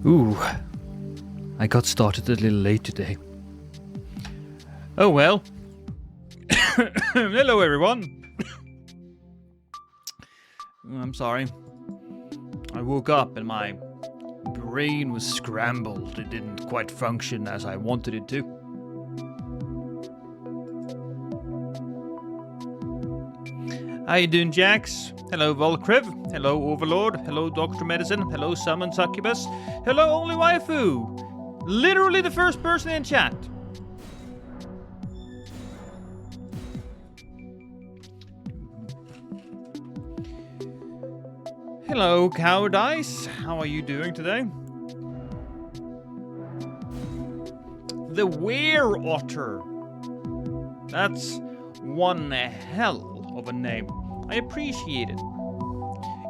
Ooh, I got started a little late today. Oh well. Hello everyone. I'm sorry. I woke up and my brain was scrambled. It didn't quite function as I wanted it to. How you doing, Jax? Hello, Volkriv. Hello, Overlord. Hello, Dr. Medicine. Hello, Summon Succubus. Hello, Only Waifu. Literally the first person in chat. Hello, Cowardice. How are you doing today? The Were-Otter. That's one hell of a name. I appreciate it.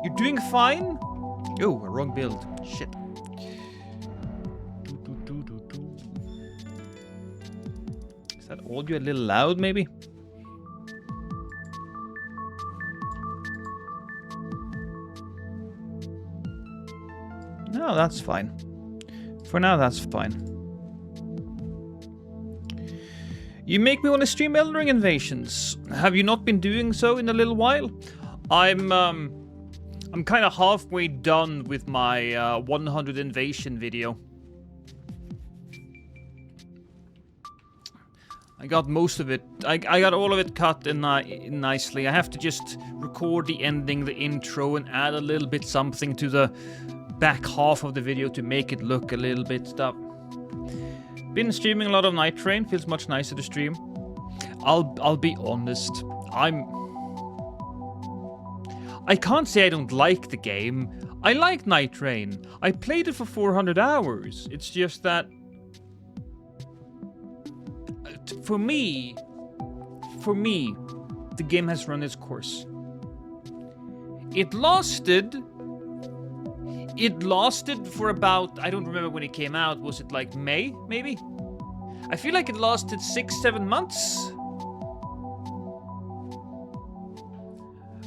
You're doing fine? Oh, wrong build. Shit. Is that audio a little loud, maybe? No, that's fine. For now, that's fine. You make me want to stream Elden Ring Invasions. Have you not been doing so in a little while? I'm kind of halfway done with my 100 Invasion video. I got most of it. I got all of it cut in nicely. I have to just record the ending, the intro, and add a little bit something to the back half of the video to make it look a little bit stuff. Been streaming a lot of Night Train. Feels much nicer to stream. I'll be honest. I can't say I don't like the game. I like Night Train. I played it for 400 hours. It's just that for me, the game has run its course. It lasted for about, I don't remember when it came out. Was it like May, maybe? I feel like it lasted 6-7 months.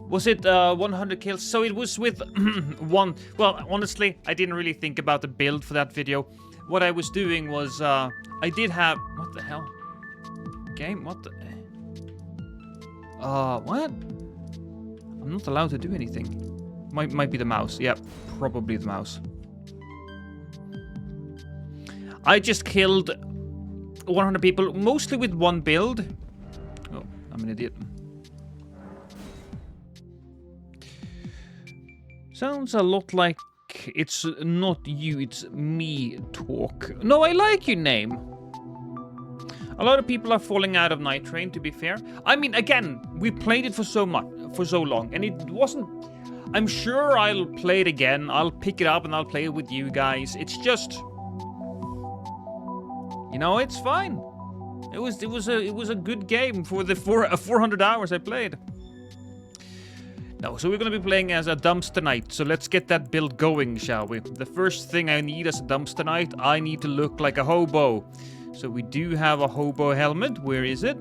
Was it 100 kills? So it was with one. Well, honestly, I didn't really think about the build for that video. What I was doing was, I did have, what the hell? Game, what the? What? I'm not allowed to do anything. Might be the mouse. Yeah, probably the mouse. I just killed 100 people, mostly with one build. Oh, I'm an idiot. Sounds a lot like it's not you, it's me talk. No, I like your name. A lot of people are falling out of Night Train, to be fair. I mean, again, we played it for so long, and it wasn't. I'm sure I'll play it again. I'll pick it up and I'll play it with you guys. It's just, you know, it's fine. It was a good game for the 400 hours I played. No, so we're gonna be playing as a dumpster knight. So let's get that build going, shall we? The first thing I need as a dumpster knight, I need to look like a hobo. So we do have a hobo helmet. Where is it?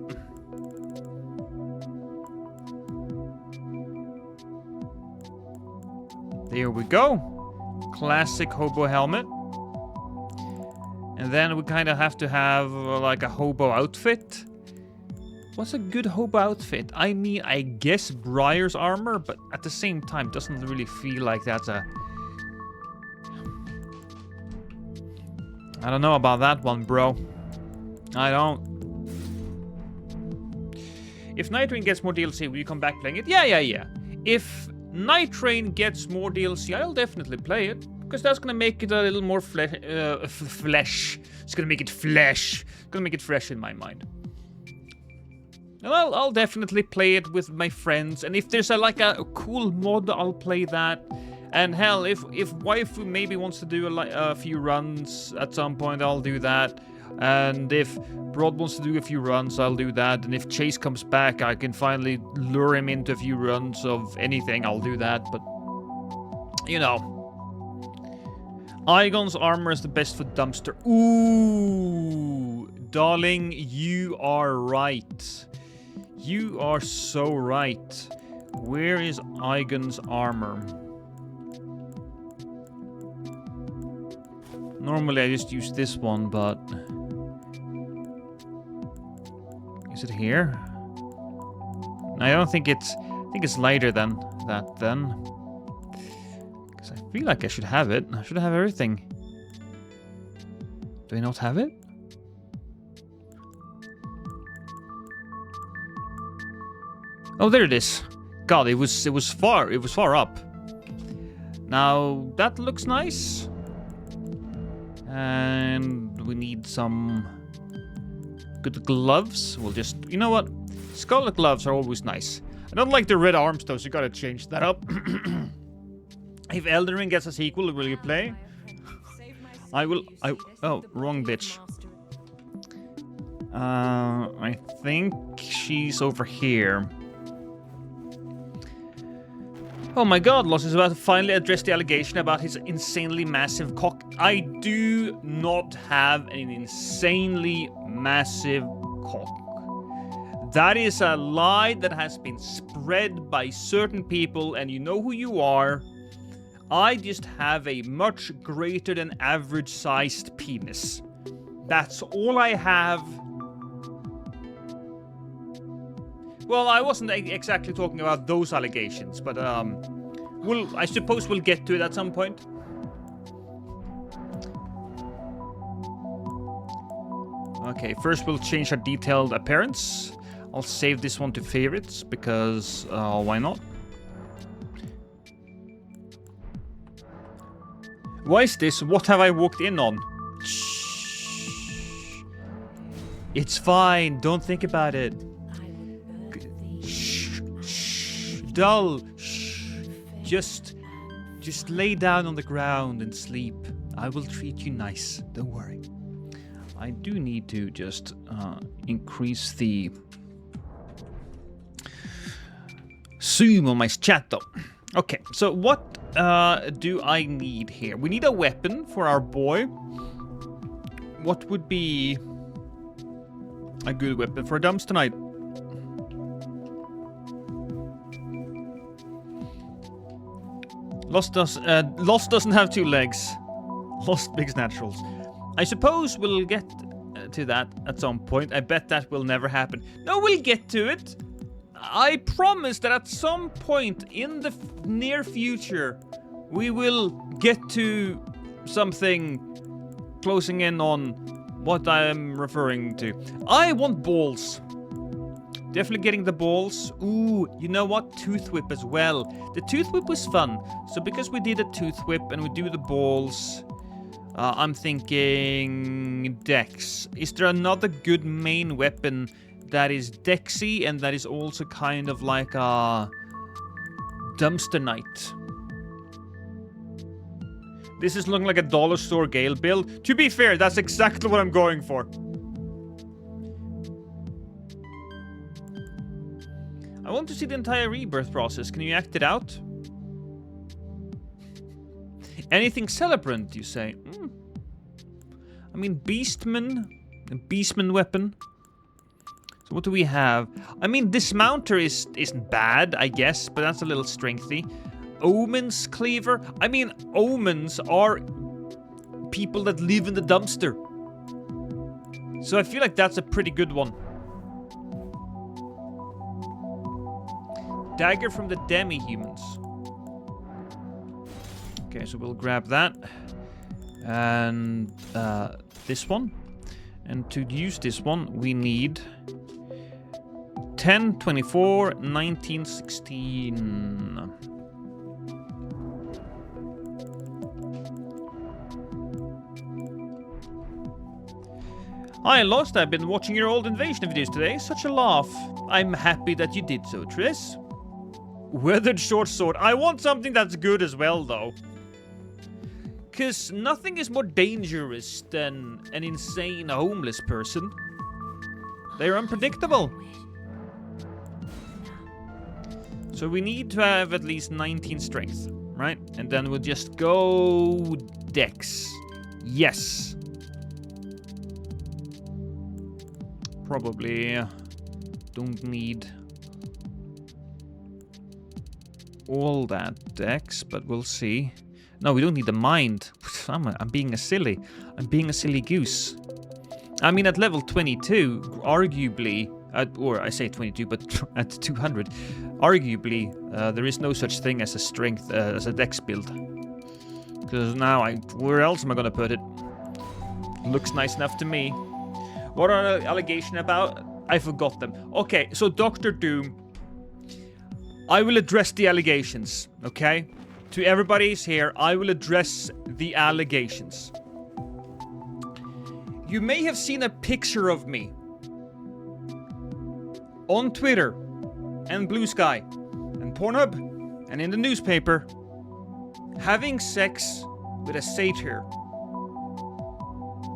There we go. Classic hobo helmet. And then we kind of have to have like a hobo outfit. What's a good hobo outfit? I mean, I guess Briar's armor, but at the same time, doesn't really feel like that's a... I don't know about that one, bro. I don't. If Night Train gets more DLC, will you come back playing it? Yeah. If Night Train gets more DLC, I'll definitely play it. Because that's gonna make it a little more flesh. It's gonna make it flesh. It's gonna make it fresh in my mind. And I'll definitely play it with my friends. And if there's a cool mod, I'll play that. And hell, if Waifu maybe wants to do a few runs at some point, I'll do that. And if Broad wants to do a few runs, I'll do that. And if Chase comes back, I can finally lure him into a few runs of anything, I'll do that. But, you know. Igon's armor is the best for dumpster. Ooh, darling, you are right. You are so right. Where is Igon's armor? Normally I just use this one, but... Is it here? I don't think it's... I think it's lighter than that then. Because I feel like I should have it. I should have everything. Do I not have it? Oh, there it is. God, it was far up. Now that looks nice. And we need some good gloves. We'll just, you know what? Scarlet gloves are always nice. I don't like the red arms though, so you gotta change that up. If Elden Ring gets a sequel, will you play? Oh, wrong bitch. I think she's over here. Oh my god, Lost is about to finally address the allegation about his insanely massive cock. I do not have an insanely massive cock. That is a lie that has been spread by certain people, and you know who you are. I just have a much greater than average sized penis. That's all I have. Well, I wasn't exactly talking about those allegations, but I suppose we'll get to it at some point. Okay, first we'll change our detailed appearance. I'll save this one to favorites because why not? Why is this? What have I walked in on? Shh. It's fine. Don't think about it. Shh. Shh. Dull. Shh. Just lay down on the ground and sleep. I will treat you nice. Don't worry. I do need to just increase the zoom on my chat though. Okay, so what do I need here? We need a weapon for our boy. What would be a good weapon for Dumps tonight? Lost doesn't have two legs. Lost Big's naturals. I suppose we'll get to that at some point. I bet that will never happen. No, we'll get to it. I promise that at some point in the near future, we will get to something closing in on what I am referring to. I want balls. Definitely getting the balls. Ooh, you know what? Tooth whip as well. The tooth whip was fun. So because we did a tooth whip and we do the balls, I'm thinking Dex. Is there another good main weapon that is Dexy and that is also kind of like a dumpster knight? This is looking like a dollar store Gale build. To be fair, that's exactly what I'm going for. I want to see the entire rebirth process. Can you act it out? Anything celebrant, you say? I mean, Beastman. A Beastman weapon. So what do we have? I mean, Dismounter isn't bad, I guess, but that's a little strengthy. Omen's Cleaver. I mean, Omens are people that live in the dumpster. So I feel like that's a pretty good one. Dagger from the demi-humans. Okay, so we'll grab that. And this one. And to use this one, we need 10, 24, 19, 16. Hi, Lost. I've been watching your old invasion videos today. Such a laugh. I'm happy that you did so, Triss. Weathered short sword. I want something that's good as well, though. Because nothing is more dangerous than an insane homeless person. They're unpredictable. So we need to have at least 19 strength, right? And then we'll just go Dex. Yes. Probably don't need all that Dex, but we'll see. No, we don't need the mind. I'm being a silly. I'm being a silly goose. I mean, at level 22, arguably, or I say 22, but at 200, arguably, there is no such thing as a strength, as a dex build. Because now, where else am I gonna put it? Looks nice enough to me. What are the allegation about? I forgot them. Okay, so Dr. Doom. I will address the allegations, okay? To everybody's here, I will address the allegations. You may have seen a picture of me on Twitter and Blue Sky and Pornhub and in the newspaper having sex with a satyr.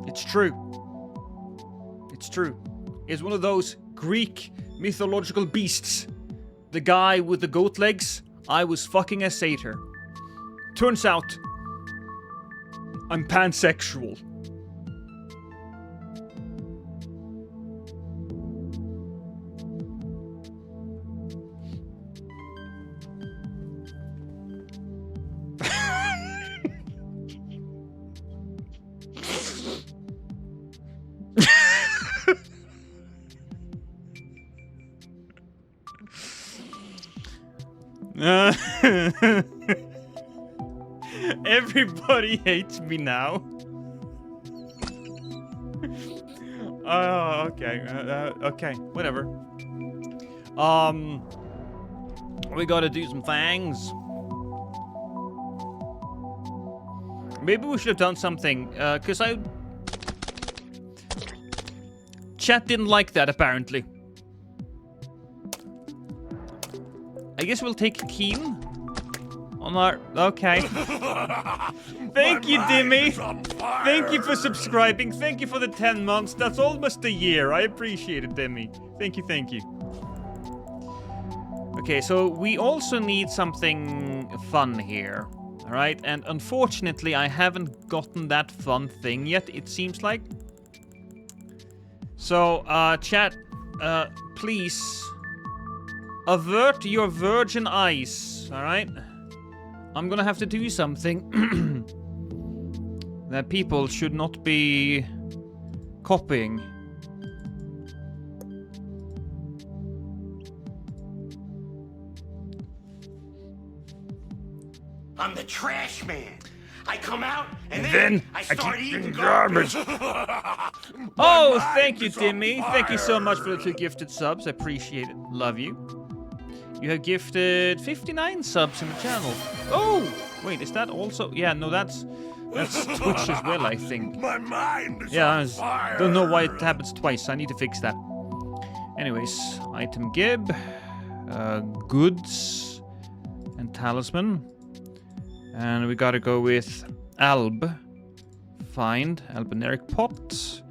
It's true. It's true. It's one of those Greek mythological beasts. The guy with the goat legs, I was fucking a satyr. Turns out, I'm pansexual. Everybody hates me now. Oh, okay. Okay, whatever. We gotta do some things. Maybe we should have done something, cause chat didn't like that, apparently. I guess we'll take Keen on our... Okay. Thank you, Dimmy. Thank you for subscribing. Thank you for the 10 months. That's almost a year. I appreciate it, Dimmy. Thank you, thank you. Okay, so we also need something fun here. Alright, and unfortunately, I haven't gotten that fun thing yet, it seems like. So, chat, please... avert your virgin eyes, alright? I'm gonna have to do something that people should not be copying. I'm the trash man. I come out and then I start eating garbage. Oh, thank you, Dimmy. Thank you so much for the 2 gifted subs. I appreciate it. Love you. You have gifted 59 subs in the channel. Oh! Wait, is that also... Yeah, no, that's Twitch as well, I think. My mind is yeah, on fire. Don't know why it happens twice. I need to fix that. Anyways, item gib, goods, and talisman. And we gotta go with Alb. Find Albineric pot.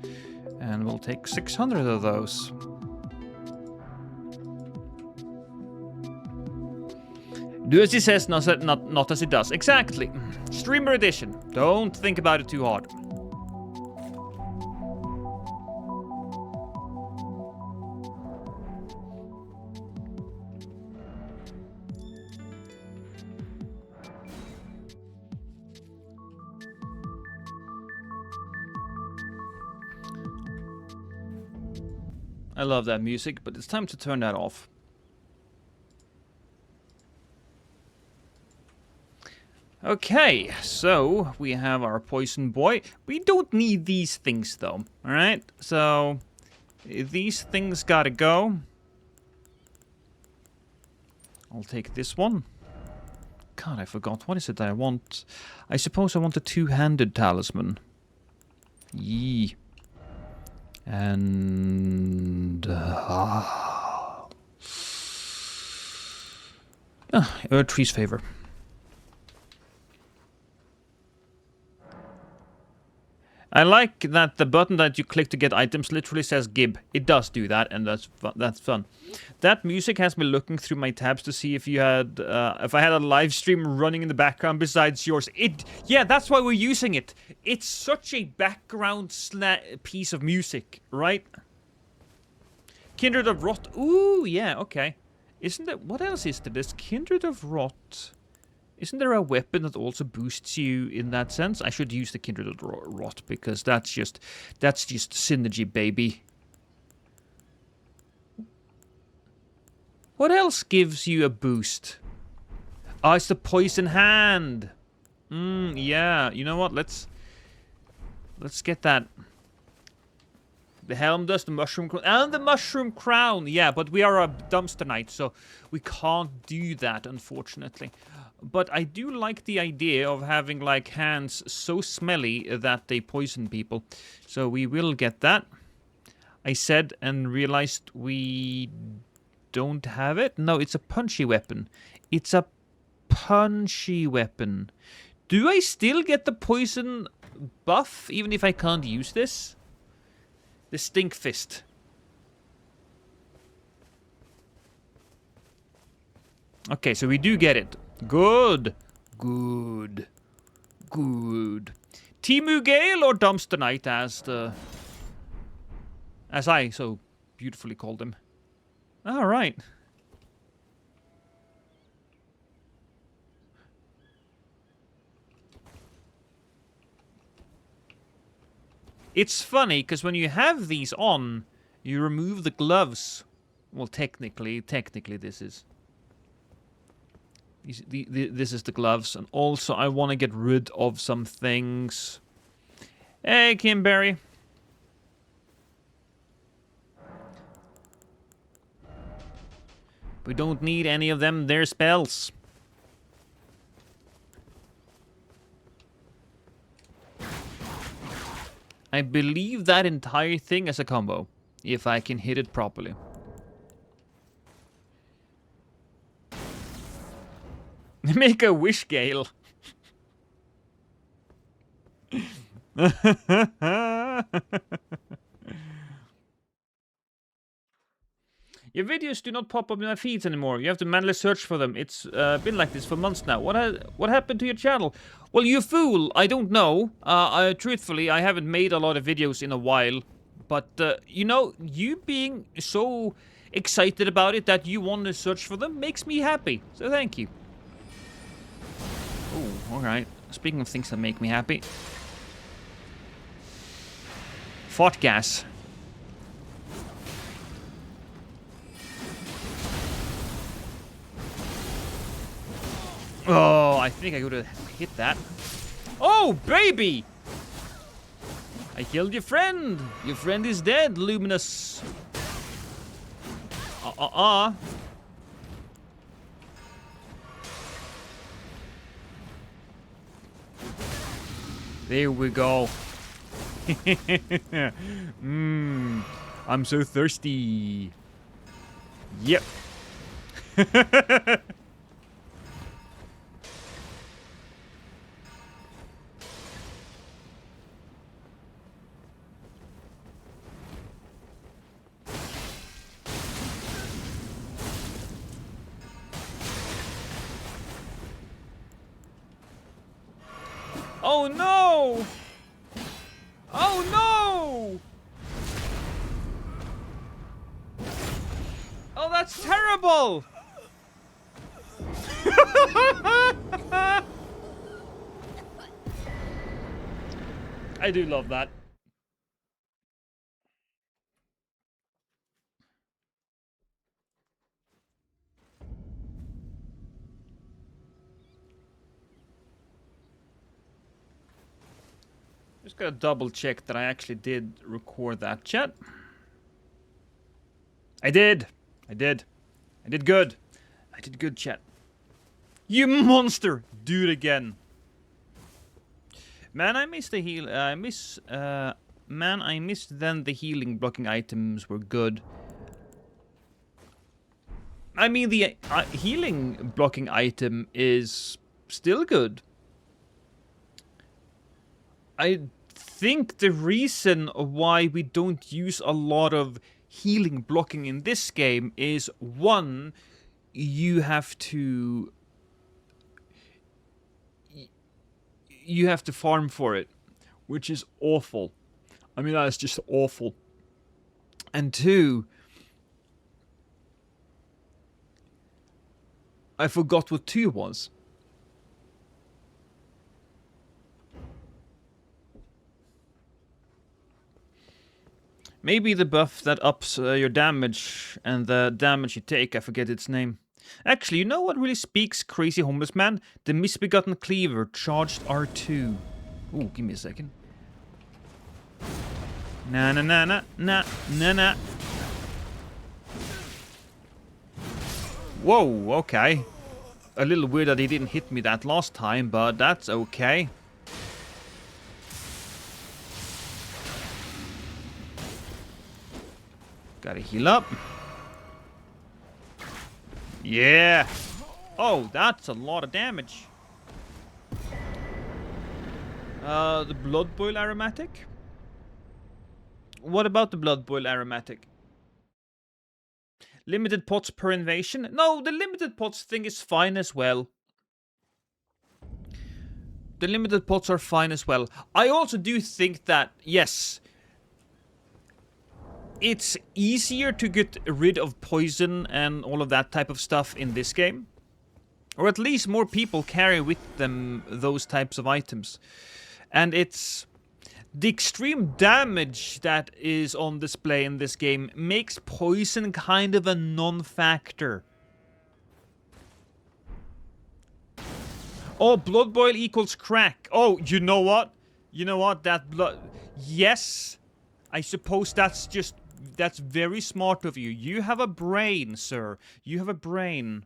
And we'll take 600 of those. Do as he says, not as he does. Exactly. Streamer edition. Don't think about it too hard. I love that music, but it's time to turn that off. Okay, so we have our poison boy. We don't need these things though, alright? So, these things gotta go. I'll take this one. God, I forgot. What is it that I want? I suppose I want a 2-handed talisman. Yee. And... Erdtree's favor. I like that the button that you click to get items literally says Gib. It does do that, and that's fun. That music has me looking through my tabs to see if you had, if I had a live stream running in the background besides yours. Yeah, that's why we're using it. It's such a background piece of music, right? Kindred of Rot. Ooh, yeah, okay. Isn't it? What else is there? There's Kindred of Rot. Isn't there a weapon that also boosts you in that sense? I should use the Kindred Rot because that's just synergy, baby. What else gives you a boost? Oh, it's the Poison Hand. Yeah. You know what? Let's get that. The Helm Dust, the Mushroom Crown, and the Mushroom Crown. Yeah, but we are a Dumpster Knight, so we can't do that, unfortunately. But I do like the idea of having, like, hands so smelly that they poison people. So we will get that. I said and realized we don't have it. No, it's a punchy weapon. It's a punchy weapon. Do I still get the poison buff even if I can't use this? The Stink Fist. Okay, so we do get it. Good. Good. Good. Timu Gale or Dumpster Knight as I so beautifully called him. Alright. It's funny, because when you have these on, you remove the gloves. Well, technically this is... This is the gloves. And also, I want to get rid of some things. Hey, Kimberry. We don't need any of them, their spells. I believe that entire thing as a combo, if I can hit it properly. Make a wish, Gale. Your videos do not pop up in my feeds anymore. You have to manually search for them. It's been like this for months now. What happened to your channel? Well, you fool, I don't know. Truthfully, I haven't made a lot of videos in a while. But, you know, you being so excited about it that you want to search for them makes me happy. So thank you. Oh, alright. Speaking of things that make me happy. Fart gas. Oh, I think I could have hit that. Oh, baby! I killed your friend. Your friend is dead, Luminous. There we go. I'm so thirsty. Yep. Oh no! Oh no! Oh, that's terrible! I do love that. Just gotta double check that I actually did record that, chat. I did. I did good. I did good, chat. You monster! Do it again. Man, I missed the heal. Man, I missed then the healing blocking items were good. I mean, the healing blocking item is still good. I think the reason why we don't use a lot of healing blocking in this game is, one, you have to farm for it, which is awful. I mean, that is just awful. And two, I forgot what 2 was. Maybe the buff that ups your damage and the damage you take. I forget its name. Actually, you know what really speaks crazy homeless man? The Misbegotten Cleaver, charged R2. Ooh, give me a second. Na na na na na na na. Whoa, okay. A little weird that he didn't hit me that last time, but that's okay. Gotta heal up. Yeah. Oh, that's a lot of damage. The Blood Boil Aromatic? What about the Blood Boil Aromatic? Limited pots per invasion? No, the limited pots thing is fine as well. The limited pots are fine as well. I also do think that, yes, it's easier to get rid of poison and all of that type of stuff in this game. Or at least more people carry with them those types of items. And it's... the extreme damage that is on display in this game makes poison kind of a non-factor. Oh, blood boil equals crack. Oh, you know what? You know what? That blood... yes. I suppose that's just... that's very smart of you. You have a brain, sir. You have a brain.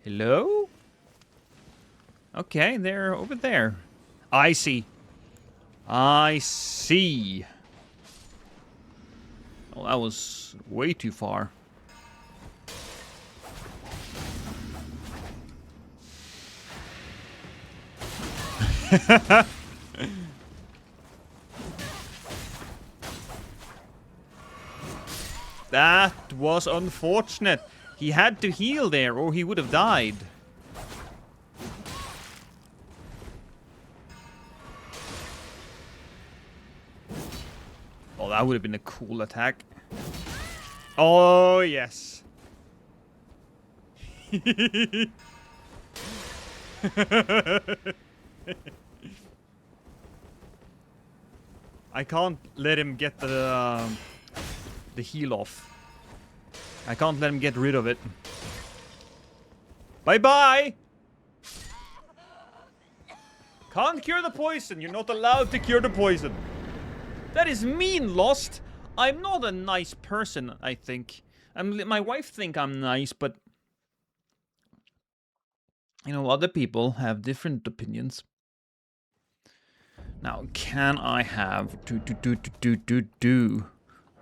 Hello? Okay, they're over there. I see. I see. Well, that was way too far. That was unfortunate. He had to heal there or he would have died. Oh, that would have been a cool attack. Oh, yes. I can't let him get the heal off. I can't let him get rid of it. Bye-bye! Can't cure the poison. You're not allowed to cure the poison. That is mean, Lost. I'm not a nice person, I think. My wife think I'm nice, but... you know, other people have different opinions. Now, can I have...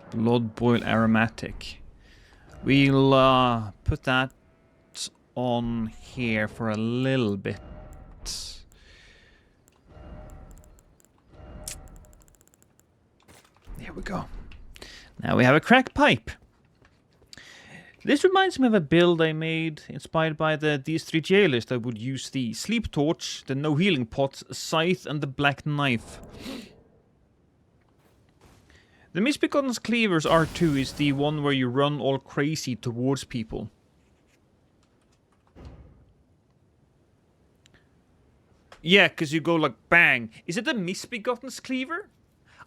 Blood Boil Aromatic. We'll put that on here for a little bit. There we go. Now we have a crack pipe. This reminds me of a build I made inspired by these three jailers that would use the sleep torch, the no healing pot, scythe, and the black knife. The Misbegotten's Cleavers R2 is the one where you run all crazy towards people. Yeah, because you go like bang. Is it the Misbegotten's Cleaver?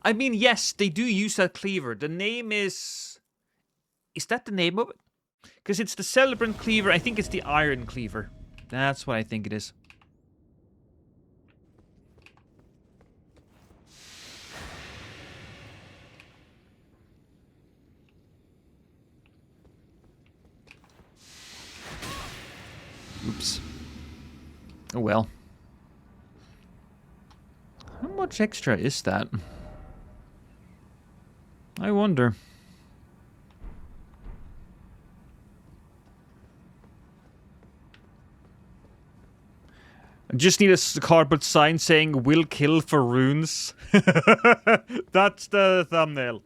I mean, yes, they do use that cleaver. The name is... is that the name of it? Because it's the Celebrant Cleaver. I think it's the Iron Cleaver. That's what I think it is. Oops. Oh well. How much extra is that? I wonder. I just need a cardboard sign saying "will kill for runes." That's the thumbnail.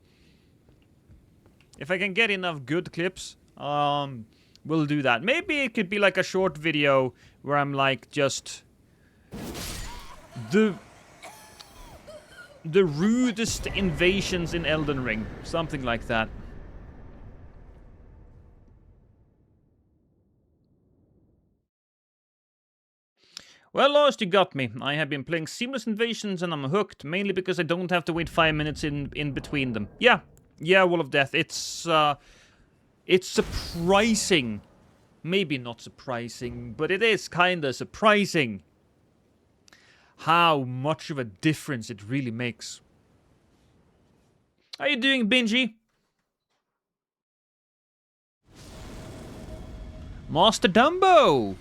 If I can get enough good clips, We'll do that. Maybe it could be like a short video where I'm like just the rudest invasions in Elden Ring. Something like that. Well, Lost, you got me. I have been playing Seamless Invasions and I'm hooked, mainly because I don't have to wait 5 minutes in between them. Yeah, Wall of Death. It's surprising. Maybe not surprising, but it is kinda surprising how much of a difference it really makes. How you doing, Benji? Master Dumbo!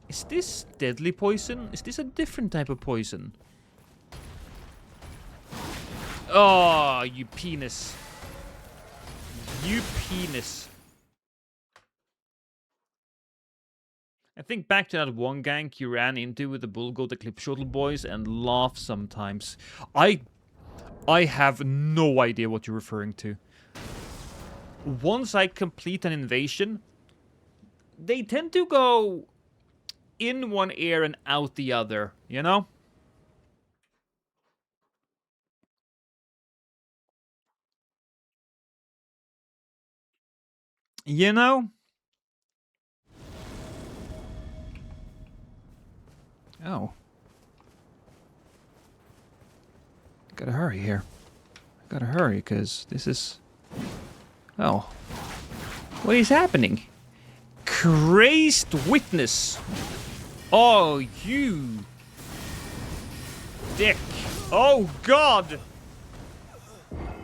Is this deadly poison? Is this a different type of poison? Oh, you penis. You penis. I think back to that one gank you ran into with the Bullgoat, the Clip Shuttle boys, and laugh sometimes. I have no idea what you're referring to. Once I complete an invasion, they tend to go in one ear and out the other, you know? You know? Oh. Gotta hurry here. Gotta hurry, because this is... Oh. What is happening? Crazed witness. Oh, you dick. Oh, God.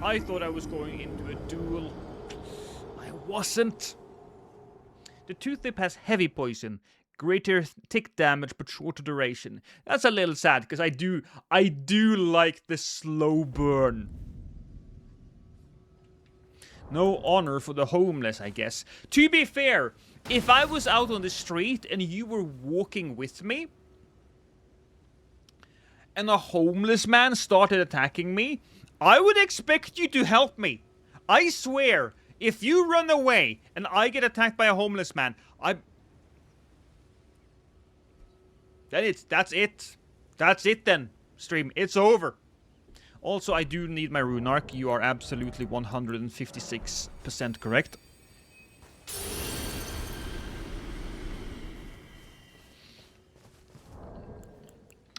I thought I was going into a duel. I wasn't. The Toothtip has heavy poison. Greater tick damage, but shorter duration. That's a little sad, because I do like the slow burn. No honor for the homeless, I guess. To be fair, if I was out on the street and you were walking with me, and a homeless man started attacking me, I would expect you to help me. I swear, if you run away and I get attacked by a homeless man, that's it. That's it then, stream. It's over. Also, I do need my rune arc. You are absolutely 156% correct.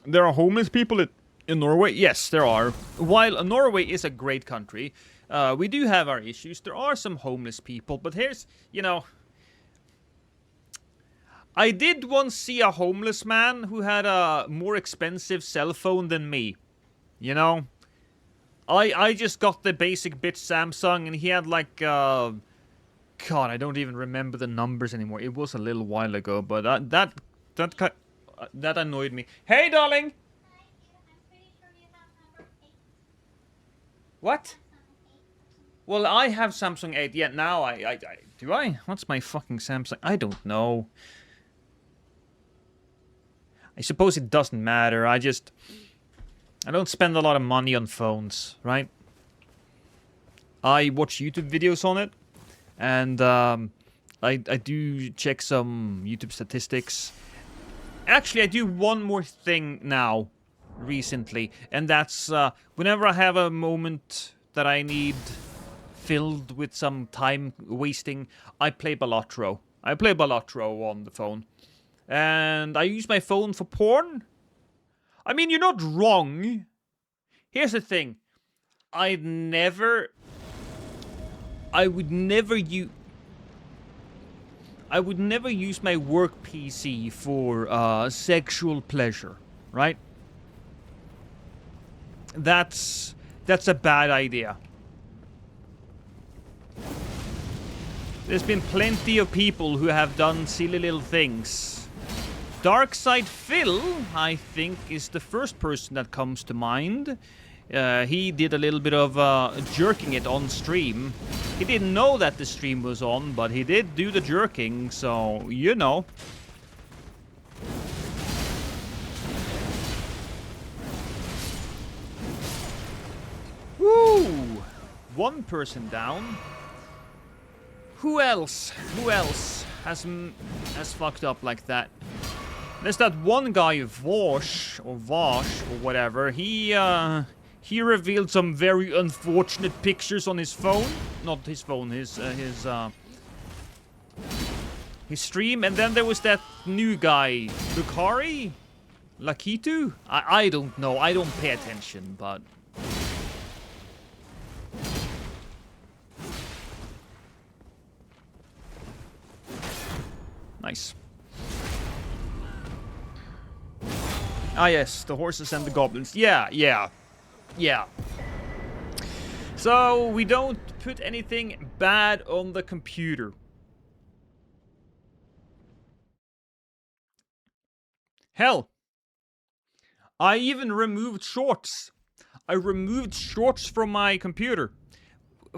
There are homeless people in Norway? Yes, there are. While Norway is a great country, we do have our issues. There are some homeless people, but here's, you know... I did once see a homeless man who had a more expensive cell phone than me. You know? I just got the basic bitch Samsung, and he had like, God, I don't even remember the numbers anymore. It was a little while ago, but that annoyed me. Hey, darling! What? Well, I have Samsung 8. Yeah, now do I? What's my fucking Samsung? I don't know. I suppose it doesn't matter. I don't spend a lot of money on phones, right? I watch YouTube videos on it, and I do check some YouTube statistics. Actually, I do one more thing now, recently, and that's whenever I have a moment that I need filled with some time wasting, I play Balatro. I play Balatro on the phone. And I use my phone for porn. I mean, you're not wrong. Here's the thing. I would never use my work PC for sexual pleasure, right? That's a bad idea. There's been plenty of people who have done silly little things. Darkside Phil, I think, is the first person that comes to mind. He did a little bit of jerking it on stream. He didn't know that the stream was on, but he did do the jerking, so, you know. Woo! One person down. Who else? Who else has fucked up like that? There's that one guy, Vosh or whatever. He revealed some very unfortunate pictures on his phone. Not his phone, his stream. And then there was that new guy, Lukari? Lakitu? I don't know. I don't pay attention, but... Nice. Ah, yes, the horses and the goblins. Yeah. So, we don't put anything bad on the computer. Hell, I even removed shorts. I removed shorts from my computer.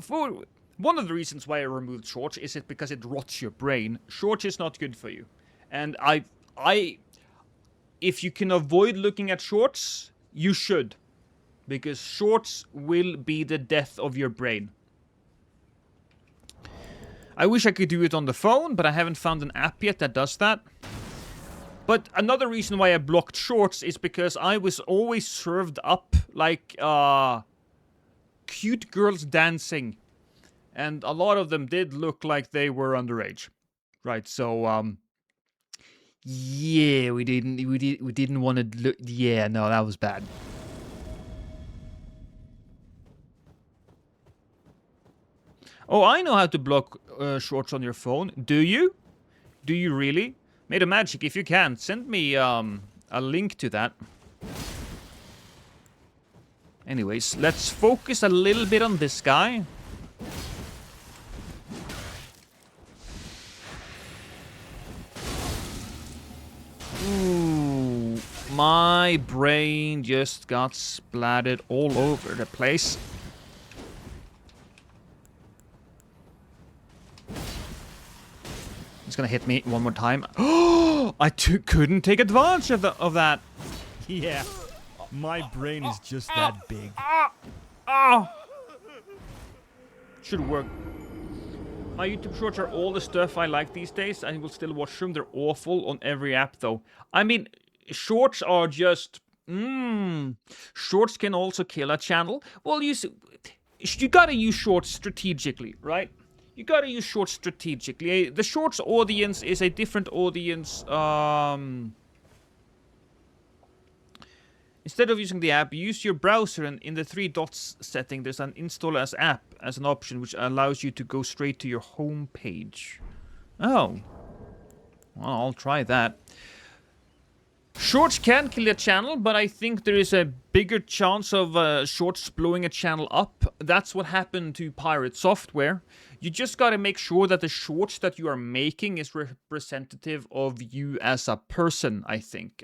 For one of the reasons why I removed shorts is it because it rots your brain. Shorts is not good for you. And if you can avoid looking at shorts, you should. Because shorts will be the death of your brain. I wish I could do it on the phone, but I haven't found an app yet that does that. But another reason why I blocked shorts is because I was always served up like cute girls dancing. And a lot of them did look like they were underage. Right, so yeah, we didn't want to look. Yeah, no, that was bad. Oh, I know how to block shorts on your phone. Do you? Do you really? Made of Magic, if you can, send me a link to that. Anyways, let's focus a little bit on this guy. Ooh, my brain just got splattered all over the place. It's gonna hit me one more time. Oh, I couldn't take advantage of that. Yeah, my brain is just that big. Should work. My YouTube shorts are all the stuff I like these days. I will still watch them. They're awful on every app, though. I mean, shorts are just... Shorts can also kill a channel. Well, you gotta use shorts strategically, right? You gotta use shorts strategically. The shorts audience is a different audience. Instead of using the app, use your browser, and in the 3 dots setting, there's an install as app as an option, which allows you to go straight to your home page. Oh. Well, I'll try that. Shorts can kill a channel, but I think there is a bigger chance of shorts blowing a channel up. That's what happened to Pirate Software. You just gotta make sure that the shorts that you are making is representative of you as a person, I think.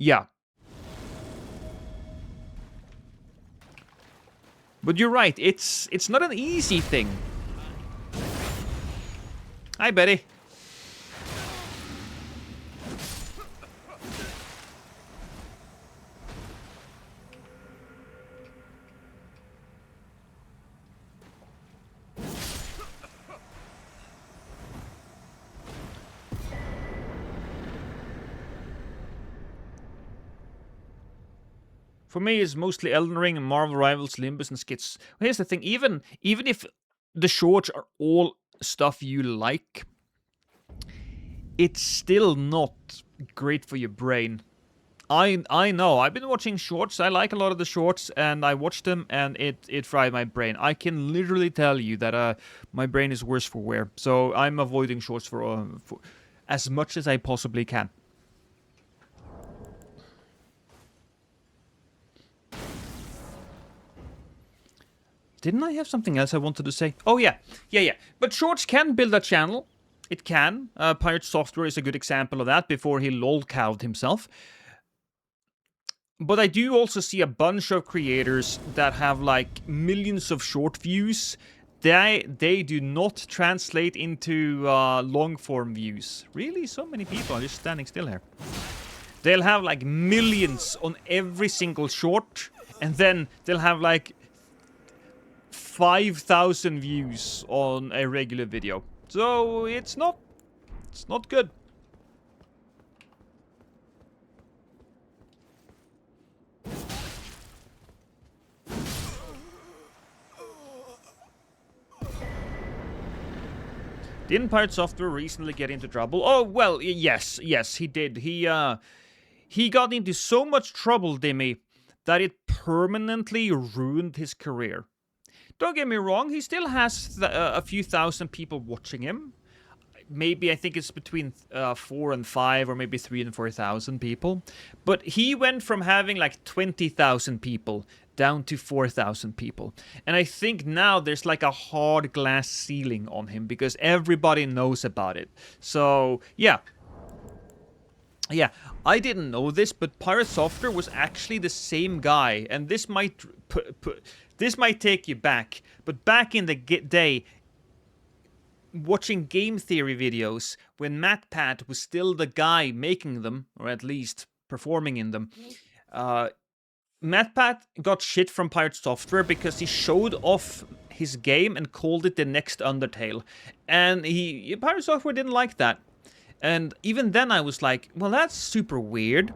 Yeah. But you're right, it's not an easy thing. Hi, Betty. For me, it's mostly Elden Ring and Marvel Rivals, Limbus, and Skits. Well, here's the thing, even if the shorts are all stuff you like, it's still not great for your brain. I know, I've been watching shorts, I like a lot of the shorts, and I watch them, and it fried my brain. I can literally tell you that my brain is worse for wear, so I'm avoiding shorts for as much as I possibly can. Didn't I have something else I wanted to say? Oh, yeah. But shorts can build a channel. It can. Pirate Software is a good example of that before he lolcowed himself. But I do also see a bunch of creators that have, like, millions of short views. They do not translate into long-form views. Really? So many people are just standing still here. They'll have, like, millions on every single short. And then they'll have, like... 5,000 views on a regular video. So it's not good. Didn't Pirate Software recently get into trouble? Oh, well, yes, he did. He got into so much trouble, Dimmy, that it permanently ruined his career. Don't get me wrong, he still has a few thousand people watching him. Maybe, I think it's between 4 and 5, or maybe 3 and 4,000 people. But he went from having like 20,000 people down to 4,000 people. And I think now there's like a hard glass ceiling on him because everybody knows about it. So, yeah. Yeah, I didn't know this, but Pirate Software was actually the same guy. And this might take you back. But back in the day, watching game theory videos, when MatPat was still the guy making them, or at least performing in them, MatPat got shit from Pirate Software because he showed off his game and called it the next Undertale. And Pirate Software didn't like that. And even then I was like, well, that's super weird.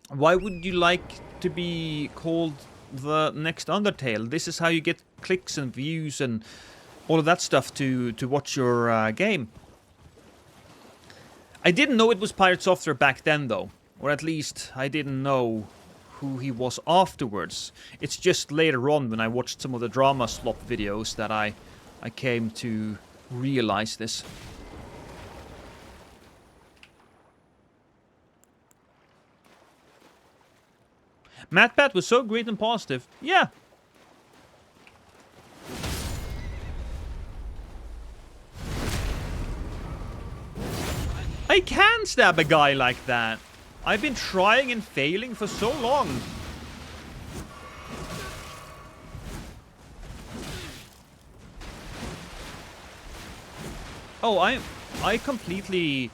Why would you like to be called the next Undertale? This is how you get clicks and views and all of that stuff to watch your game. I didn't know it was Pirate Software back then, though. Or at least, I didn't know who he was afterwards. It's just later on, when I watched some of the drama slot videos, that I came to realize this. MatPat was so great and positive. Yeah. I can stab a guy like that. I've been trying and failing for so long. Oh, I completely...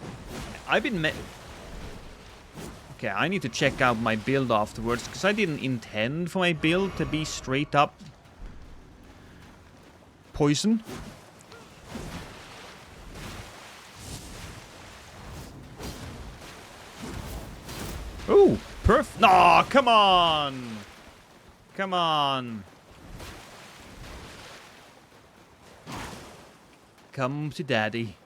Okay, I need to check out my build afterwards, because I didn't intend for my build to be straight up poison. Oh, perfect. No, come on. Come on. Come to daddy.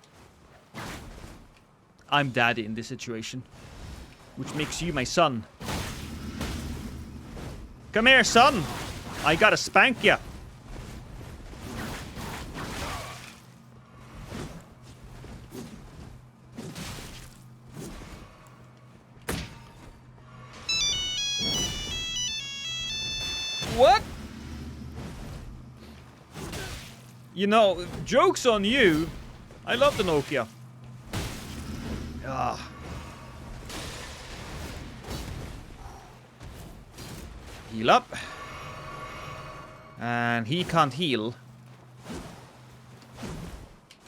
I'm daddy in this situation, which makes you my son. Come here, son. I gotta spank ya. What? You know, joke's on you. I love the Nokia. Ah. Heal up. And he can't heal.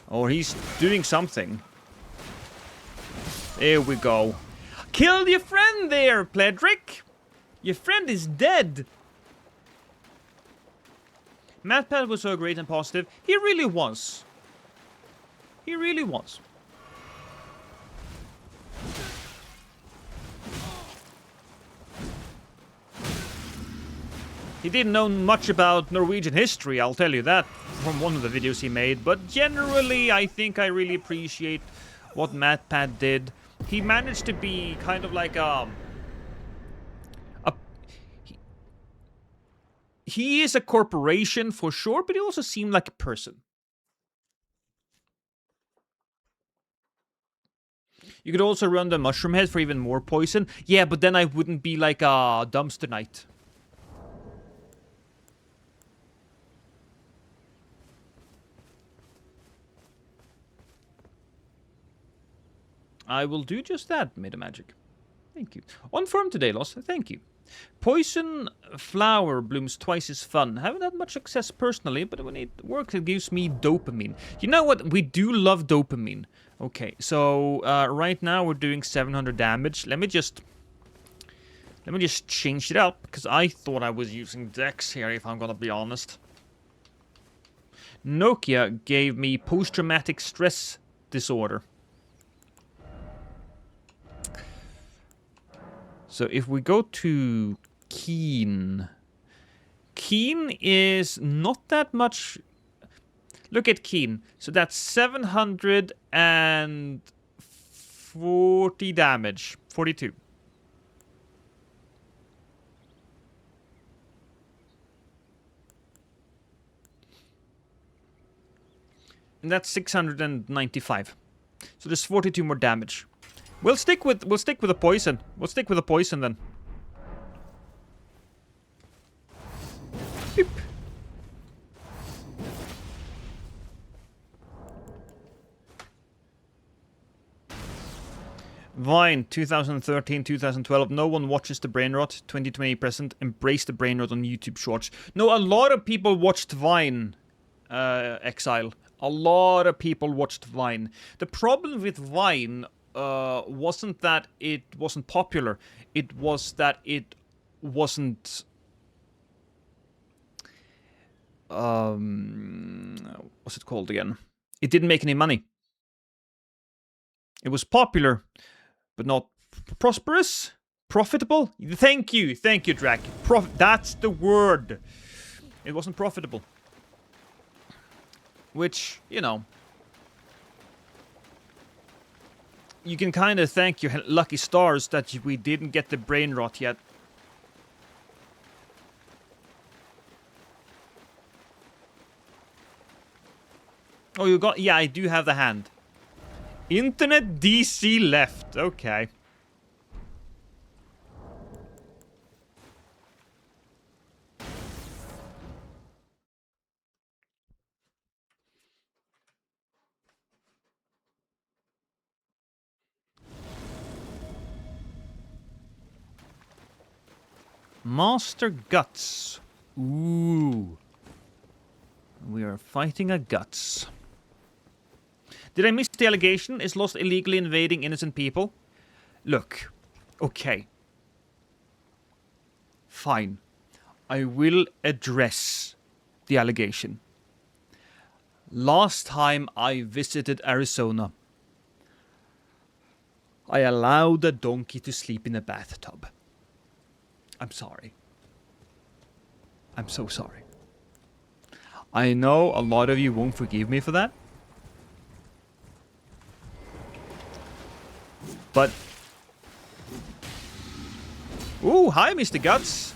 Or he's doing something. There we go. Kill your friend there, Pledrick. Your friend is dead. MatPat was so great and positive. He really was. He really was. He didn't know much about Norwegian history, I'll tell you that, from one of the videos he made. But generally, I think I really appreciate what MatPat did. He managed to be kind of like he is a corporation for sure, but he also seemed like a person. You could also run the mushroom head for even more poison. Yeah, but then I wouldn't be like a dumpster knight. I will do just that, Made of Magic. Thank you. On farm today, Lost. Thank you. Poison flower blooms twice as fun. Haven't had much success personally, but when it works, it gives me dopamine. You know what? We do love dopamine. Okay, so right now we're doing 700 damage. Let me just change it up, because I thought I was using Dex here, if I'm gonna be honest. Nokia gave me post-traumatic stress disorder. So if we go to Keen. Keen is not that much. Look at Keen. So that's 740 damage. 42. And that's 695. So there's 42 more damage. We'll stick with the poison. We'll stick with the poison then. Beep. Vine 2013, 2012. No one watches the brain rot. 2020 present. Embrace the brain rot on YouTube Shorts. No, a lot of people watched Vine. Exile. A lot of people watched Vine. The problem with Vine wasn't that it wasn't popular. It was that it wasn't... what's it called again? It didn't make any money. It was popular, but not prosperous? Profitable? Thank you, Drac. That's the word. It wasn't profitable. Which, you know, you can kind of thank your lucky stars that we didn't get the brain rot yet. Oh, you got... Yeah, I do have the hand. Internet DC left. Okay. Master Guts. Ooh. We are fighting a Guts. Did I miss the allegation? Is Lost illegally invading innocent people? Look. Okay. Fine. I will address the allegation. Last time I visited Arizona, I allowed a donkey to sleep in a bathtub. I'm sorry. I'm so sorry. I know a lot of you won't forgive me for that. But... Ooh, hi, Mr. Guts.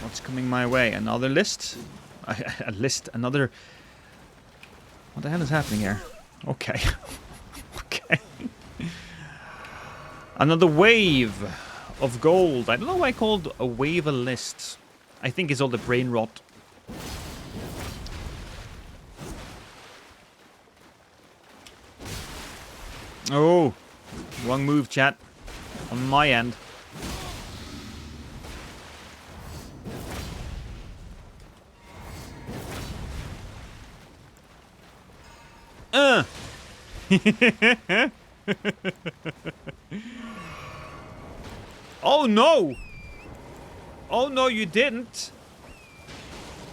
What's coming my way? Another list? A list? Another... What the hell is happening here? Okay. Okay. Another wave of gold. I don't know why I called a wave a list. I think it's all the brain rot. Oh. Wrong move, chat. On my end. Oh no! Oh no, you didn't!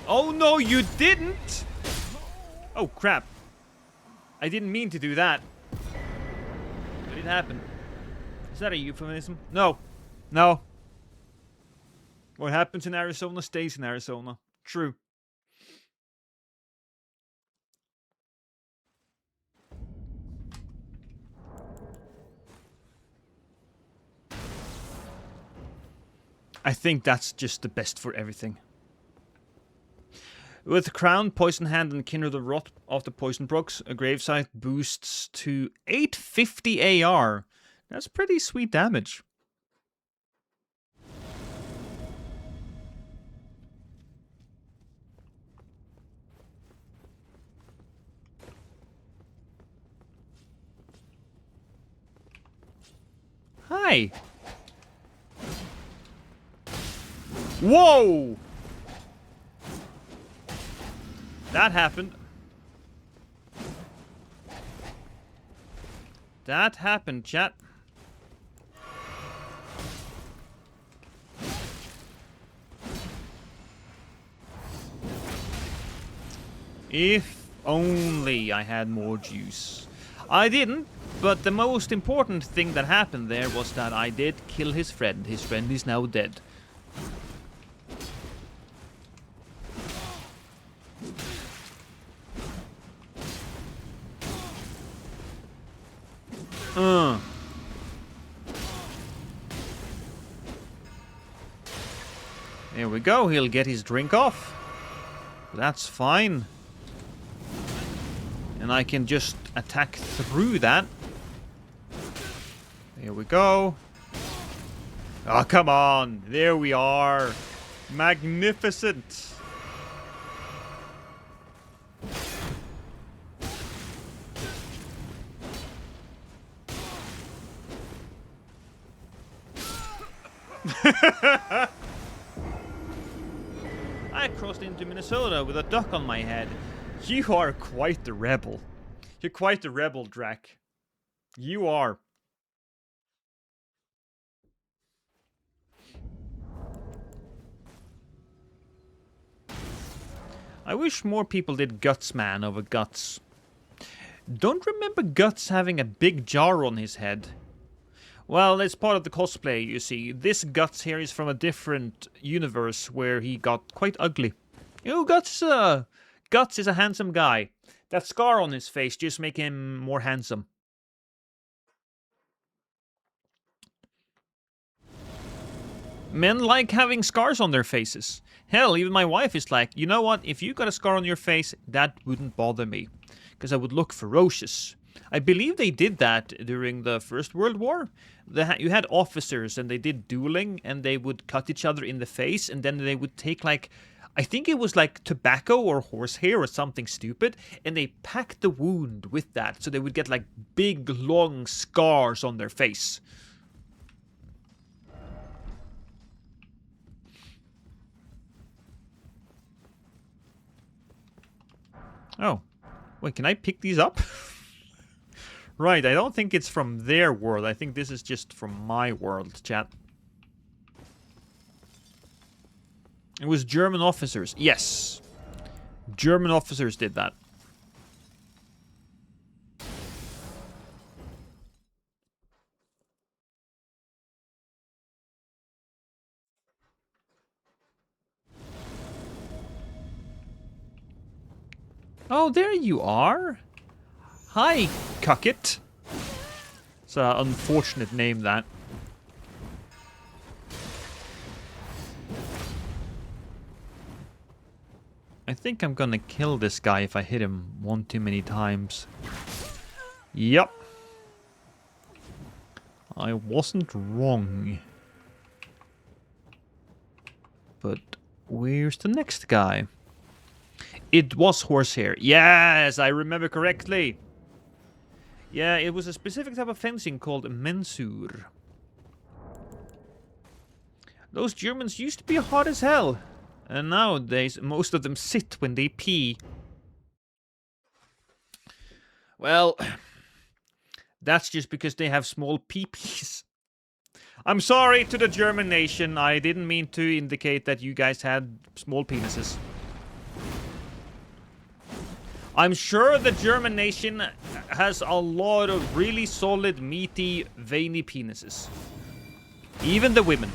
Oh no, you didn't! Oh crap. I didn't mean to do that. But it happened. Is that a euphemism? No. No. What happens in Arizona stays in Arizona. True. I think that's just the best for everything. With Crown, Poison Hand, and Kindred of Rot after Poison procs, a Gravesite boosts to 850 AR. That's pretty sweet damage. Hi. Whoa! That happened. That happened, chat. If only I had more juice. I didn't, but the most important thing that happened there was that I did kill his friend. His friend is now dead. There we go, he'll get his drink off. That's fine. And I can just attack through that. There we go. Oh, come on. There we are. Magnificent. I crossed into Minnesota with a duck on my head. You are quite the rebel. You're quite the rebel, Drac. You are. I wish more people did Guts Man over Guts. Don't remember Guts having a big jar on his head. Well, it's part of the cosplay, you see. This Guts here is from a different universe where he got quite ugly. Oh, Guts is a handsome guy. That scar on his face just make him more handsome. Men like having scars on their faces. Hell, even my wife is like, you know what? If you got a scar on your face, that wouldn't bother me. Because I would look ferocious. I believe they did that during the First World War. You had officers and they did dueling and they would cut each other in the face and then they would take like, I think it was like tobacco or horsehair or something stupid, and they packed the wound with that so they would get like big long scars on their face. Oh, wait, can I pick these up? Right, I don't think it's from their world. I think this is just from my world, chat. It was German officers. Yes. German officers did that. Oh, there you are. Hi, Cuckit. It's an unfortunate name, that. I think I'm gonna kill this guy if I hit him one too many times. Yup. I wasn't wrong. But where's the next guy? It was horsehair. Yes, I remember correctly. Yeah, it was a specific type of fencing called mensur. Those Germans used to be hot as hell. And nowadays, most of them sit when they pee. Well, that's just because they have small pee-pees. I'm sorry to the German nation. I didn't mean to indicate that you guys had small penises. I'm sure the German nation has a lot of really solid, meaty, veiny penises. Even the women.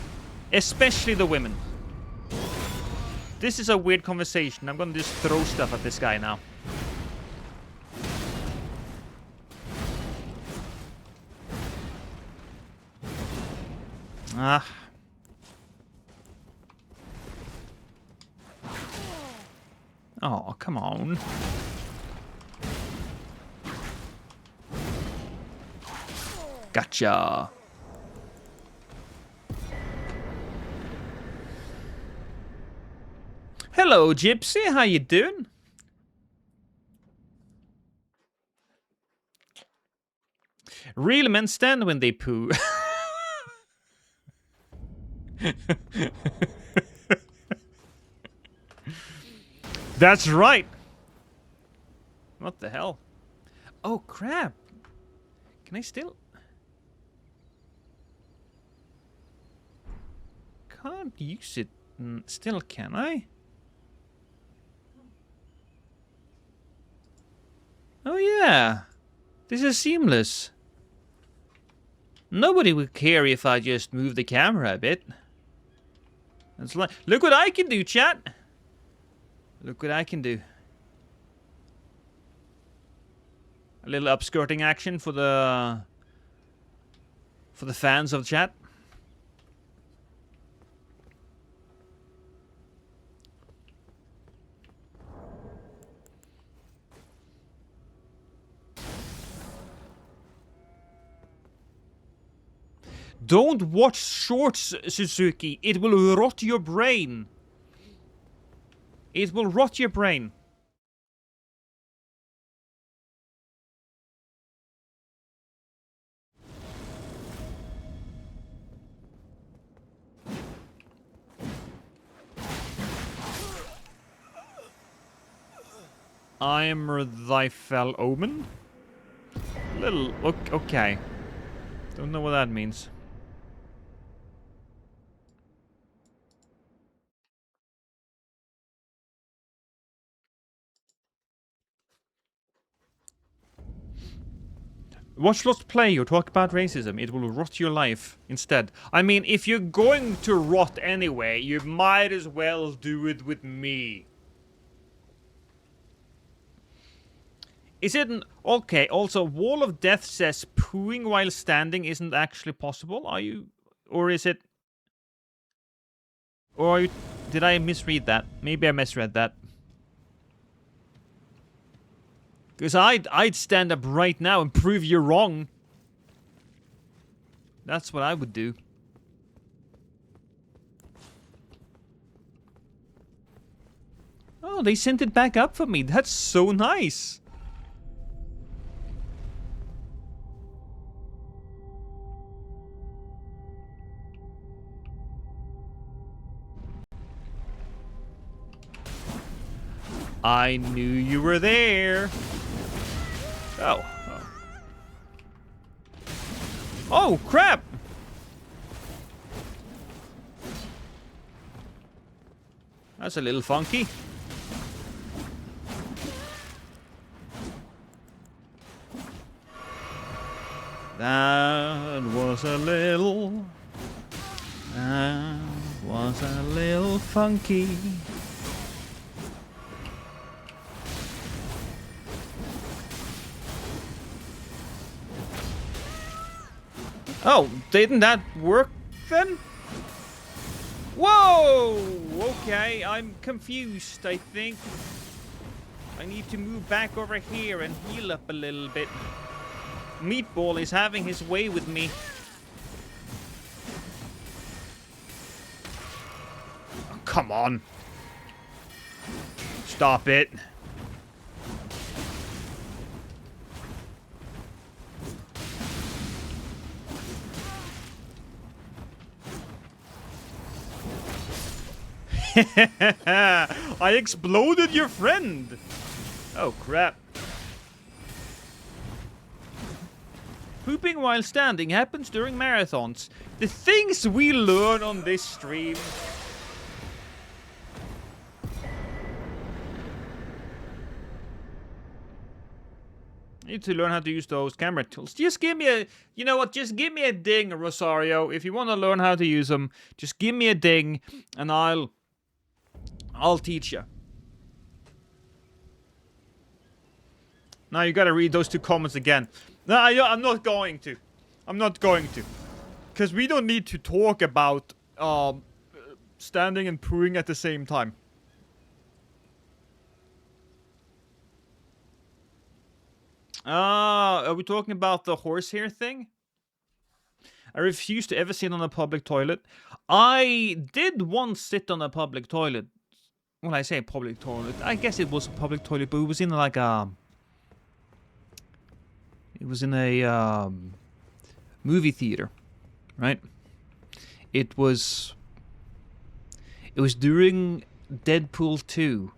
Especially the women. This is a weird conversation. I'm gonna just throw stuff at this guy now. Ah. Oh, come on. Gotcha. Hello, Gypsy. How you doing? Real men stand when they poo. That's right. What the hell? Oh, crap. Can I still... Can't use it still, can I? Oh yeah. This is seamless. Nobody would care if I just move the camera a bit. It's like, look what I can do, chat. Look what I can do. A little upskirting action for the fans of the chat. Don't watch shorts, Suzuki. It will rot your brain. It will rot your brain. I am thy fell omen? Little... Okay. Don't know what that means. Watch Lost Play or talk about racism. It will rot your life instead. I mean, if you're going to rot anyway, you might as well do it with me. Is it an... Okay, also, Wall of Death says pooing while standing isn't actually possible. Are you... Or is it... Or are you... Did I misread that? Maybe I misread that. Because I'd stand up right now and prove you're wrong. That's what I would do. Oh, they sent it back up for me. That's so nice. I knew you were there. Oh. Oh, crap! That's a little funky. That was a little... That was a little funky. Oh, didn't that work then? Whoa! Okay, I'm confused, I think. I need to move back over here and heal up a little bit. Meatball is having his way with me. Oh, come on. Stop it. I exploded your friend! Oh, crap. Pooping while standing happens during marathons. The things we learn on this stream. Need to learn how to use those camera tools. Just give me a... You know what? Just give me a ding, Rosario. If you want to learn how to use them, just give me a ding and I'll teach you. Now you gotta read those two comments again. No, I'm not going to. I'm not going to. Because we don't need to talk about standing and pooing at the same time. Are we talking about the horsehair thing? I refuse to ever sit on a public toilet. I did once sit on a public toilet. When I say public toilet, I guess it was a public toilet, but it was in like a... It was in a movie theater, right? It was during Deadpool 2.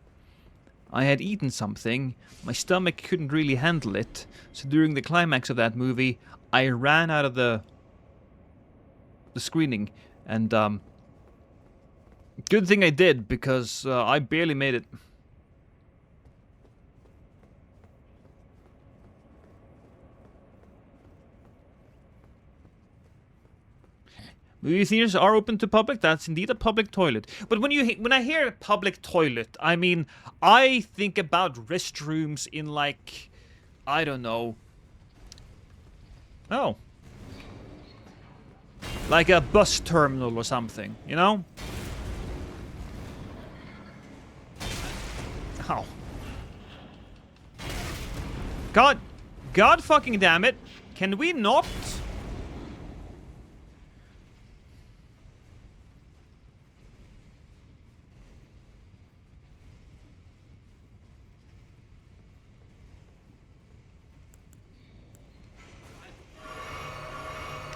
I had eaten something. My stomach couldn't really handle it. So during the climax of that movie, I ran out of the screening, and good thing I did, because I barely made it. Movie theaters are open to public. That's indeed a public toilet. But when I hear public toilet, I mean, I think about restrooms in like, I don't know. Oh. Like a bus terminal or something, you know? Oh. God fucking damn it. Can we not?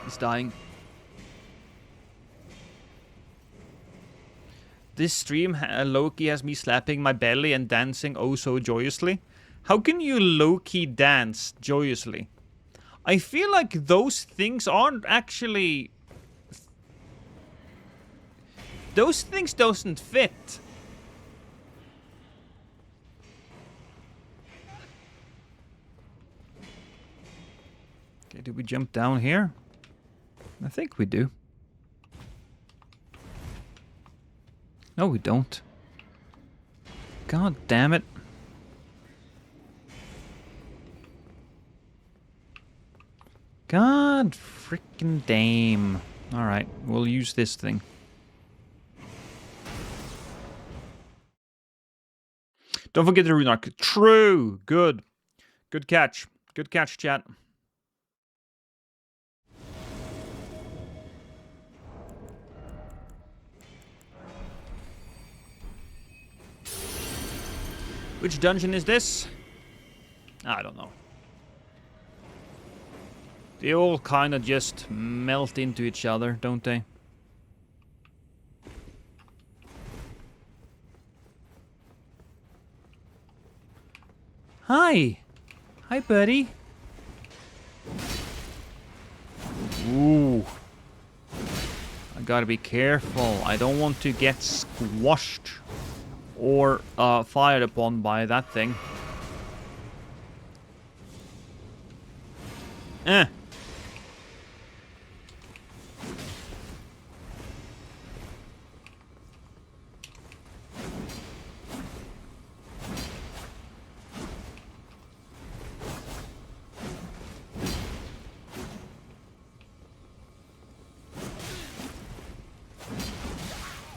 He's dying. This stream, Loki has me slapping my belly and dancing oh so joyously. How can you low-key dance joyously? I feel like those things aren't actually... Those things doesn't fit. Okay, do we jump down here? I think we do. No, we don't. God damn it. God freaking damn. Alright, we'll use this thing. Don't forget the rune arc. True! Good. Good catch. Good catch, chat. Which dungeon is this? I don't know. They all kind of just melt into each other, don't they? Hi! Hi, buddy. Ooh. I gotta be careful. I don't want to get squashed or fired upon by that thing. Eh.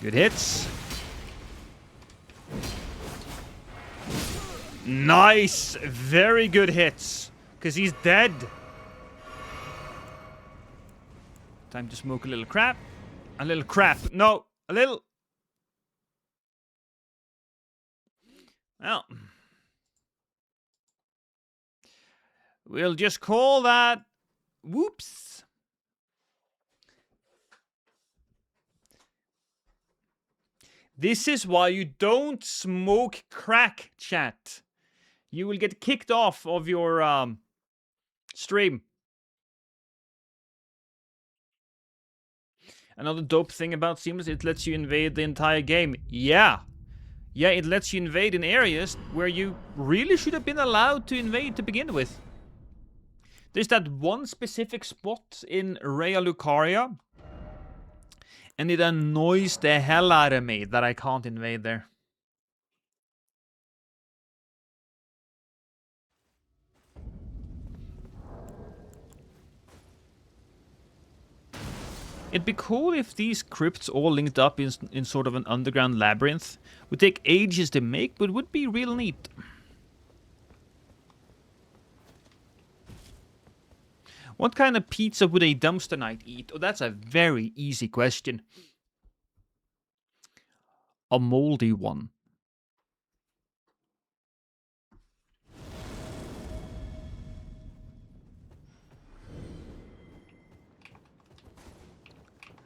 Good hits. Nice! Very good hits. Because he's dead. Time to smoke a little crap. A little crap. No, a little. Well. We'll just call that... Whoops. This is why you don't smoke crack, chat. You will get kicked off of your stream. Another dope thing about Seamless, it lets you invade the entire game. Yeah. Yeah, it lets you invade in areas where you really should have been allowed to invade to begin with. There's that one specific spot in Rea Lucaria, and it annoys the hell out of me that I can't invade there. It'd be cool if these crypts all linked up in sort of an underground labyrinth. Would take ages to make, but would be real neat. What kind of pizza would a dumpster knight eat? Oh, that's a very easy question. A moldy one.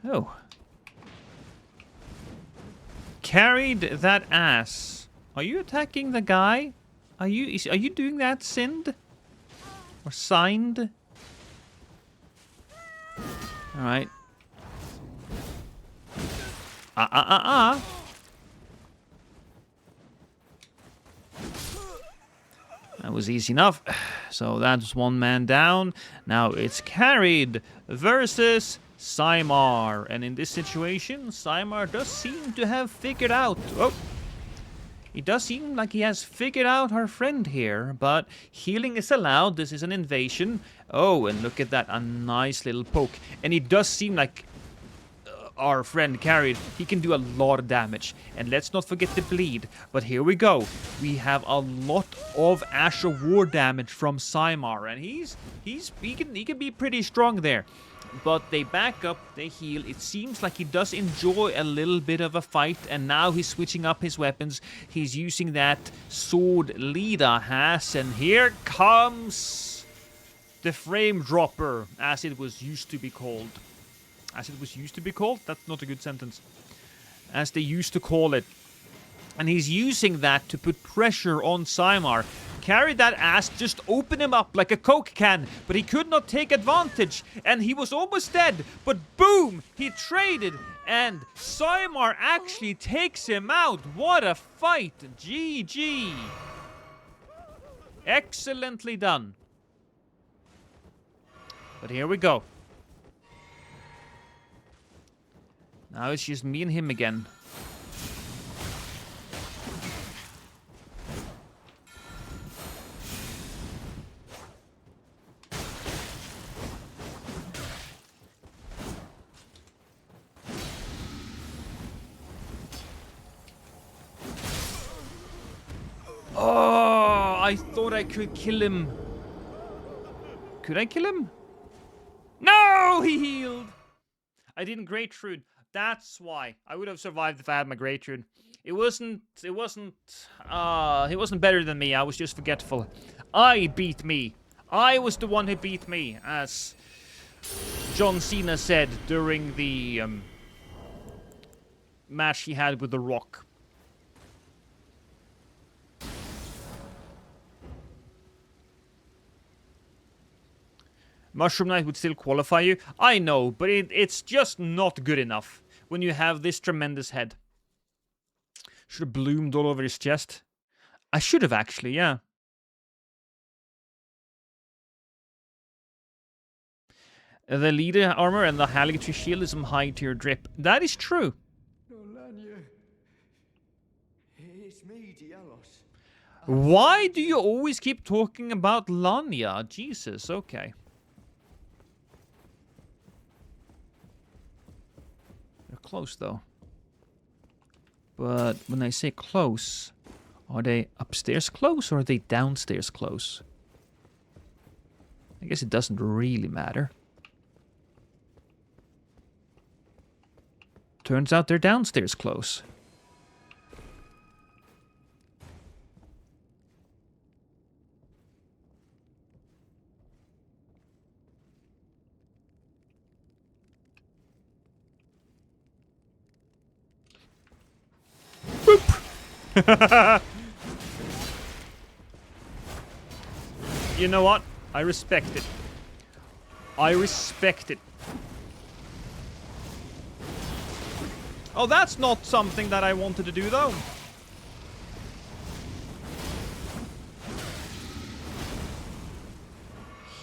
Oh. Carried that ass. Are you attacking the guy? Are you doing that, Sind? Or signed? Alright. That was easy enough. So that's one man down. Now it's carried versus Symar. And in this situation, Symar does seem to have figured out... Oh! It does seem like he has figured out our friend here, but healing is allowed. This is an invasion. Oh, and look at that, a nice little poke. And it does seem like our friend carried. He can do a lot of damage. And let's not forget the bleed. But here we go. We have a lot of Ash of War damage from Symar, and he can be pretty strong there. But they back up, they heal. It seems like he does enjoy a little bit of a fight, and now he's switching up his weapons. He's using that sword Lida has, and here comes the frame dropper, as it was used to be called. As it was used to be called? That's not a good sentence. As they used to call it. And he's using that to put pressure on Symar. Carry that ass, just open him up like a Coke can. But he could not take advantage. And he was almost dead. But boom! He traded. And Symar actually takes him out. What a fight. GG. Excellently done. But here we go. Now it's just me and him again. Oh, I thought I could kill him. Could I kill him? No, he healed. I didn't Great Rune. That's why. I would have survived if I had my Great Rune. He wasn't better than me. I was just forgetful. I beat me. I was the one who beat me, as John Cena said during the match he had with The Rock. Mushroom Knight would still qualify you. I know, but it's just not good enough when you have this tremendous head. Should have bloomed all over his chest. I should have actually, yeah. The leader armor and the Halligtree shield is some high tier drip. That is true. It's me, Dialos. Why do you always keep talking about Lanya? Jesus, okay. They're close, though. But when I say close, are they upstairs close or are they downstairs close? I guess it doesn't really matter. Turns out they're downstairs close. You know what? I respect it. I respect it. Oh, that's not something that I wanted to do, though.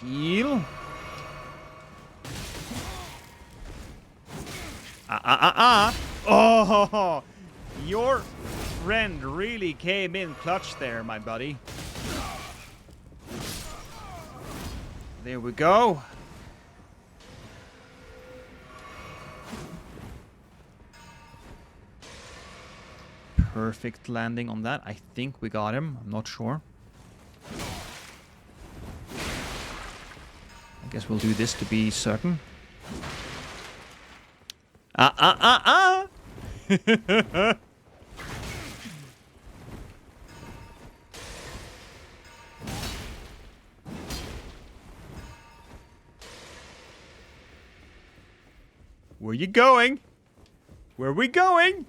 Heal. Oh, your friend really came in clutch there, my buddy. There we go. Perfect landing on that. I think we got him. I'm not sure. I guess we'll do this to be certain. Where you going? Where are we going?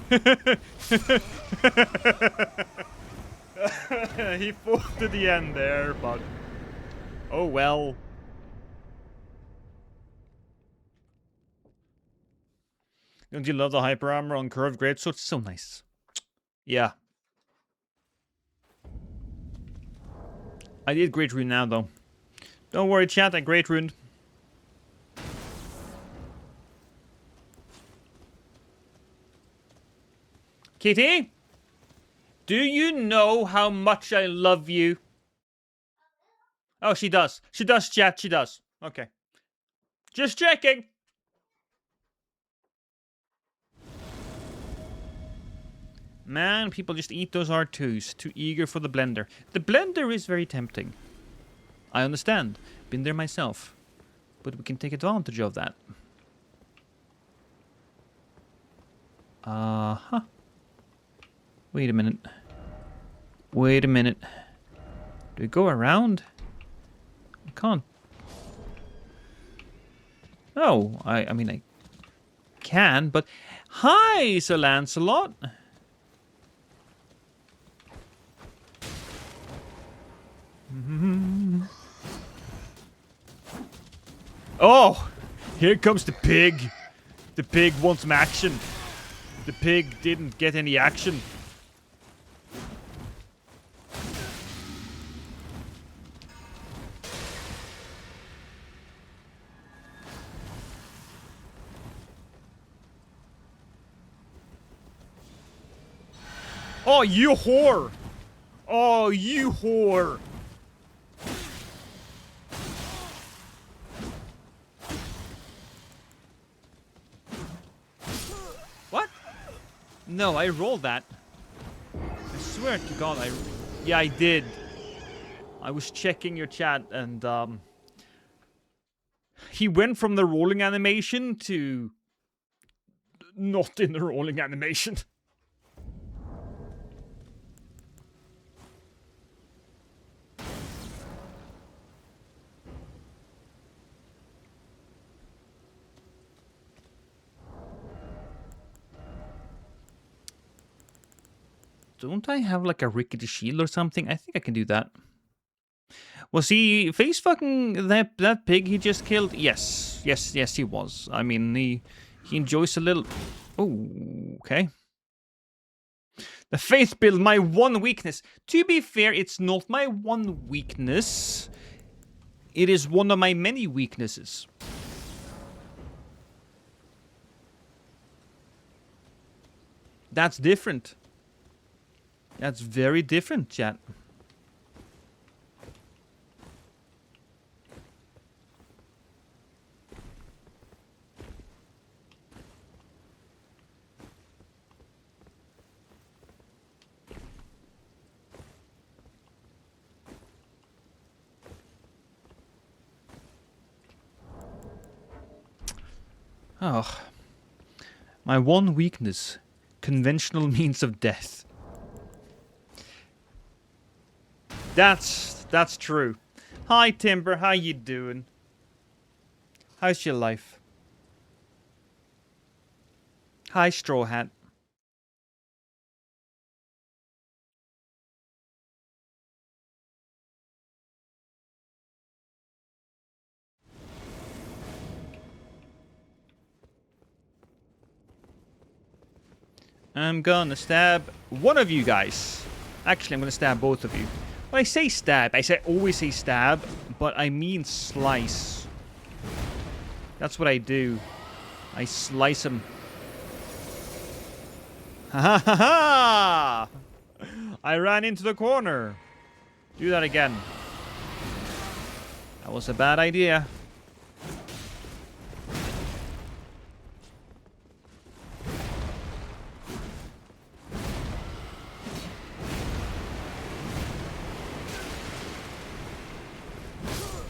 He fought to the end there, but oh well. Don't you love the hyper armor on curved greatsword? It's so nice. Yeah. I did Great Rune now, though. Don't worry, chat. I great ruined. Kitty? Do you know how much I love you? Oh, she does. She does, chat. She does. Okay. Just checking. Man, people just eat those R2s. Too eager for the blender. The blender is very tempting. I understand. Been there myself. But we can take advantage of that. Uh-huh. Wait a minute. Wait a minute. Do we go around? I can't. No, I mean, I can, but... Hi, Sir Lancelot! Oh! Here comes the pig! The pig wants some action. The pig didn't get any action. Oh, you whore! Oh, you whore! What? No, I rolled that. I swear to God, yeah, I did. I was checking your chat and, he went from the rolling animation to not in the rolling animation. Don't I have like a rickety shield or something? I think I can do that. Was he face fucking that pig he just killed? Yes, he was. I mean, he enjoys a little. Oh, okay. The faith build, my one weakness. To be fair, it's not my one weakness. It is one of my many weaknesses. That's different. That's very different, chat. Oh. My one weakness. Conventional means of death. That's true. Hi, Timber. How you doing? How's your life? Hi, Straw Hat. I'm gonna stab one of you guys. Actually, I'm gonna stab both of you. When I say stab, always say stab, but I mean slice. That's what I do. I slice them. Ha ha ha ha! I ran into the corner. Do that again. That was a bad idea.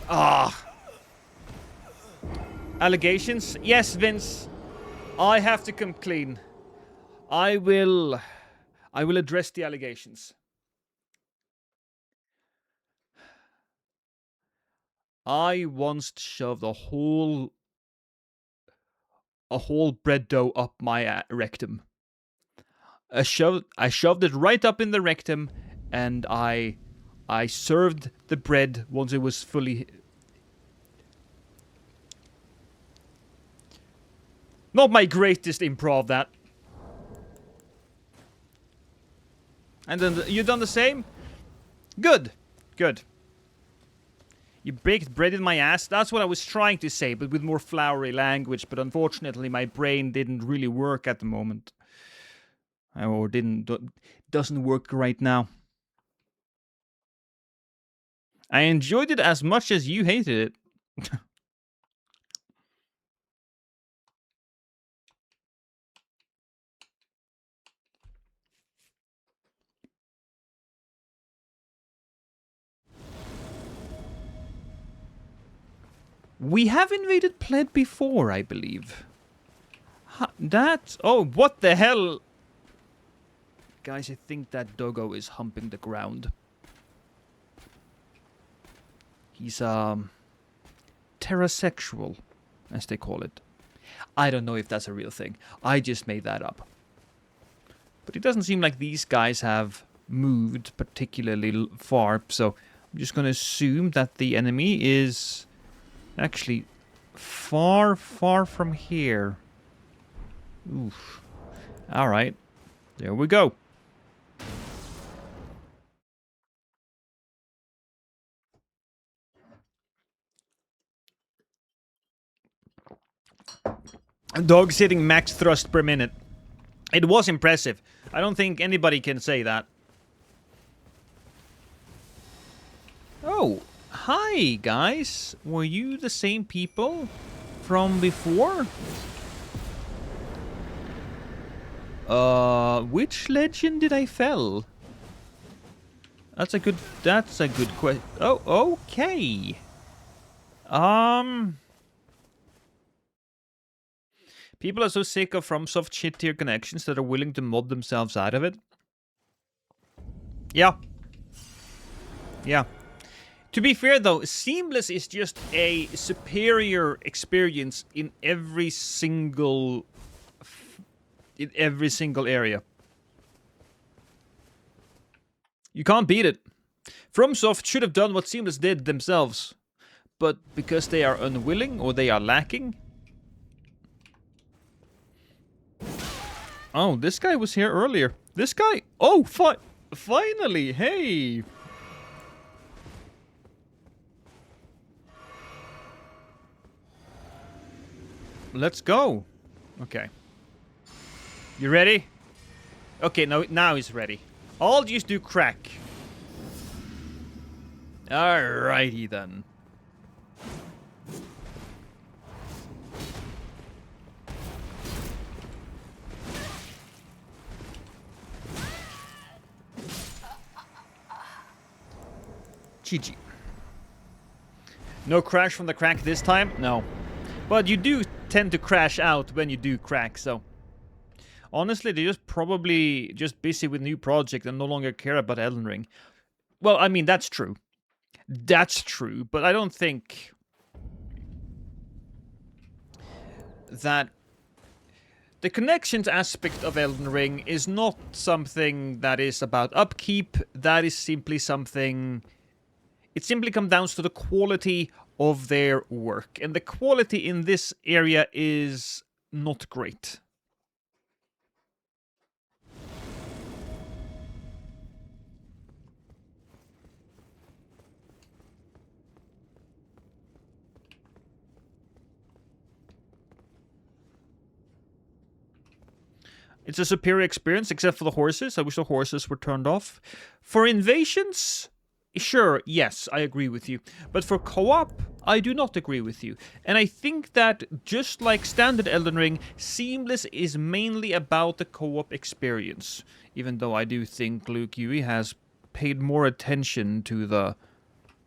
Ah. Allegations? Yes, Vince. I have to come clean. I will address the allegations. I once shoved a whole bread dough up my rectum. I shoved it right up in the rectum, and I served the bread once it was fully. Not my greatest improv, that. And then you done the same? Good. Good. You baked bread in my ass? That's what I was trying to say, but with more flowery language. But unfortunately, my brain didn't really work at the moment. Or doesn't work right now. I enjoyed it as much as you hated it. We have invaded Pled before, I believe. Oh, what the hell? Guys, I think that doggo is humping the ground. He's, terrasexual, as they call it. I don't know if that's a real thing. I just made that up. But it doesn't seem like these guys have moved particularly far, so I'm just gonna assume that the enemy is actually far, far from here. Oof. Alright. There we go. Dog's hitting max thrust per minute. It was impressive. I don't think anybody can say that. Oh, hi guys. Were you the same people from before? Which legend did I fell? That's a good question. Oh, okay. People are so sick of FromSoft shit-tier connections that are willing to mod themselves out of it. Yeah. Yeah. To be fair, though, Seamless is just a superior experience in every single area. You can't beat it. FromSoft should have done what Seamless did themselves, but because they are unwilling or they are lacking. Oh, this guy was here earlier. This guy? Oh, finally! Hey! Let's go. Okay. You ready? Okay, now he's ready. I'll just do crack. Alrighty then. GG. No crash from the crack this time? No. But you do tend to crash out when you do crack, so... Honestly, they're just probably just busy with new project and no longer care about Elden Ring. Well, I mean, that's true. That's true, but I don't think... that... The connections aspect of Elden Ring is not something that is about upkeep. That is simply something... It simply comes down to the quality of their work. And the quality in this area is not great. It's a superior experience, except for the horses. I wish the horses were turned off. For invasions... Sure, yes, I agree with you. But for co-op, I do not agree with you. And I think that, just like standard Elden Ring, Seamless is mainly about the co-op experience. Even though I do think Luke Yui has paid more attention to the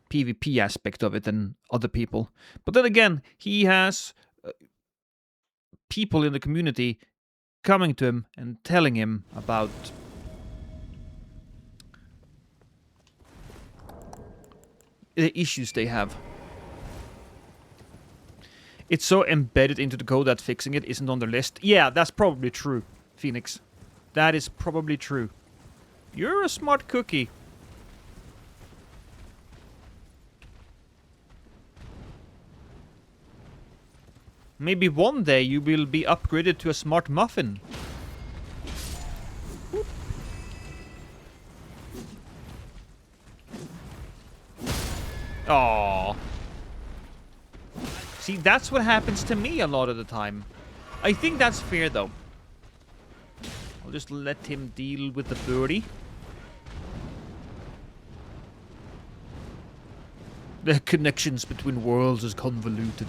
PvP aspect of it than other people. But then again, he has people in the community coming to him and telling him about... the issues they have. It's so embedded into the code that fixing it isn't on the list. Yeah, that's probably true, Phoenix. That is probably true. You're a smart cookie. Maybe one day you will be upgraded to a smart muffin. Aww. See, that's what happens to me a lot of the time. I think that's fair, though. I'll just let him deal with the birdie. The connections between worlds is convoluted.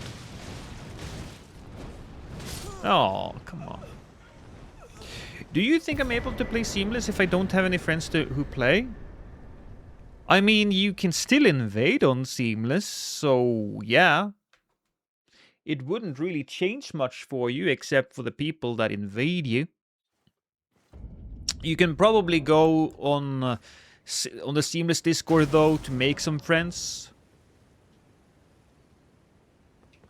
Oh, come on. Do you think I'm able to play seamless if I don't have any friends who play? I mean, you can still invade on seamless, so yeah. It wouldn't really change much for you, except for the people that invade you. You can probably go on the seamless Discord, though, to make some friends.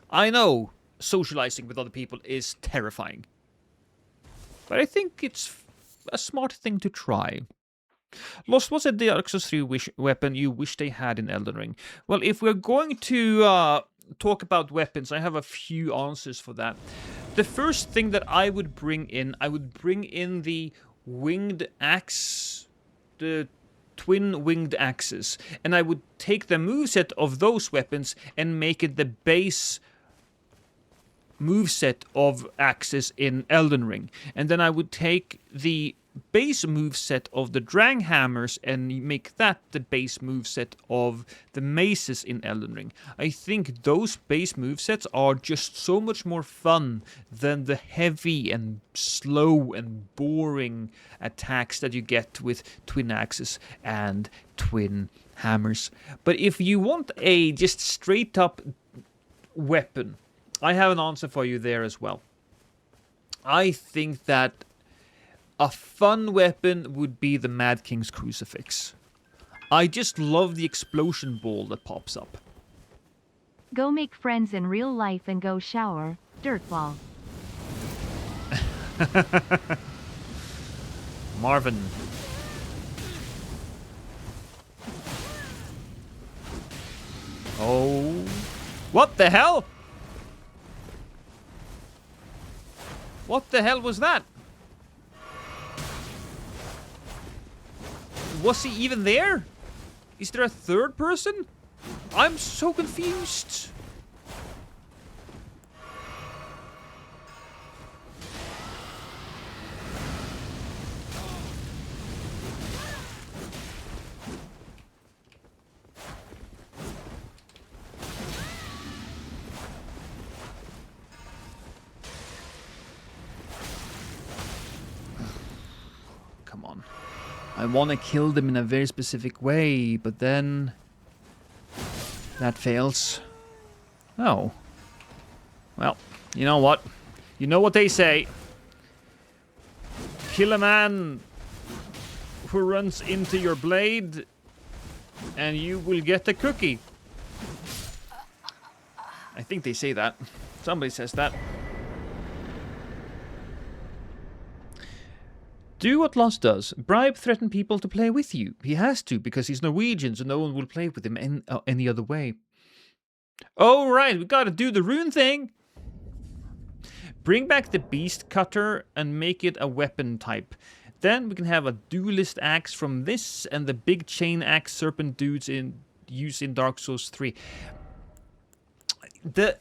I know socializing with other people is terrifying. But I think it's a smart thing to try. Lost, was it the Dark Souls 3 weapon you wish they had in Elden Ring? Well, if we're going to talk about weapons, I have a few answers for that. The first thing that I would bring in the winged axe, the twin winged axes, and I would take the moveset of those weapons and make it the base moveset of axes in Elden Ring. And then I would take the base moveset of the Drang Hammers and make that the base moveset of the maces in Elden Ring. I think those base movesets are just so much more fun than the heavy and slow and boring attacks that you get with twin axes and twin hammers. But if you want a just straight up weapon, I have an answer for you there as well. I think that a fun weapon would be the Mad King's Crucifix. I just love the explosion ball that pops up. Go make friends in real life and go shower, dirtball. Marvin. Oh. What the hell? What the hell was that? Was he even there? Is there a third person? I'm so confused. Come on. I want to kill them in a very specific way, but then that fails. Oh. Well, you know what? You know what they say. Kill a man who runs into your blade, and you will get a cookie. I think they say that. Somebody says that. Do what Lost does. Bribe, threaten people to play with you. He has to, because he's Norwegian, so no one will play with him any other way. Oh, right, we gotta do the rune thing. Bring back the beast cutter and make it a weapon type. Then we can have a duelist axe from this and the big chain axe serpent dudes use in Dark Souls 3. The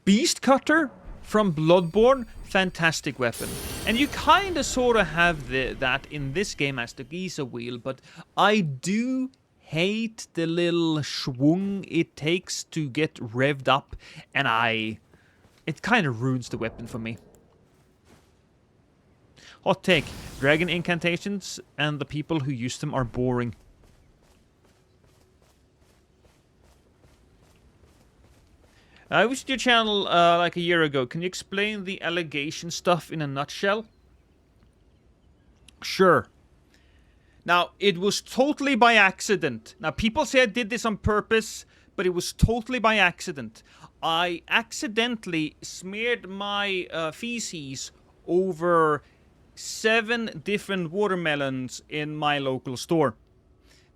beast cutter from Bloodborne, fantastic weapon. And you kind of sort of have that in this game as the Giza wheel, but I do hate the little schwung it takes to get revved up, and it kind of ruins the weapon for me. Hot take, dragon incantations and the people who use them are boring. I visited your channel like a year ago. Can you explain the allegation stuff in a nutshell? Sure. Now, it was totally by accident. Now, people say I did this on purpose, but it was totally by accident. I accidentally smeared my feces over 7 different watermelons in my local store.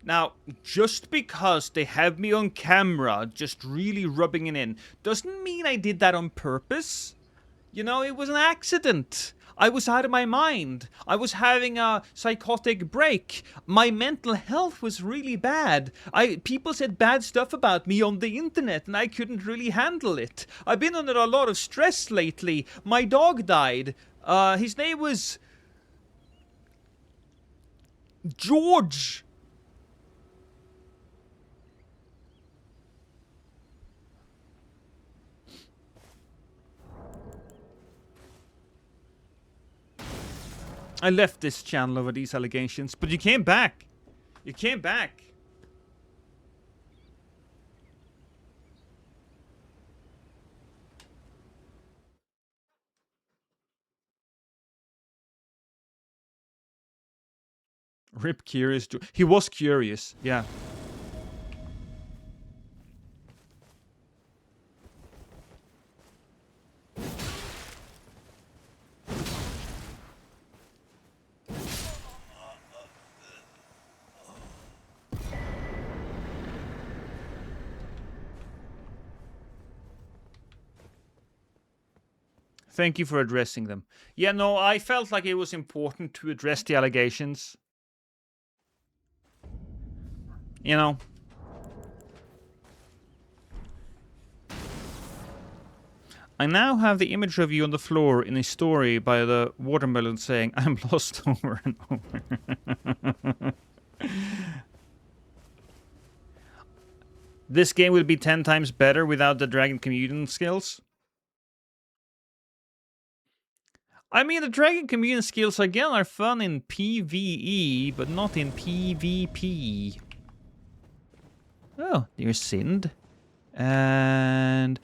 Now, just because they have me on camera just really rubbing it in doesn't mean I did that on purpose. You know, it was an accident. I was out of my mind. I was having a psychotic break. My mental health was really bad. People said bad stuff about me on the internet and I couldn't really handle it. I've been under a lot of stress lately. My dog died. His name was George. I left this channel over these allegations, but you came back. You came back. Rip curious. He was curious, yeah. Thank you for addressing them. Yeah, no, I felt like it was important to address the allegations. You know. I now have the image of you on the floor in a story by the watermelon saying, I'm lost over and over. This game will be 10 times better without the dragon communion skills. I mean, the dragon communion skills again are fun in PvE, but not in PvP. Oh, there's Sind. And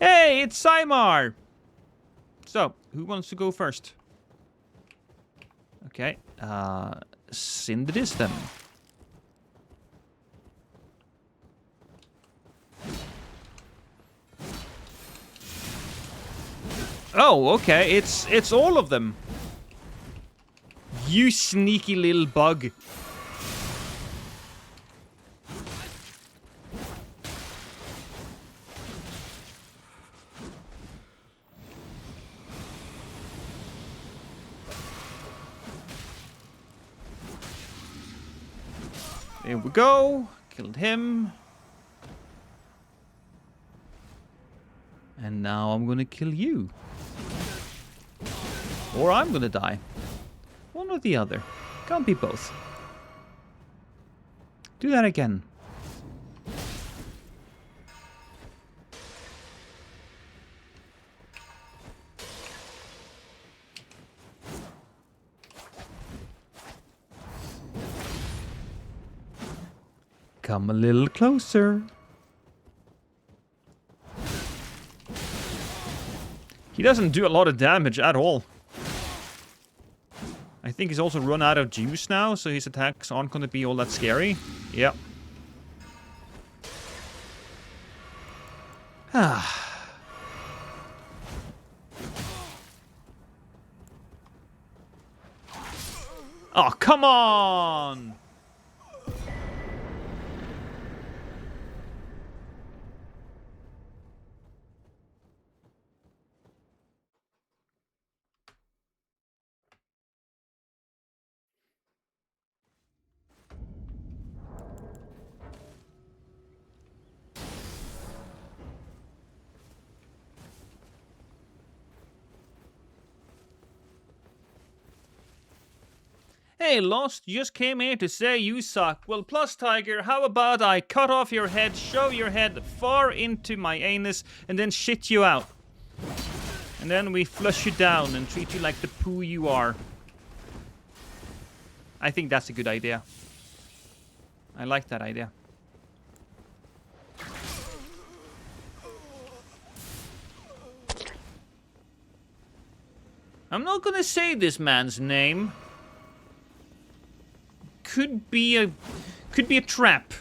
hey, it's Simar! So, who wants to go first? Okay, Sind it is then. Oh, okay, it's all of them. You sneaky little bug. There we go. Killed him. And now I'm gonna kill you. Or I'm gonna die. One or the other. Can't be both. Do that again. Come a little closer. He doesn't do a lot of damage at all. I think he's also run out of juice now, so his attacks aren't going to be all that scary. Yep. Ah. Oh, come on! Hey, Lost, just came here to say you suck. Well, plus, Tiger, how about I cut off your head, shove your head far into my anus, and then shit you out? And then we flush you down and treat you like the poo you are. I think that's a good idea. I like that idea. I'm not gonna say this man's name. Could be a trap.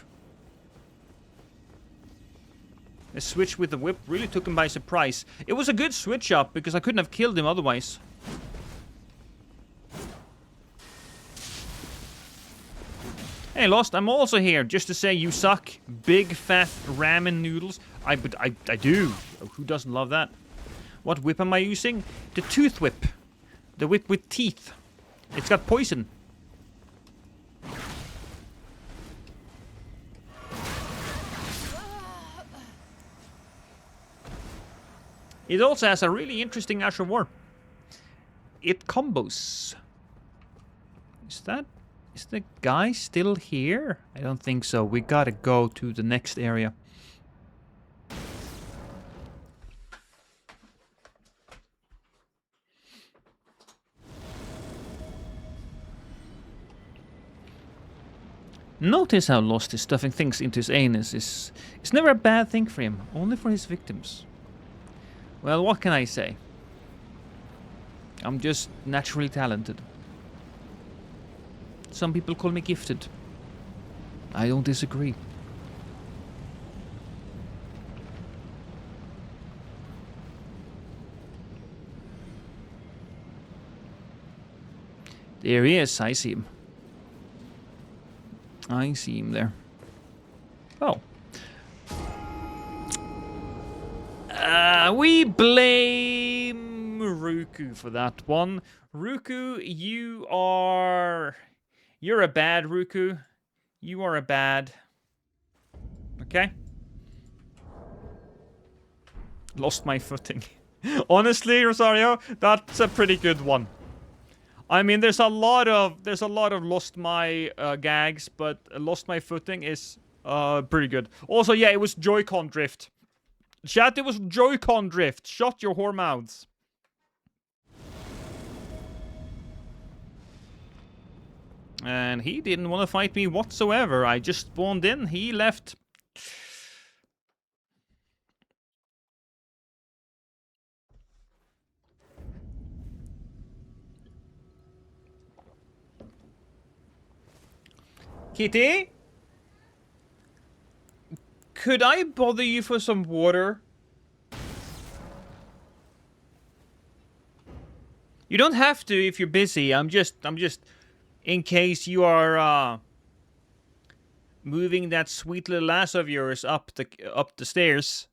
The switch with the whip really took him by surprise. It was a good switch up because I couldn't have killed him otherwise. Hey, Lost, I'm also here just to say you suck. Big fat ramen noodles. I do. Who doesn't love that? What whip am I using? The tooth whip. The whip with teeth. It's got poison. It also has a really interesting Ash of War. It combos. Is the guy still here? I don't think so. We gotta go to the next area. Notice how Lost is stuffing things into his anus is never a bad thing for him, only for his victims. Well, what can I say? I'm just naturally talented. Some people call me gifted. I don't disagree. There he is, I see him. I see him there. Oh. We blame Ruku for that one. Ruku, you're a bad Ruku. You are a bad. Okay? Lost my footing. Honestly, Rosario, that's a pretty good one. I mean, there's a lot of lost my gags, but lost my footing is pretty good. Also, yeah, it was Joy-Con drift. Chat, it was Joy-Con drift. Shut your whore mouths. And he didn't want to fight me whatsoever. I just spawned in, he left. Kitty? Could I bother you for some water? You don't have to if you're busy. I'm just in case you are moving that sweet little ass of yours up the stairs,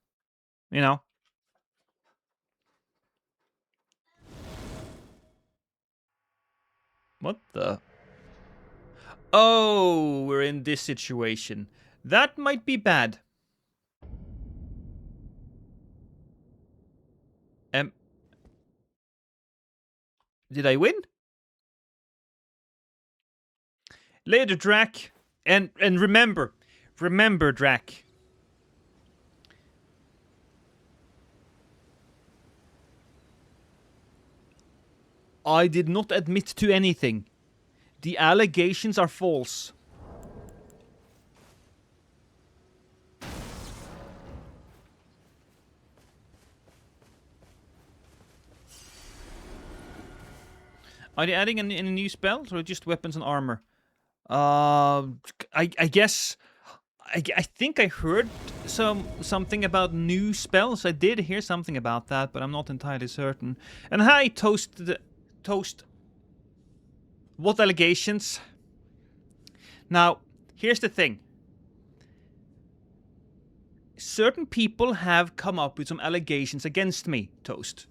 you know. What the? Oh, we're in this situation. That might be bad. Did I win? Later, Drac. And remember, Drac. I did not admit to anything. The allegations are false. Are they adding any new spells or just weapons and armor? I guess I think I heard something about new spells. I did hear something about that, but I'm not entirely certain. And hi, Toast. What allegations? Now, here's the thing. Certain people have come up with some allegations against me, Toast.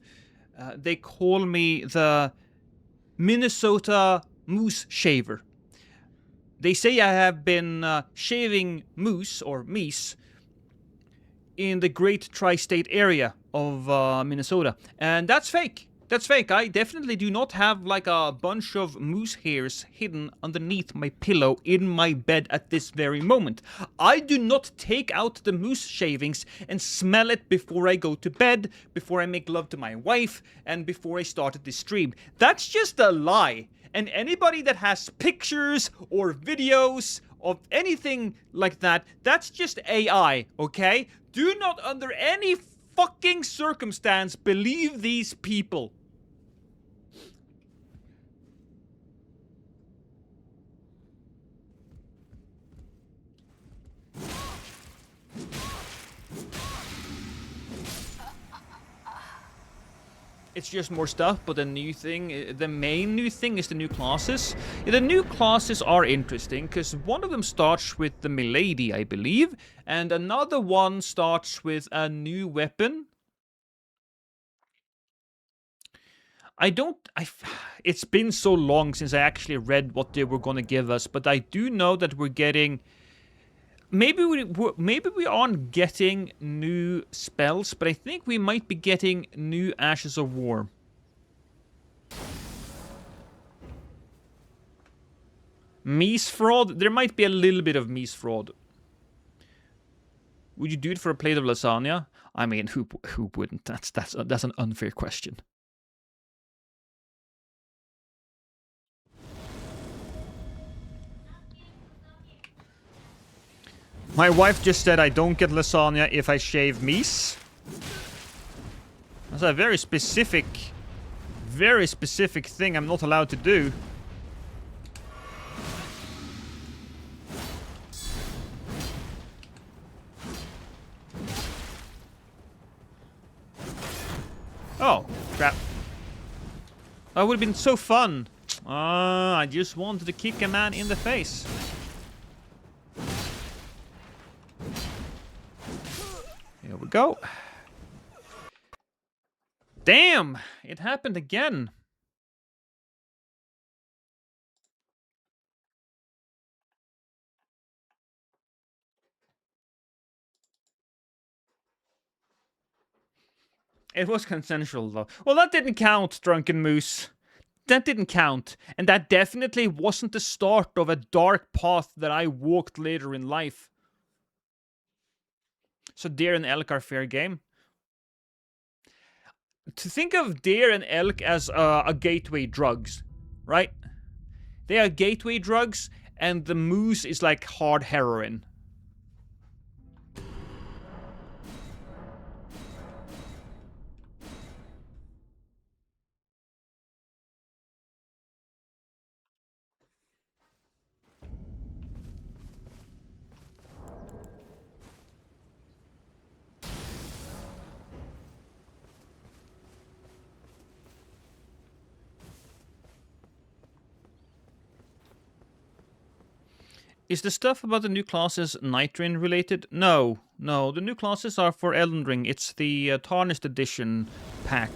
They call me the Minnesota Moose Shaver. They say I have been shaving moose, or meese, in the great tri-state area of Minnesota. And that's fake. That's fake. I definitely do not have like a bunch of moose hairs hidden underneath my pillow in my bed at this very moment. I do not take out the moose shavings and smell it before I go to bed, before I make love to my wife, and before I started this stream. That's just a lie. And anybody that has pictures or videos of anything like that, that's just AI, okay? Do not under any fucking circumstance believe these people. It's just more stuff, but the main new thing is the new classes. Yeah, the new classes are interesting, because one of them starts with the Milady, I believe, and another one starts with a new weapon. I don't. It's been so long since I actually read what they were gonna give us, but I do know that we're getting. Maybe we aren't getting new spells, but I think we might be getting new Ashes of War. Mies fraud. There might be a little bit of Mies fraud. Would you do it for a plate of lasagna? I mean, who wouldn't? That's an unfair question. My wife just said I don't get lasagna if I shave Mies. That's a very specific thing I'm not allowed to do. Oh, crap. That would have been so fun. I just wanted to kick a man in the face. Here we go. Damn! It happened again. It was consensual, though. Well, that didn't count, Drunken Moose. That didn't count. And that definitely wasn't the start of a dark path that I walked later in life. So deer and elk are fair game. To think of deer and elk as a gateway drugs, right? They are gateway drugs, and the moose is like hard heroin. Is the stuff about the new classes Night Rain related? No. No, the new classes are for Elden Ring. It's the Tarnished Edition pack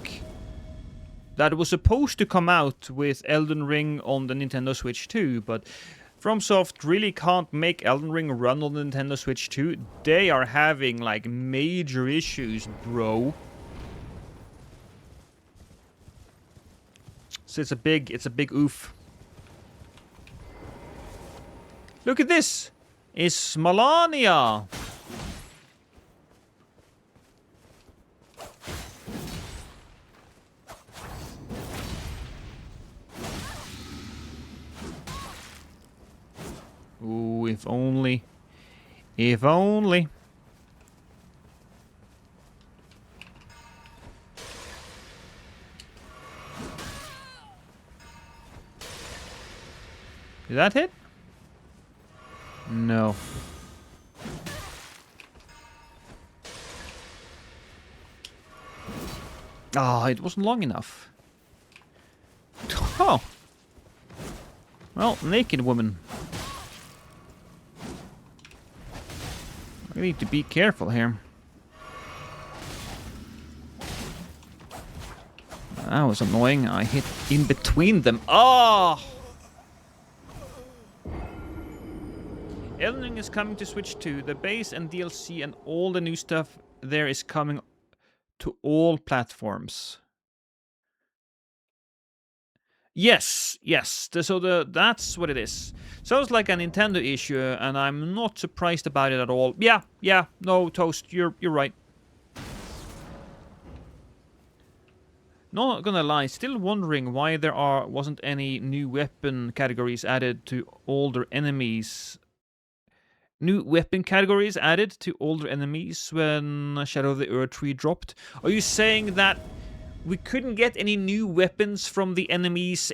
that was supposed to come out with Elden Ring on the Nintendo Switch 2, but FromSoft really can't make Elden Ring run on the Nintendo Switch 2. They are having, like, major issues, bro. So it's a big oof. Look at this! It's Malania! Ooh, if only. If only. Did that hit? No. Ah, it wasn't long enough. Oh. Well, naked woman. I need to be careful here. That was annoying. I hit in between them. Oh! Elden Ring is coming to Switch 2. The base and DLC and all the new stuff there is coming to all platforms. Yes, yes. That's what it is. Sounds like a Nintendo issue, and I'm not surprised about it at all. Yeah. No, Toast, you're right. Not gonna lie, still wondering why there wasn't any new weapon categories added to older enemies. New weapon categories added to older enemies when Shadow of the Earth Tree dropped. Are you saying that we couldn't get any new weapons from the enemies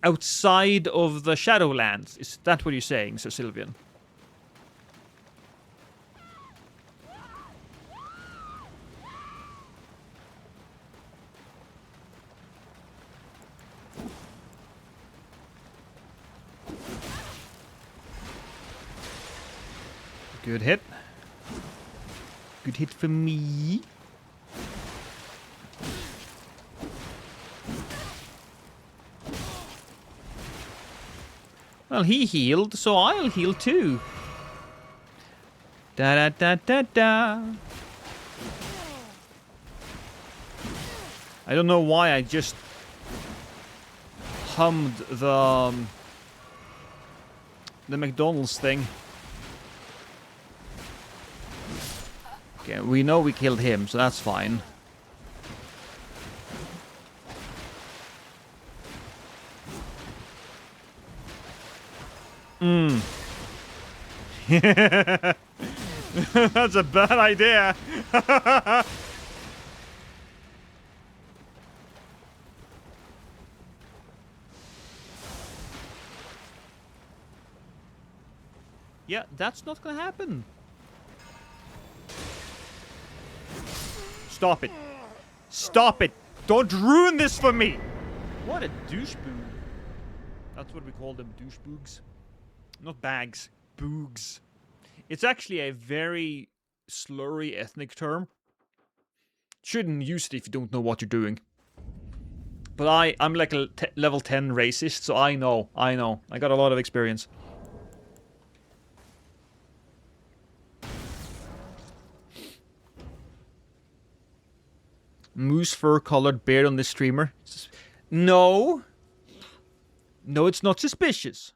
outside of the Shadowlands? Is that what you're saying, Sir Sylvian? Good hit. Good hit for me. Well, he healed, so I'll heal too. Da da da da da. I don't know why I just hummed the McDonald's thing. Okay, we know we killed him, so that's fine. That's a bad idea. Yeah, that's not gonna happen. Stop it. Stop it. Don't ruin this for me. What a douchebag. That's what we call them, douchebugs. Not bags, boogs. It's actually a very slurry ethnic term. Shouldn't use it if you don't know what you're doing. But I'm like a level 10 racist, so I know. I got a lot of experience. Moose fur colored beard on this streamer. No. No, it's not suspicious.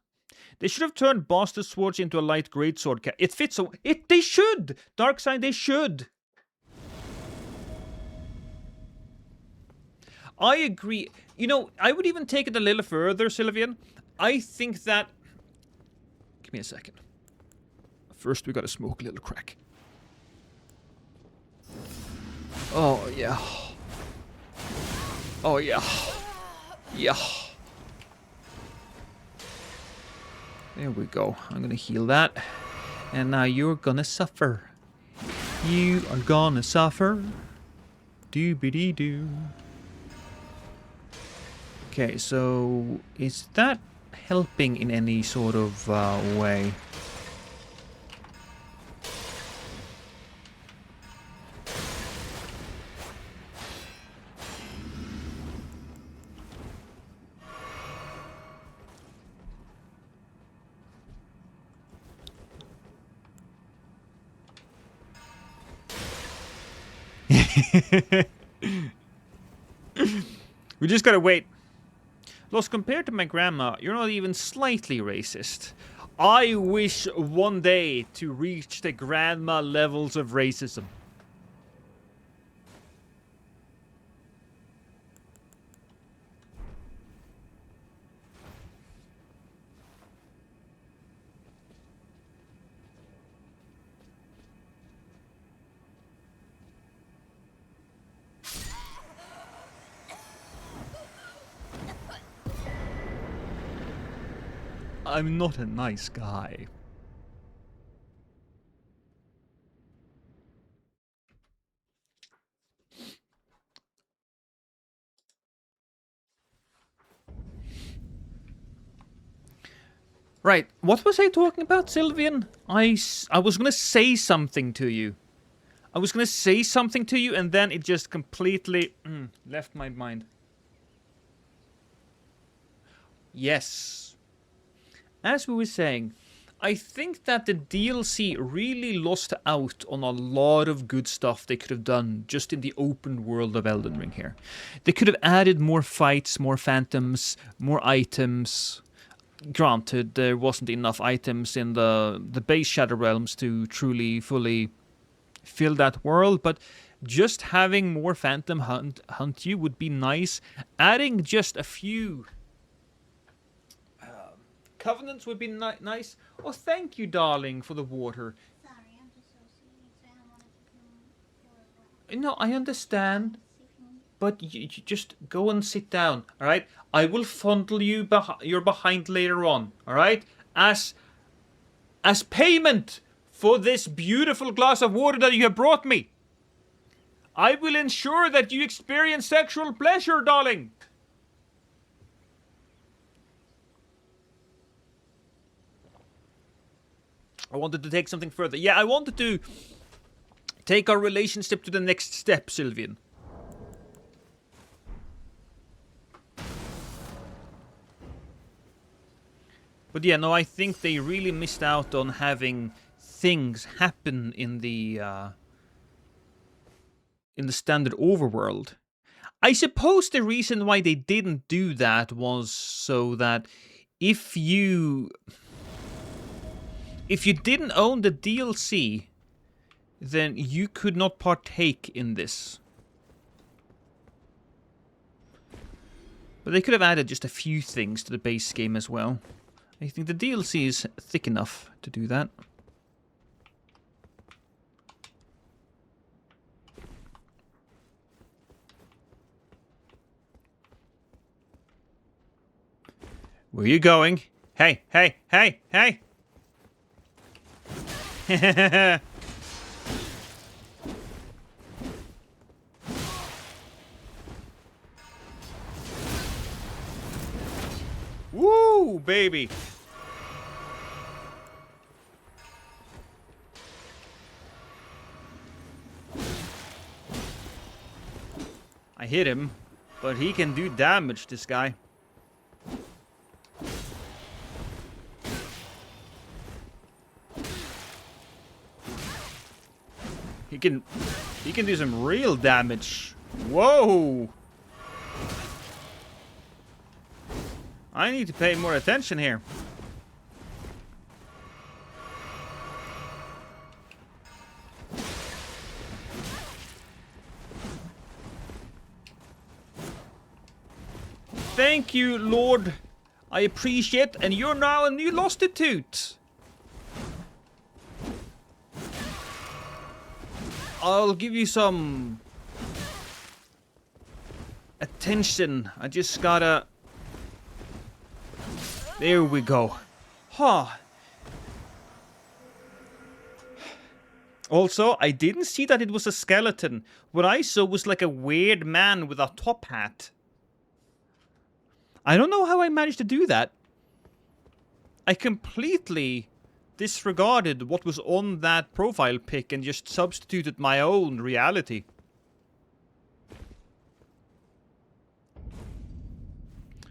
They should have turned Bastard Swords into a light greatsword. It fits so... They should! Darkside, they should! I agree. You know, I would even take it a little further, Sylvian. I think that... Give me a second. First, we gotta smoke a little crack. Oh, yeah. Oh, yeah. Yeah. There we go. I'm gonna heal that. And now you're gonna suffer. You are gonna suffer. Doobity-doo. Okay, so is that helping in any sort of way? We just gotta wait. Lost, compared to my grandma, you're not even slightly racist. I wish one day to reach the grandma levels of racism. I'm not a nice guy. Right, what was I talking about, Sylvian? I was gonna say something to you. And then it just completely left my mind. Yes. As we were saying, I think that the DLC really lost out on a lot of good stuff they could have done just in the open world of Elden Ring here. They could have added more fights, more phantoms, more items. Granted, there wasn't enough items in the base Shadow Realms to truly, fully fill that world, but just having more phantom hunt you would be nice. Adding just a few... Covenants would be nice. Oh, thank you, darling, for the water. Sorry, I'm just so sweet. I don't want to No, I understand. But you just go and sit down, alright? I will fondle you your behind later on, alright? As payment for this beautiful glass of water that you have brought me. I will ensure that you experience sexual pleasure, darling. I wanted to take something further. Yeah, I wanted to take our relationship to the next step, Sylvian. But But yeah, no, I think they really missed out on having things happen in the standard overworld. I suppose the reason why they didn't do that was so that if you didn't own the DLC, then you could not partake in this. But they could have added just a few things to the base game as well. I think the DLC is thick enough to do that. Where are you going? Hey, hey, hey, hey! Woo, baby! I hit him, but he can do damage, this guy. He can do some real damage. Whoa! I need to pay more attention here. Thank you, Lord. I appreciate, and you're now a new Lostitute. I'll give you some attention. I just gotta... There we go. Huh. Also, I didn't see that it was a skeleton. What I saw was like a weird man with a top hat. I don't know how I managed to do that. I completely disregarded what was on that profile pic and just substituted my own reality.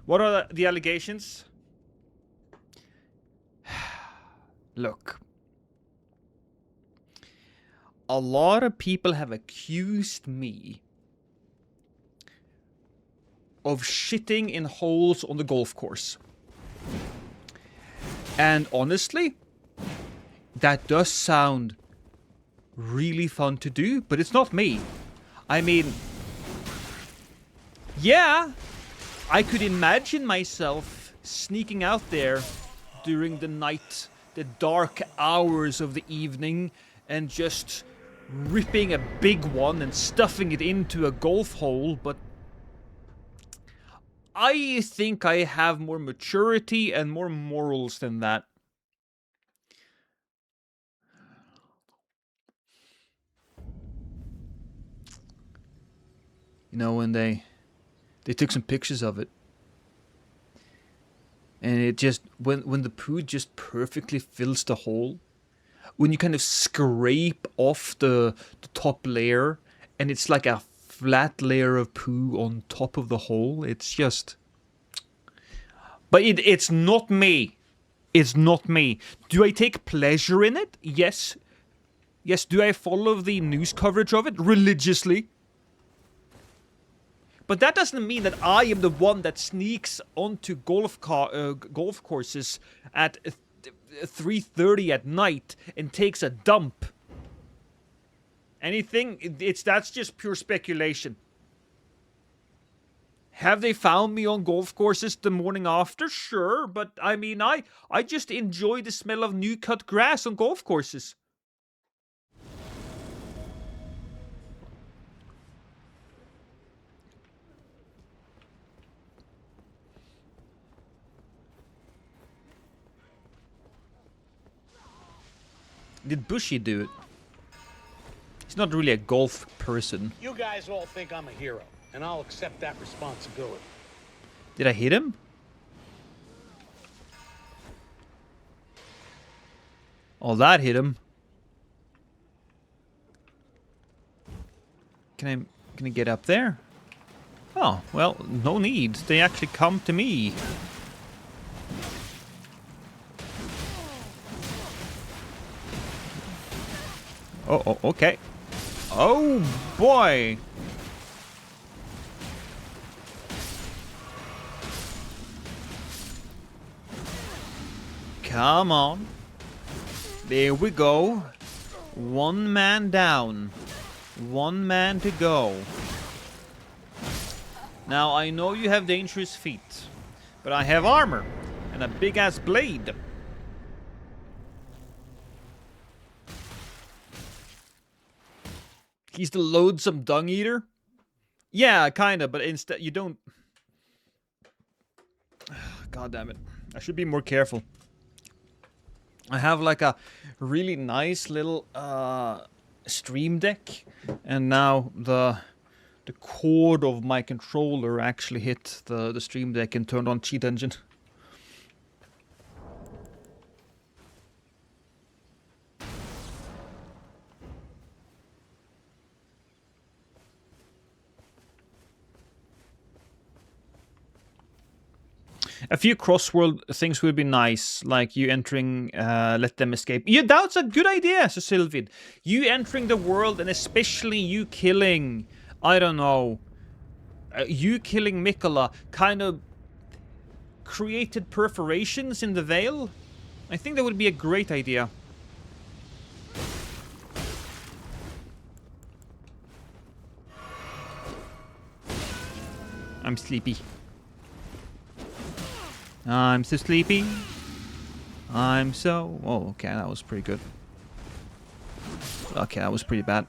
What are the allegations? Look. A lot of people have accused me of shitting in holes on the golf course. And honestly, that does sound really fun to do, but it's not me. I mean, yeah, I could imagine myself sneaking out there during the night, the dark hours of the evening, and just ripping a big one and stuffing it into a golf hole, but I think I have more maturity and more morals than that. You know, when they took some pictures of it, and it just, when the poo just perfectly fills the hole, when you kind of scrape off the top layer, and it's like a flat layer of poo on top of the hole, it's just... But it's not me. It's not me. Do I take pleasure in it? Yes. Yes, do I follow the news coverage of it religiously? But that doesn't mean that I am the one that sneaks onto golf courses at 3:30 at night and takes a dump. Anything? That's just pure speculation. Have they found me on golf courses the morning after? Sure, but I mean, I just enjoy the smell of new cut grass on golf courses. Did Bushy do it? He's not really a golf person. You guys all think I'm a hero, and I'll accept that responsibility. Did I hit him? Oh, that hit him. Can I get up there? Oh, well, no need. They actually come to me. Oh, okay. Oh, boy. Come on. There we go. One man down. One man to go. Now, I know you have dangerous feet, but I have armor and a big-ass blade. He's the loathsome dung eater? Yeah, kinda, but instead you don't... God damn it. I should be more careful. I have like a really nice little stream deck, and now the cord of my controller actually hit the stream deck and turned on cheat engine. A few cross-world things would be nice, like you entering Let Them Escape. Yeah, that's a good idea, so Sylvid. You entering the world, and especially you killing, I don't know, you killing Mikola kind of created perforations in the veil. I think that would be a great idea. I'm sleepy. I'm so sleepy. I'm so... Oh, okay, that was pretty good. Okay, that was pretty bad.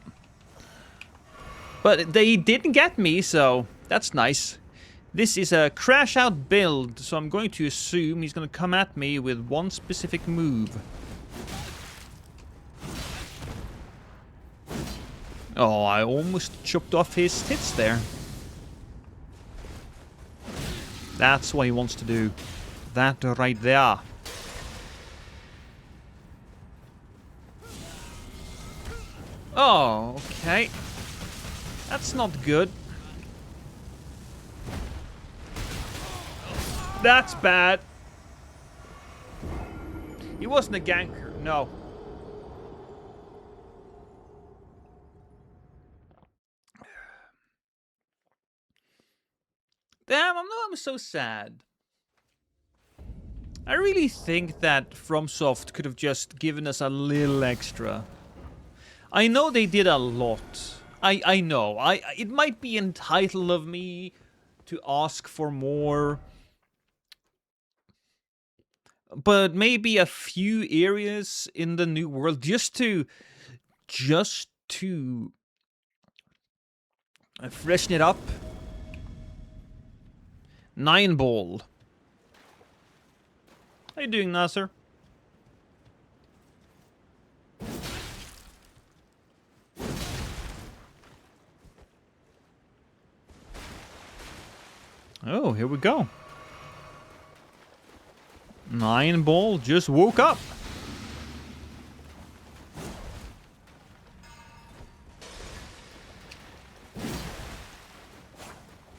But they didn't get me, so that's nice. This is a crash-out build, so I'm going to assume he's going to come at me with one specific move. Oh, I almost chopped off his tits there. That's what he wants to do. That right there. Oh, okay. That's not good. That's bad. He wasn't a ganker, no. Damn, I'm so sad. I really think that FromSoft could have just given us a little extra. I know they did a lot. I know. It might be entitled of me to ask for more. But maybe a few areas in the new world just to freshen it up. 9 ball. How you doing, Nasser? Oh, here we go. 9 ball just woke up.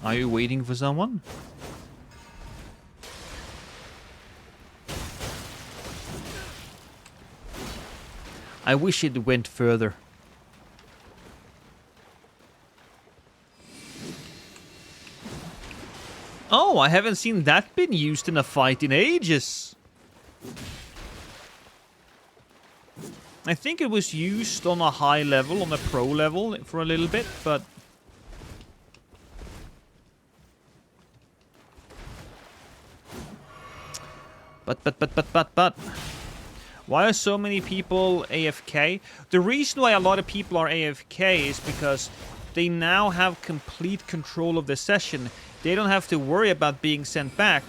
Are you waiting for someone? I wish it went further. Oh, I haven't seen that been used in a fight in ages. I think it was used on a high level, on a pro level for a little bit, but... But... Why are so many people AFK? The reason why a lot of people are AFK is because they now have complete control of the session. They don't have to worry about being sent back.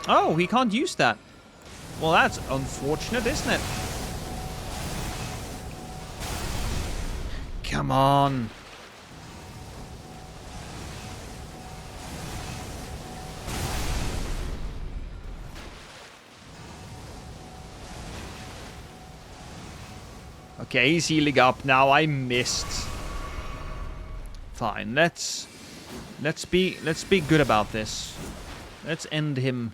Oh, he can't use that. Well, that's unfortunate, isn't it? Come on. Okay, he's healing up now. I missed. Fine, let's Let's be good about this. Let's end him.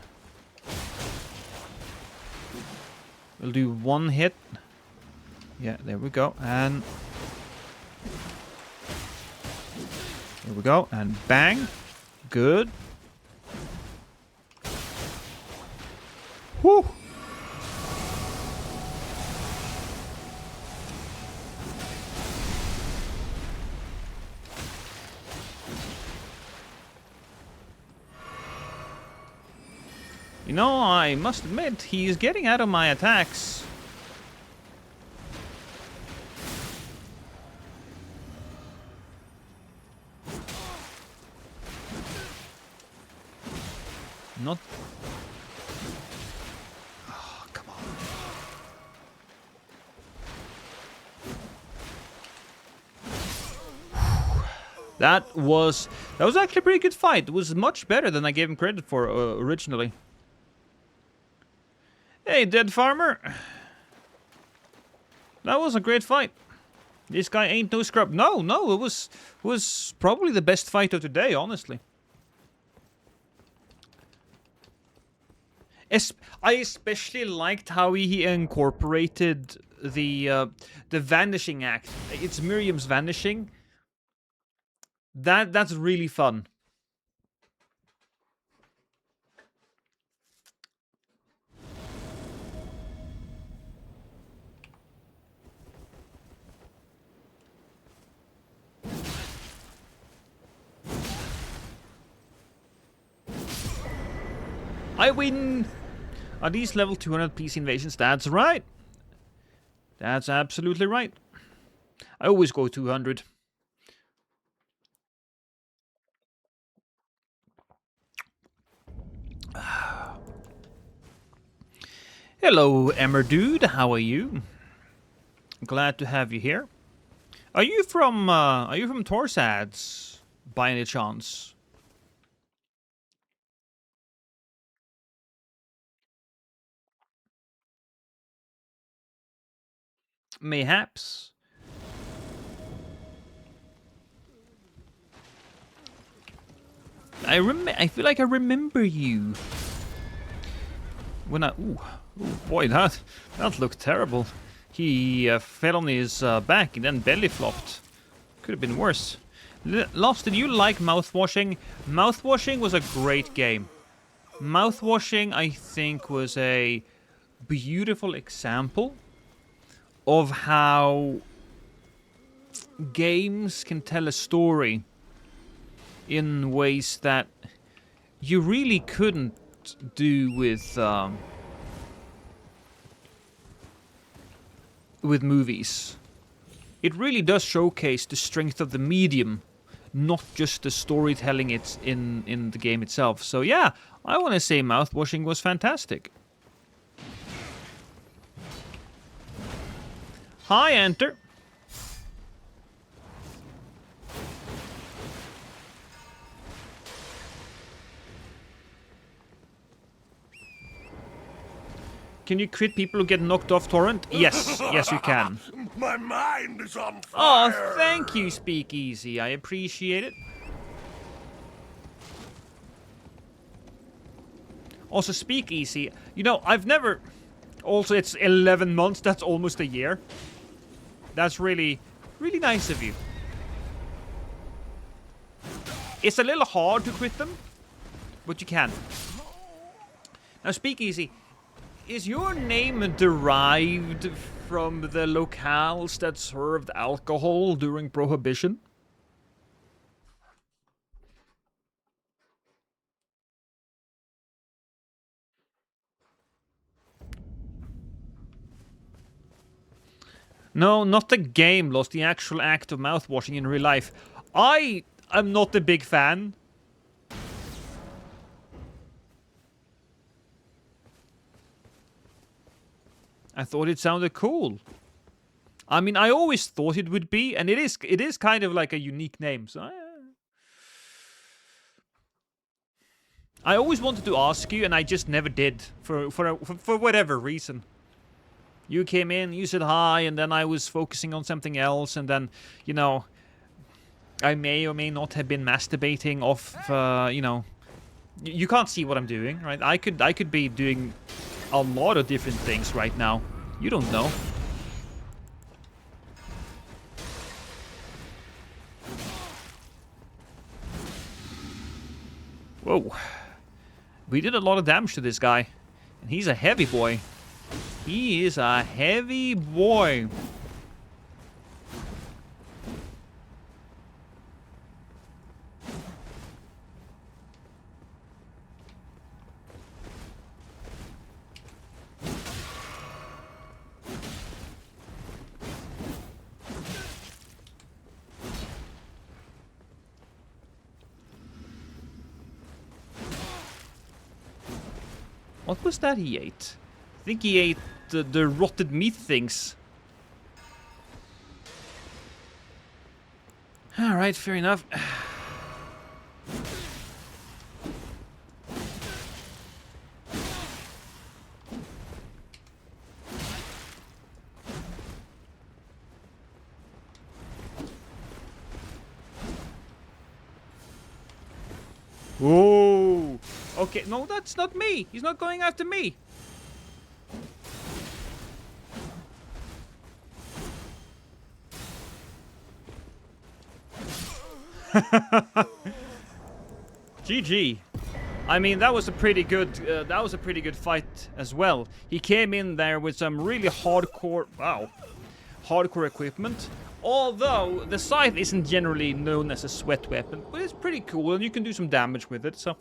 We'll do one hit. Yeah, there we go. And there we go. And bang. Good. Whew. You know, I must admit, he's getting out of my attacks. Not... Oh, come on. That was actually a pretty good fight. It was much better than I gave him credit for originally. Hey, dead farmer. That was a great fight. This guy ain't no scrub. No, it was probably the best fight of today, honestly. I especially liked how he incorporated the vanishing act. It's Miriam's vanishing. That's really fun. I win! Are these level 200 PC invasions? That's right. That's absolutely right. I always go 200. Hello, Emmer Dude. How are you? Glad to have you here. Are you from Torsads, by any chance? Mayhaps. I feel like I remember you. When ooh, boy, that looked terrible. He fell on his back and then belly flopped. Could have been worse. Lost, did you like mouthwashing? Mouthwashing was a great game. Mouthwashing, I think, was a beautiful example of how games can tell a story in ways that you really couldn't do with movies. It really does showcase the strength of the medium, not just the storytelling it's in the game itself. So yeah, I want to say mouthwashing was fantastic. Hi, Enter. Can you crit people who get knocked off torrent? Yes, yes you can. My mind is on Oh, fire. thank you, Speakeasy. I appreciate it. Also, Speakeasy, you know, I've never... Also, it's 11 months. That's almost a year. That's really, really nice of you. It's a little hard to quit them, but you can. Now, Speakeasy, is your name derived from the locales that served alcohol during Prohibition? No, not the game, Lost. The actual act of mouthwashing in real life. I am not a big fan. I thought it sounded cool. I mean, I always thought it would be, and it is kind of like a unique name. So I always wanted to ask you, and I just never did for whatever reason. You came in, you said hi, and then I was focusing on something else, and then, you know, I may or may not have been masturbating off, you know... You can't see what I'm doing, right? I could be doing a lot of different things right now. You don't know. Whoa. We did a lot of damage to this guy. And he's a heavy boy. He is a heavy boy. What was that he ate? I think he ate the rotted meat things. Alright, fair enough. Whoa! Okay, no, that's not me. He's not going after me. GG. I mean, that was a pretty good fight as well. He came in there with some really hardcore, hardcore equipment. Although the scythe isn't generally known as a sweat weapon, but it's pretty cool and you can do some damage with it. So.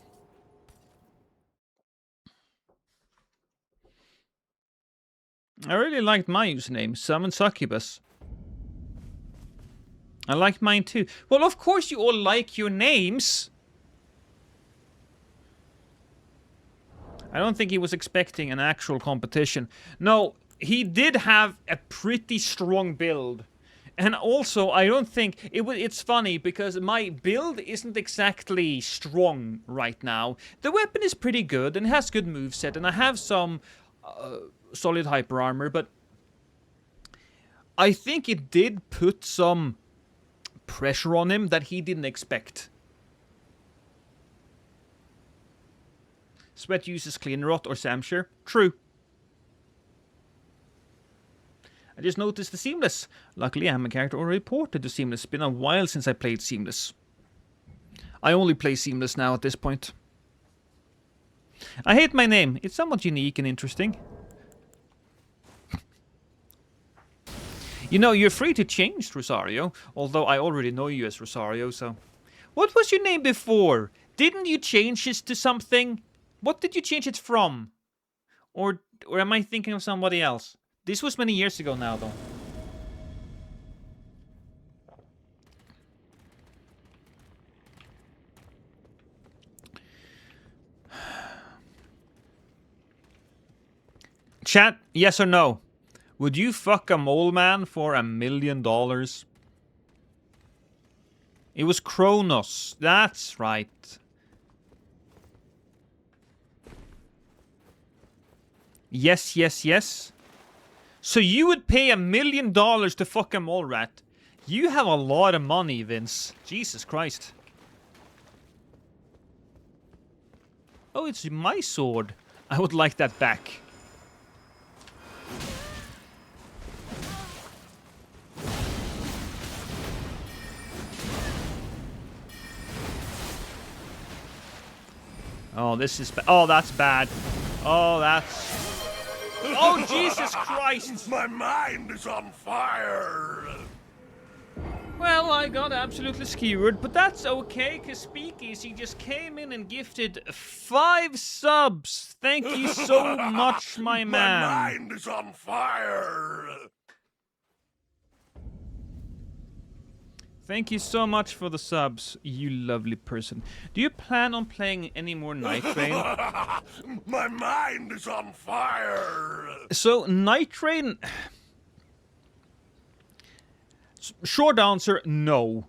I really liked my username, Summon Succubus. I like mine too. Well, of course you all like your names. I don't think he was expecting an actual competition. No, he did have a pretty strong build. And also, I don't think... It's funny, because my build isn't exactly strong right now. The weapon is pretty good, and it has good moveset, and I have some... solid hyper armor, but I think it did put some pressure on him that he didn't expect. Sweat uses Clean Rot or Samshire. True. I just noticed the Seamless. Luckily, I have a character already ported to Seamless. It's been a while since I played Seamless. I only play Seamless now at this point. I hate my name. It's somewhat unique and interesting. You know, you're free to change, Rosario, although I already know you as Rosario, so... What was your name before? Didn't you change it to something? What did you change it from? Or am I thinking of somebody else? This was many years ago now, though. Chat, yes or no? Would you fuck a mole man for $1 million? It was Kronos. That's right. Yes, yes, yes. So you would pay $1 million to fuck a mole rat? You have a lot of money, Vince. Jesus Christ. Oh, it's my sword. I would like that back. Oh, this is bad. Oh, that's bad. Oh, that's... Oh, Jesus Christ! My mind is on fire! Well, I got absolutely skewered, but that's okay, because Speakeasy just came in and gifted 5 subs. Thank you so much, my man. My mind is on fire! Thank you so much for the subs, you lovely person. Do you plan on playing any more Night Train? My mind is on fire! So, Night Train... Short answer, no.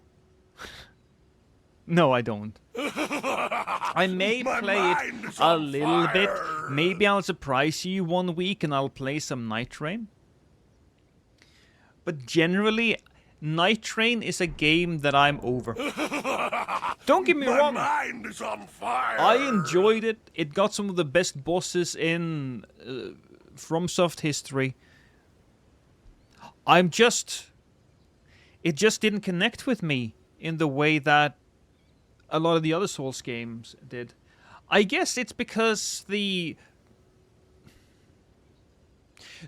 No, I don't. I may play it a little bit. Maybe I'll surprise you one week and I'll play some Night Train. But generally... Night Train is a game that I'm over. Don't get me wrong. My mind is on fire. I enjoyed it. It got some of the best bosses in FromSoft history. It just didn't connect with me in the way that a lot of the other Souls games did. I guess it's because the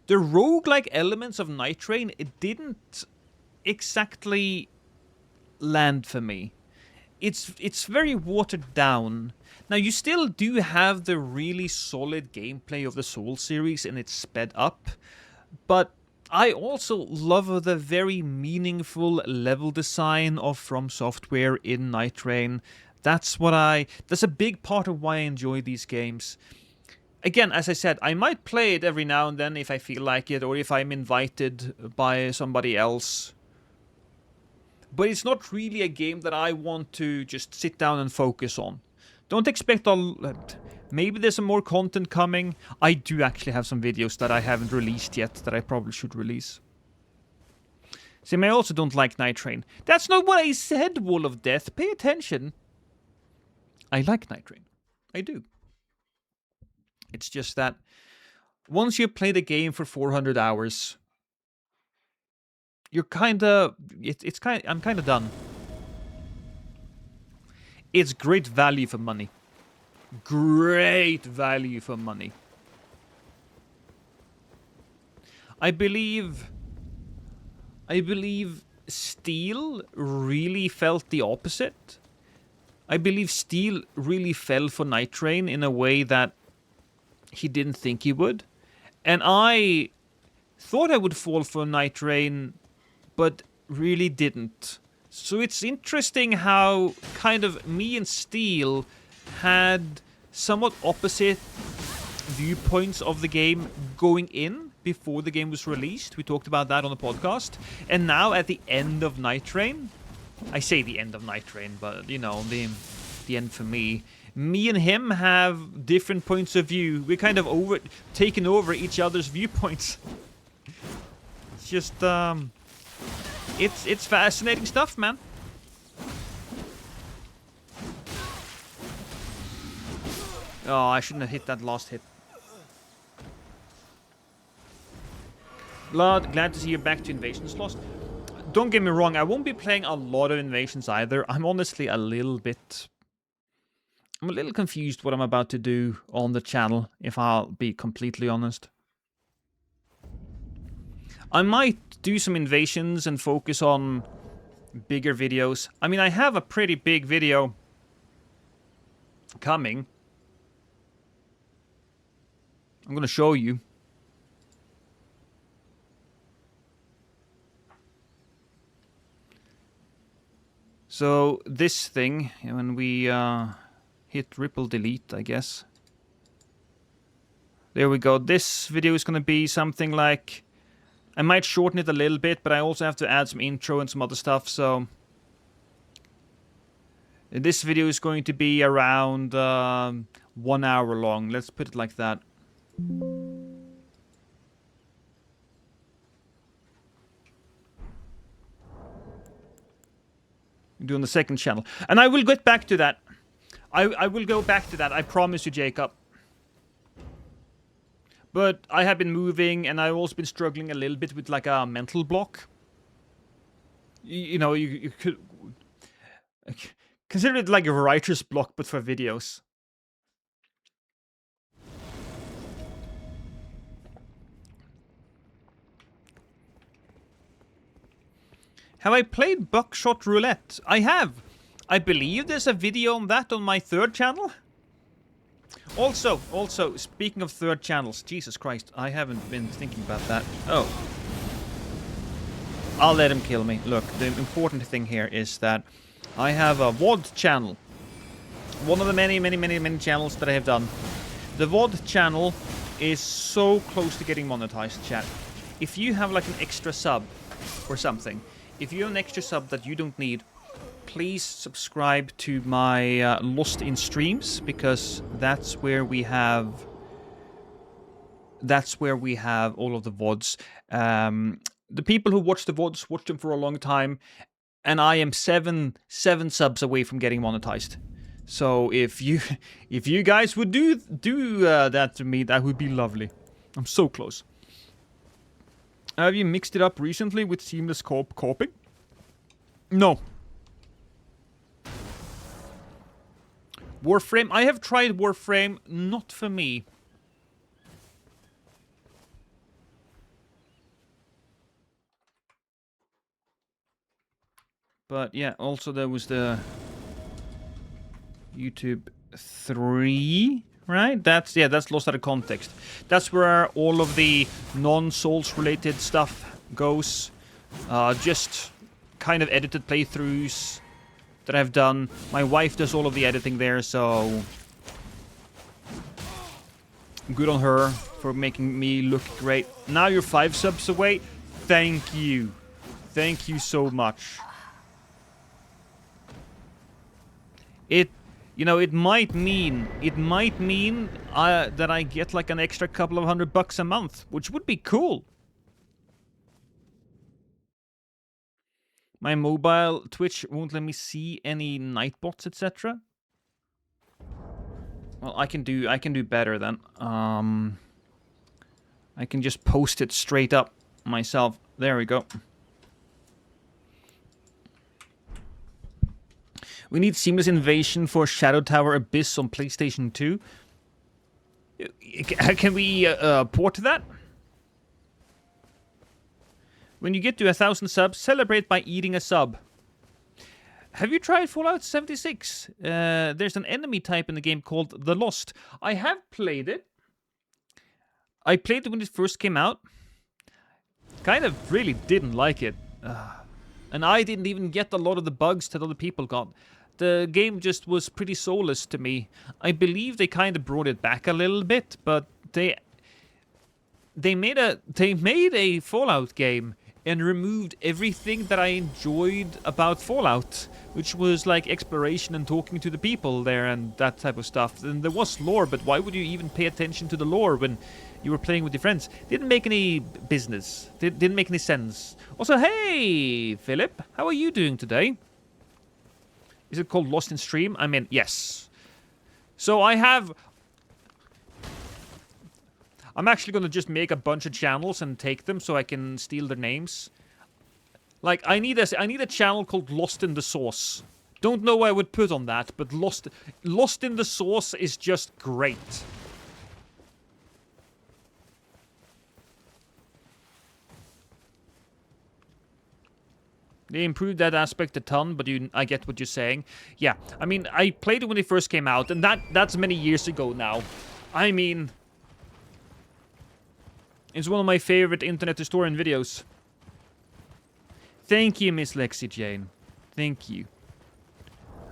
roguelike elements of Night Train, it didn't exactly land for me. It's very watered down. Now, you still do have the really solid gameplay of the Souls series, and it's sped up, but I also love the very meaningful level design of From Software in Night Train. That's a big part of why I enjoy these games. Again, as I said, I might play it every now and then if I feel like it, or if I'm invited by somebody else. But it's not really a game that I want to just sit down and focus on. Don't expect maybe there's some more content coming. I do actually have some videos that I haven't released yet that I probably should release. Sim, I also don't like Night Train. That's not what I said, Wall of Death. Pay attention. I like Night Train. I do. It's just that once you play the game for 400 hours, you're kinda... I'm kinda done. It's great value for money. Great value for money. I believe Steel really felt the opposite. I believe Steel really fell for Night Train in a way that he didn't think he would. And I thought I would fall for Night Train, but really didn't. So it's interesting how kind of me and Steel had somewhat opposite viewpoints of the game going in before the game was released. We talked about that on the podcast. And now at the end of Night Train, I say the end of Night Train, but you know, the end for me. Me and him have different points of view. We're kind of taking over each other's viewpoints. It's just it's fascinating stuff, man. Oh, I shouldn't have hit that last hit. Blood, glad to see you're back to Invasions Lost. Don't get me wrong, I won't be playing a lot of Invasions either. I'm honestly a little confused what I'm about to do on the channel, if I'll be completely honest. I might do some Invasions and focus on bigger videos. I mean, I have a pretty big video coming. I'm gonna show you. So this thing, when we hit ripple delete, I guess. There we go. This video is gonna be something like, I might shorten it a little bit, but I also have to add some intro and some other stuff, so this video is going to be around 1 hour long. Let's put it like that. Doing the second channel. And I will get back to that. I will go back to that. I promise you, Jacob. But I have been moving, and I've also been struggling a little bit with like a mental block. You know, you could consider it like a writer's block, but for videos. Have I played Buckshot Roulette? I have. I believe there's a video on that on my third channel. Also, speaking of third channels, Jesus Christ, I haven't been thinking about that. Oh. I'll let him kill me. Look, the important thing here is that I have a VOD channel. One of the many channels that I have done. The VOD channel is so close to getting monetized, chat. If you have like an extra sub or something, if you have an extra sub that you don't need, please subscribe to my Lost in Streams, because that's where we have all of the VODs. the people who watch the VODs watch them for a long time, and I am seven subs away from getting monetized. So if you guys would do that to me, that would be lovely. I'm so close. Have you mixed it up recently with seamless coping? No. Warframe. I have tried Warframe. Not for me. But yeah, also there was the YouTube 3, right? That's lost out of context. That's where all of the non-Souls related stuff goes. Just kind of edited playthroughs that I've done. My wife does all of the editing there, so good on her for making me look great. Now you're 5 subs away. Thank you. Thank you so much. It might mean that I get like an extra couple of $100 a month, which would be cool. My mobile Twitch won't let me see any nightbots, etc. Well, I can do better then. I can just post it straight up myself. There we go. We need seamless invasion for Shadow Tower Abyss on PlayStation 2. Can we port that? When you get to 1,000 subs, celebrate by eating a sub. Have you tried Fallout 76? There's an enemy type in the game called The Lost. I have played it. I played it when it first came out. Kind of really didn't like it. And I didn't even get a lot of the bugs that other people got. The game just was pretty soulless to me. I believe they kind of brought it back a little bit, but they made a Fallout game and removed everything that I enjoyed about Fallout, which was like exploration and talking to the people there and that type of stuff. And there was lore, but why would you even pay attention to the lore when you were playing with your friends? Didn't make any business. Didn't make any sense. Also, hey, Philip, how are you doing today? Is it called Lost in Stream? I mean, yes. So I'm actually going to just make a bunch of channels and take them so I can steal their names. Like, I need a channel called Lost in the Sauce. Don't know what I would put on that, but Lost in the Sauce is just great. They improved that aspect a ton, but I get what you're saying. Yeah, I mean, I played it when it first came out, and that's many years ago now. I mean, it's one of my favorite internet historian videos. Thank you, Miss Lexi Jane. Thank you.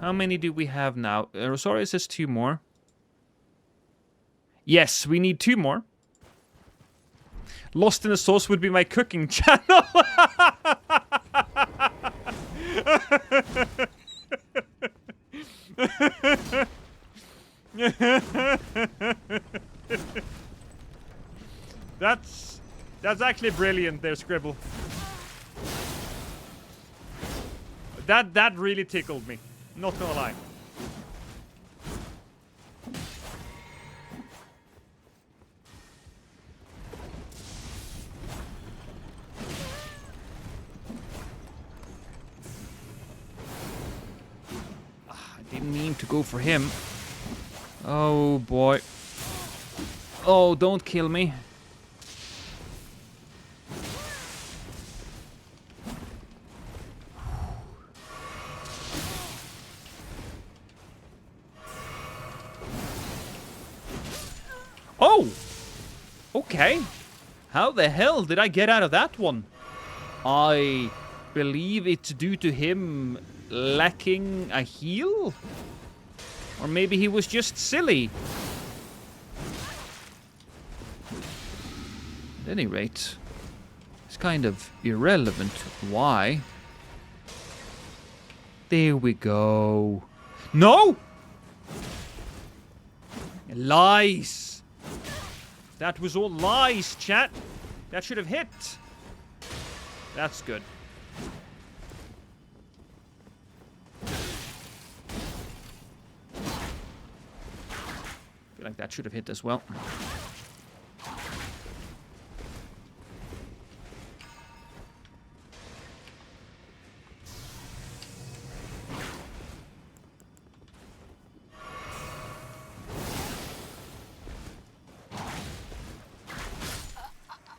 How many do we have now? Rosario says 2 more. Yes, we need 2 more. Lost in the Sauce would be my cooking channel. That's actually brilliant there, Scribble. That really tickled me. Not gonna lie. Didn't mean to go for him. Oh boy. Oh, don't kill me. Oh! Okay. How the hell did I get out of that one? I believe it's due to him lacking a heal? Or maybe he was just silly. At any rate, it's kind of irrelevant why. There we go. No! Lies! That was all lies, chat. That should have hit. That's good. Feel like that should have hit as well.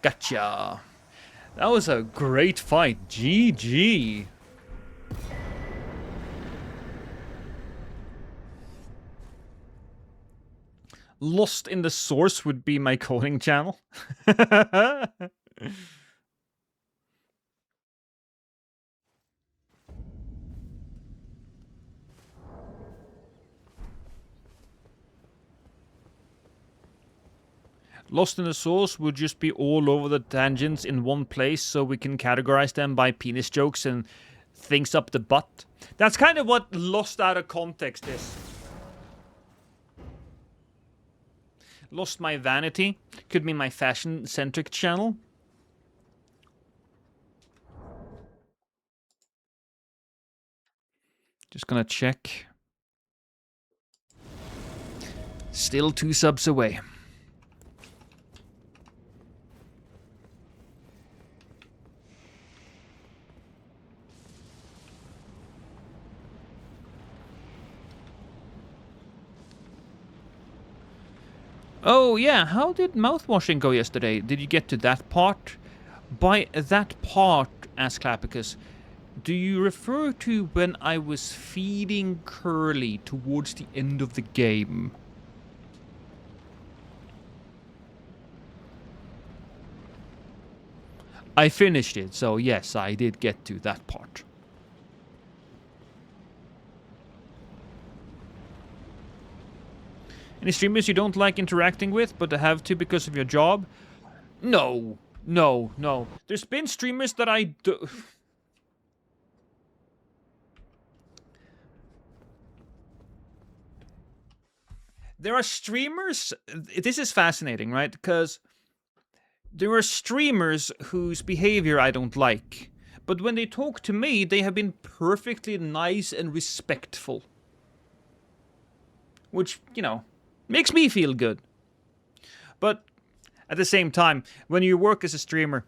Gotcha. That was a great fight. GG. Lost in the Source would be my coding channel. Lost in the Source would just be all over the tangents in one place so we can categorize them by penis jokes and things up the butt. That's kind of what Lost out of context is. Lost my vanity. Could be my fashion-centric channel. Just gonna check. Still 2 subs away. Oh yeah, how did mouthwashing go yesterday? Did you get to that part? By that part, asked Clapicus, do you refer to when I was feeding Curly towards the end of the game? I finished it, so yes, I did get to that part. Any streamers you don't like interacting with, but have to because of your job? No. There's been streamers that I do... There are streamers... This is fascinating, right? Because there are streamers whose behavior I don't like. But when they talk to me, they have been perfectly nice and respectful. Which, you know... makes me feel good. But at the same time, when you work as a streamer,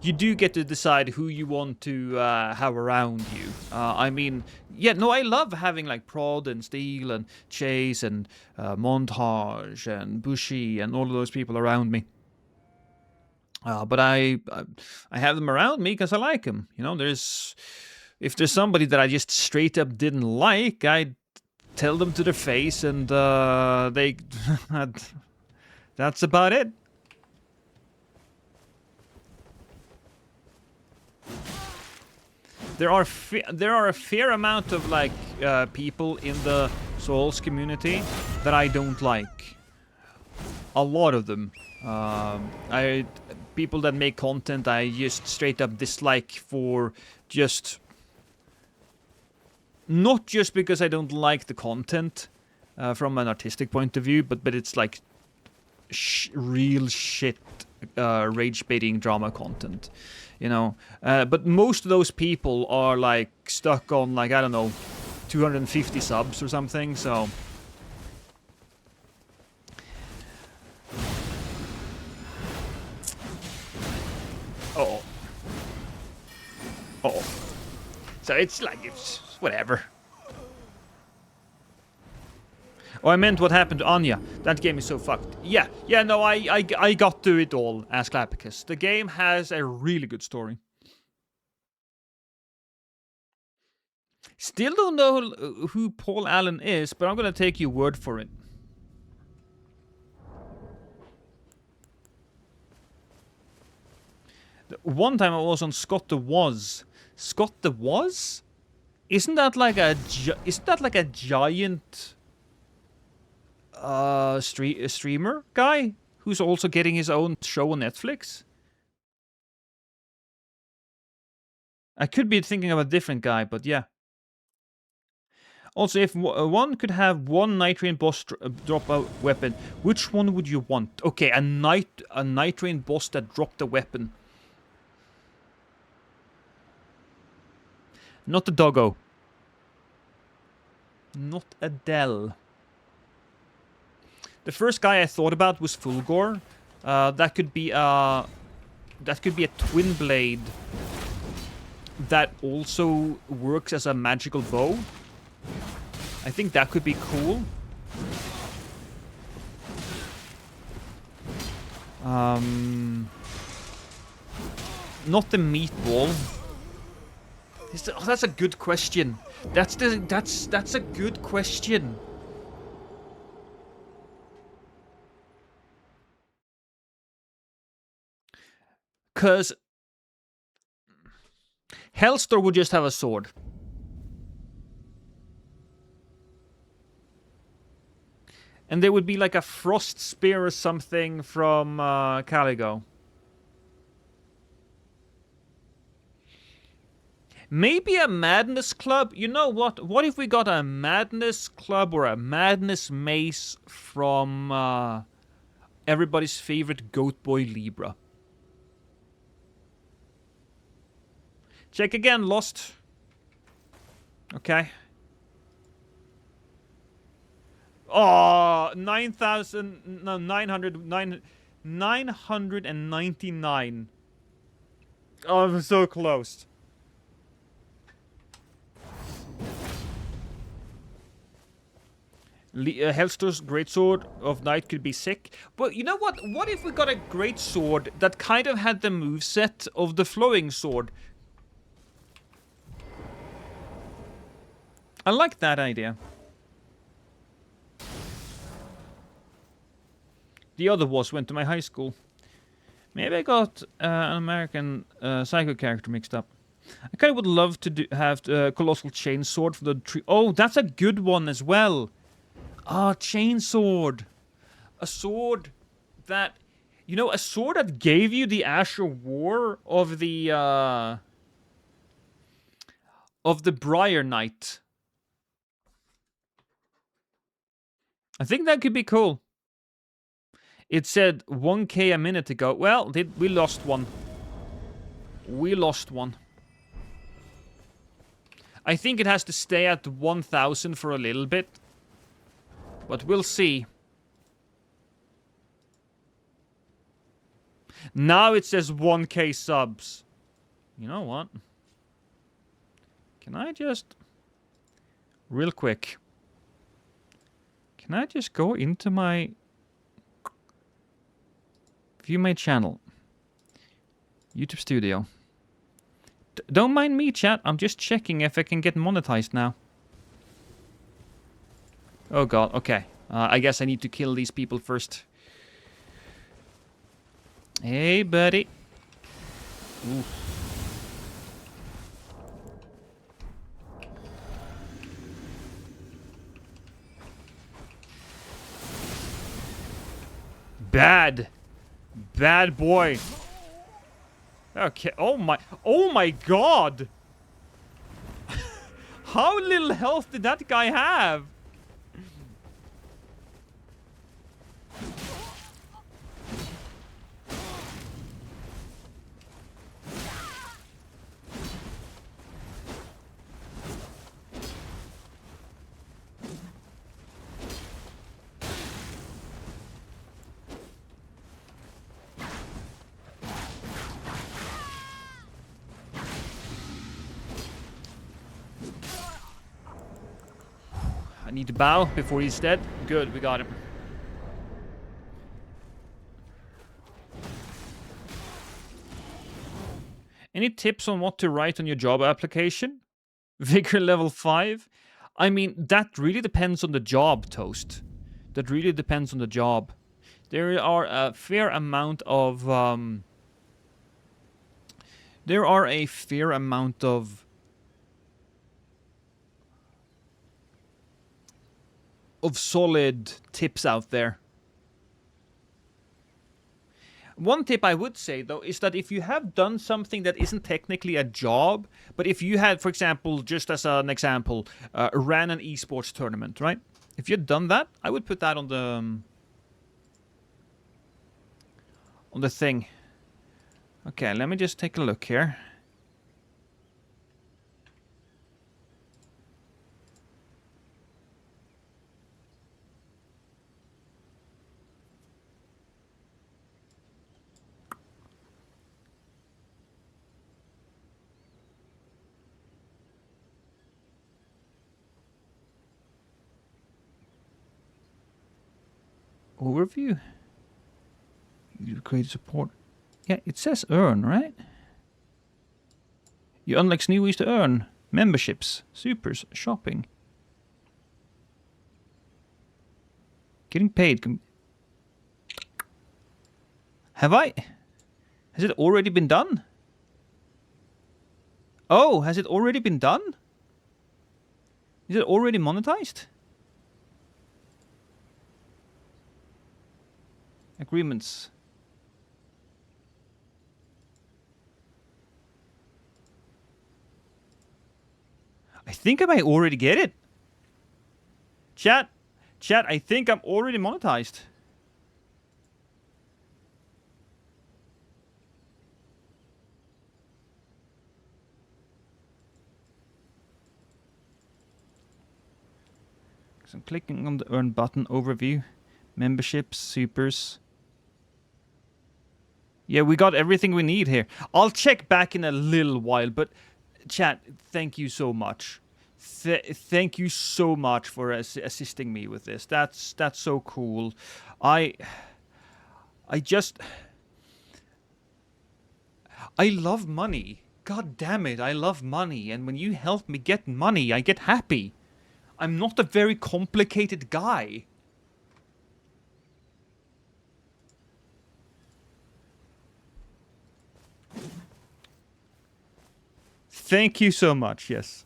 you do get to decide who you want to have around you. I mean, yeah, no, I love having like Prod and Steel and Chase and Montage and Bushy and all of those people around me. But I have them around me because I like them. You know, if there's somebody that I just straight up didn't like, I tell them to their face, and that's about it. There are a fair amount of like people in the Souls community that I don't like. A lot of them. People that make content I just straight up dislike for just... Not just because I don't like the content from an artistic point of view, but it's like real shit rage-baiting drama content, you know. But most of those people are like stuck on like, I don't know, 250 subs or something, so... Uh-oh. Uh-oh. So it's like, it's whatever. Oh, I meant what happened to Anya. That game is so fucked. Yeah, no, I got to it all, as Clapicus. The game has a really good story. Still don't know who Paul Allen is, but I'm gonna take your word for it. One time I was on Scott the Was. Scott the Was? Isn't that like a giant streamer guy who's also getting his own show on Netflix? I could be thinking of a different guy, but yeah. Also, if one could have one Night Rain boss drop a weapon, which one would you want? Okay, a Night Rain boss that dropped a weapon. Not the doggo. Not Adele. The first guy I thought about was Fulgor. That could be a twin blade that also works as a magical bow. I think that could be cool. Not the meatball. Oh, that's a good question. That's a good question. Cause Hellstor would just have a sword. And there would be like a frost spear or something from Caligo. Maybe a madness club. You know what? What if we got a madness club or a madness mace from everybody's favorite goat boy Libra? Check again, Lost. Okay. Oh, 9,000, no, 999. Oh, I'm so close. Hellstor's Greatsword of Night could be sick. But you know what? What if we got a Greatsword that kind of had the moveset of the Flowing Sword? I like that idea. The other went to my high school. Maybe I got an American Psycho character mixed up. I kind of would love to have Colossal Chainsword for the tree. Oh, that's a good one as well. Ah, Chainsword. A sword that... You know, a sword that gave you the Asher War of the Briar Knight. I think that could be cool. It said 1k a minute ago. Well, we lost one. We lost one. I think it has to stay at 1,000 for a little bit. But we'll see. Now it says 1k subs. You know what? Can I just... Real quick. Can I just go into my... View my channel. YouTube Studio. Don't mind me, chat. I'm just checking if I can get monetized now. Oh god, okay. I guess I need to kill these people first. Hey, buddy. Ooh. Bad. Bad boy. Okay, oh my god! How little health did that guy have? I need to bow before he's dead. Good, we got him. Any tips on what to write on your job application? Vigor level 5? I mean, that really depends on the job, Toast. That really depends on the job. There are a fair amount of... There are a fair amount of solid tips out there. One tip I would say, though, is that if you have done something that isn't technically a job, but if you had, for example, just as an example, ran an esports tournament, right? If you'd done that, I would put that on the thing. Okay, let me just take a look here. Overview. You create support. Yeah, it says earn, right? You unlock new ways to earn. Memberships, supers, shopping. Getting paid. Have I? Has it already been done? Oh, has it already been done? Is it already monetized? Agreements. I think I might already get it. Chat, I think I'm already monetized. So I'm clicking on the earn button, overview, memberships, supers. Yeah, we got everything we need here. I'll check back in a little while, but chat, thank you so much. Thank you so much for assisting me with this. That's so cool. I love money. God damn it, I love money. And when you help me get money, I get happy. I'm not a very complicated guy. Thank you so much, yes.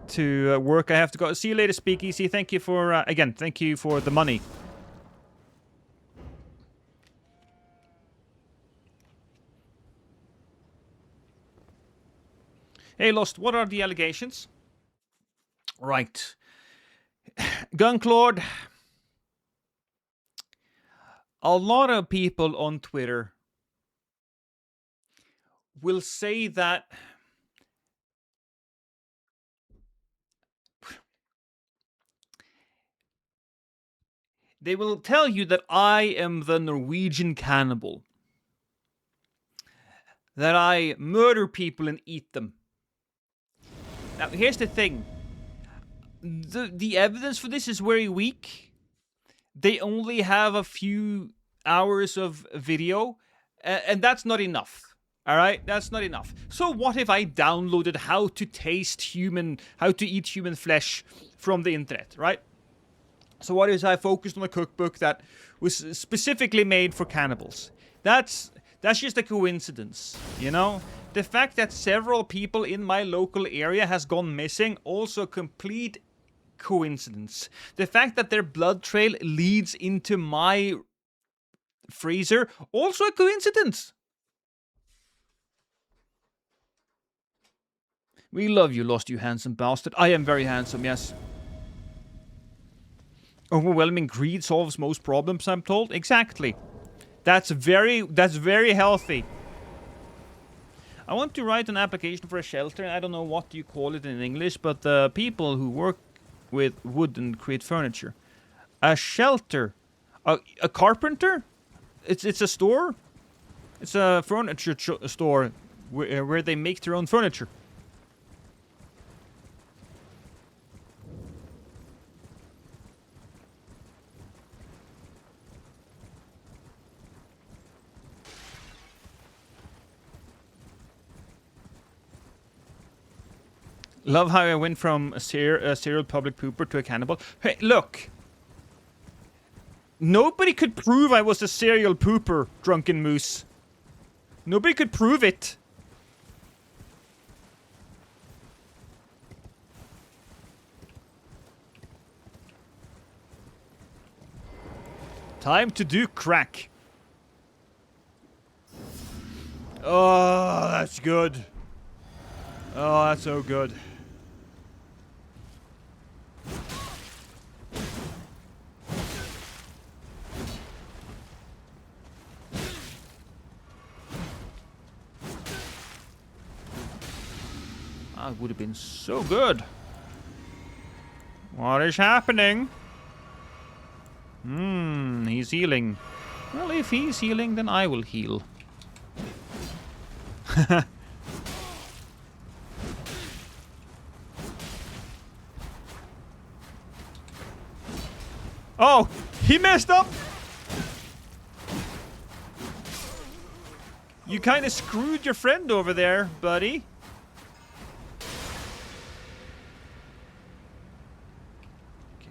To work, I have to go. See you later, Speakeasy. Thank you for, again, thank you for the money. Hey, Lost, what are the allegations? Right. Gunklord. A lot of people on Twitter will say that they will tell you that I am the Norwegian cannibal. That I murder people and eat them. Now, here's the thing. The evidence for this is very weak. They only have a few hours of video, and that's not enough. Alright, that's not enough. So what if I downloaded how to eat human flesh from the internet, right? So what if I focused on a cookbook that was specifically made for cannibals? That's just a coincidence, you know? The fact that several people in my local area has gone missing, also complete coincidence. The fact that their blood trail leads into my freezer, also a coincidence. We love you, Lost, you handsome bastard. I am very handsome, yes. Overwhelming greed solves most problems, I'm told. Exactly. That's very healthy. I want to write an application for a shelter. I don't know what you call it in English, but the people who work with wood and create furniture. A shelter. A carpenter? It's a store? It's a furniture store where they make their own furniture. Love how I went from a serial public pooper to a cannibal. Hey, look! Nobody could prove I was a serial pooper, Drunken Moose. Nobody could prove it. Time to do crack. Oh, that's good. Oh, that's so good. That would have been so good. What is happening? He's healing. Well, if he's healing, then I will heal. Oh, He messed up! You kind of screwed your friend over there, buddy.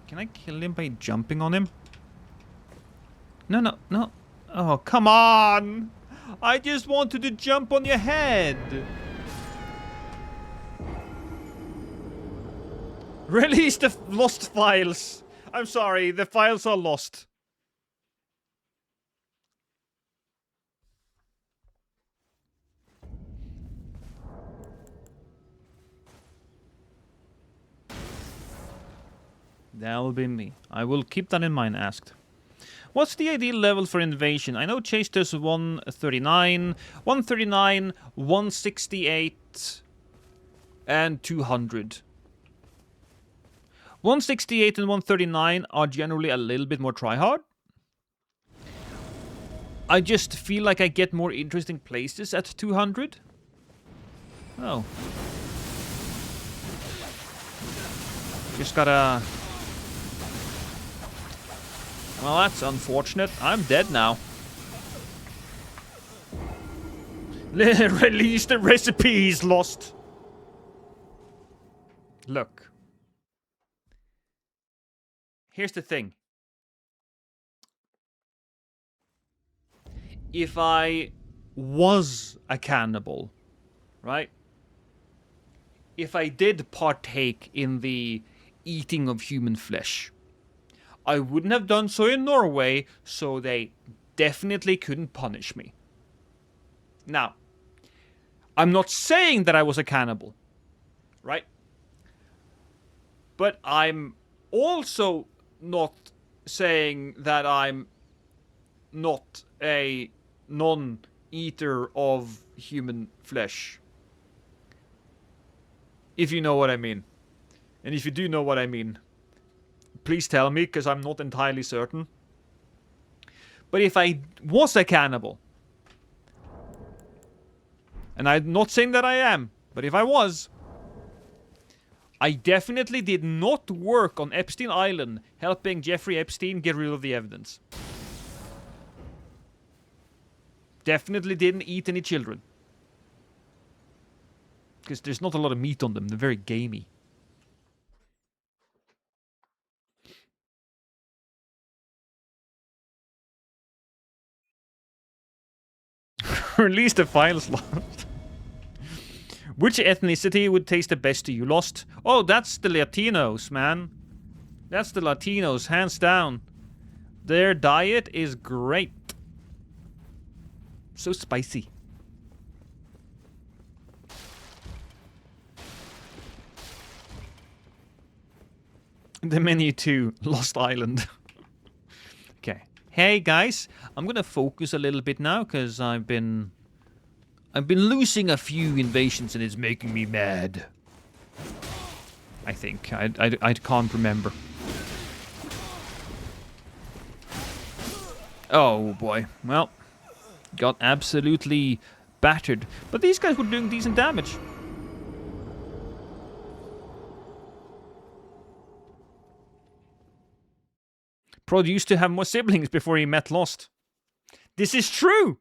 Can I kill him by jumping on him? No, no, no. Oh, come on! I just wanted to jump on your head. Release the lost files. I'm sorry, the files are lost. That'll be me. I will keep that in mind, asked. What's the ideal level for invasion? I know Chase does 139, 139, 168, and 200. 168 and 139 are generally a little bit more tryhard. I just feel like I get more interesting places at 200. Oh. Just gotta... Well, that's unfortunate. I'm dead now. Release the recipes, lost. Look. Here's the thing. If I was a cannibal, right? If I did partake in the eating of human flesh, I wouldn't have done so in Norway, so they definitely couldn't punish me. Now, I'm not saying that I was a cannibal, right? But I'm also not saying that I'm not a non-eater of human flesh. If you know what I mean. And if you do know what I mean, please tell me, because I'm not entirely certain. But if I was a cannibal, and I'm not saying that I am, but if I was, I definitely did not work on Epstein Island helping Jeffrey Epstein get rid of the evidence. Definitely didn't eat any children. Because there's not a lot of meat on them, they're very gamey. Release the files, lost. Which ethnicity would taste the best to you, lost? Oh, that's the Latinos, man. That's the Latinos, hands down. Their diet is great. So spicy. The menu too, Lost Island. Okay. Hey guys, I'm gonna focus a little bit now because I've been losing a few invasions and it's making me mad. I think I can't remember. Oh boy. Well, got absolutely battered, but these guys were doing decent damage. Prod used to have more siblings before he met Lost. This is true!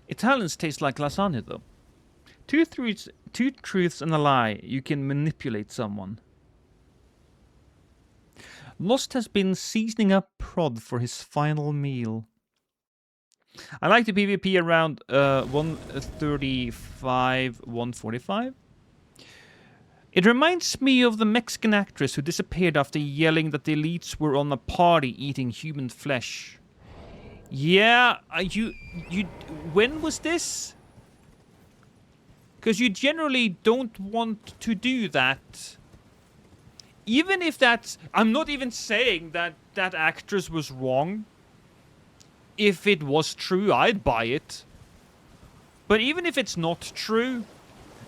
Italians taste like lasagna, though. Two truths and a lie. You can manipulate someone. Lost has been seasoning up Prod for his final meal. I like the PvP around 135, 145. It reminds me of the Mexican actress who disappeared after yelling that the elites were on a party eating human flesh. Yeah, when was this? Because you generally don't want to do that. Even if that's... I'm not even saying that that actress was wrong. If it was true, I'd buy it. But even if it's not true,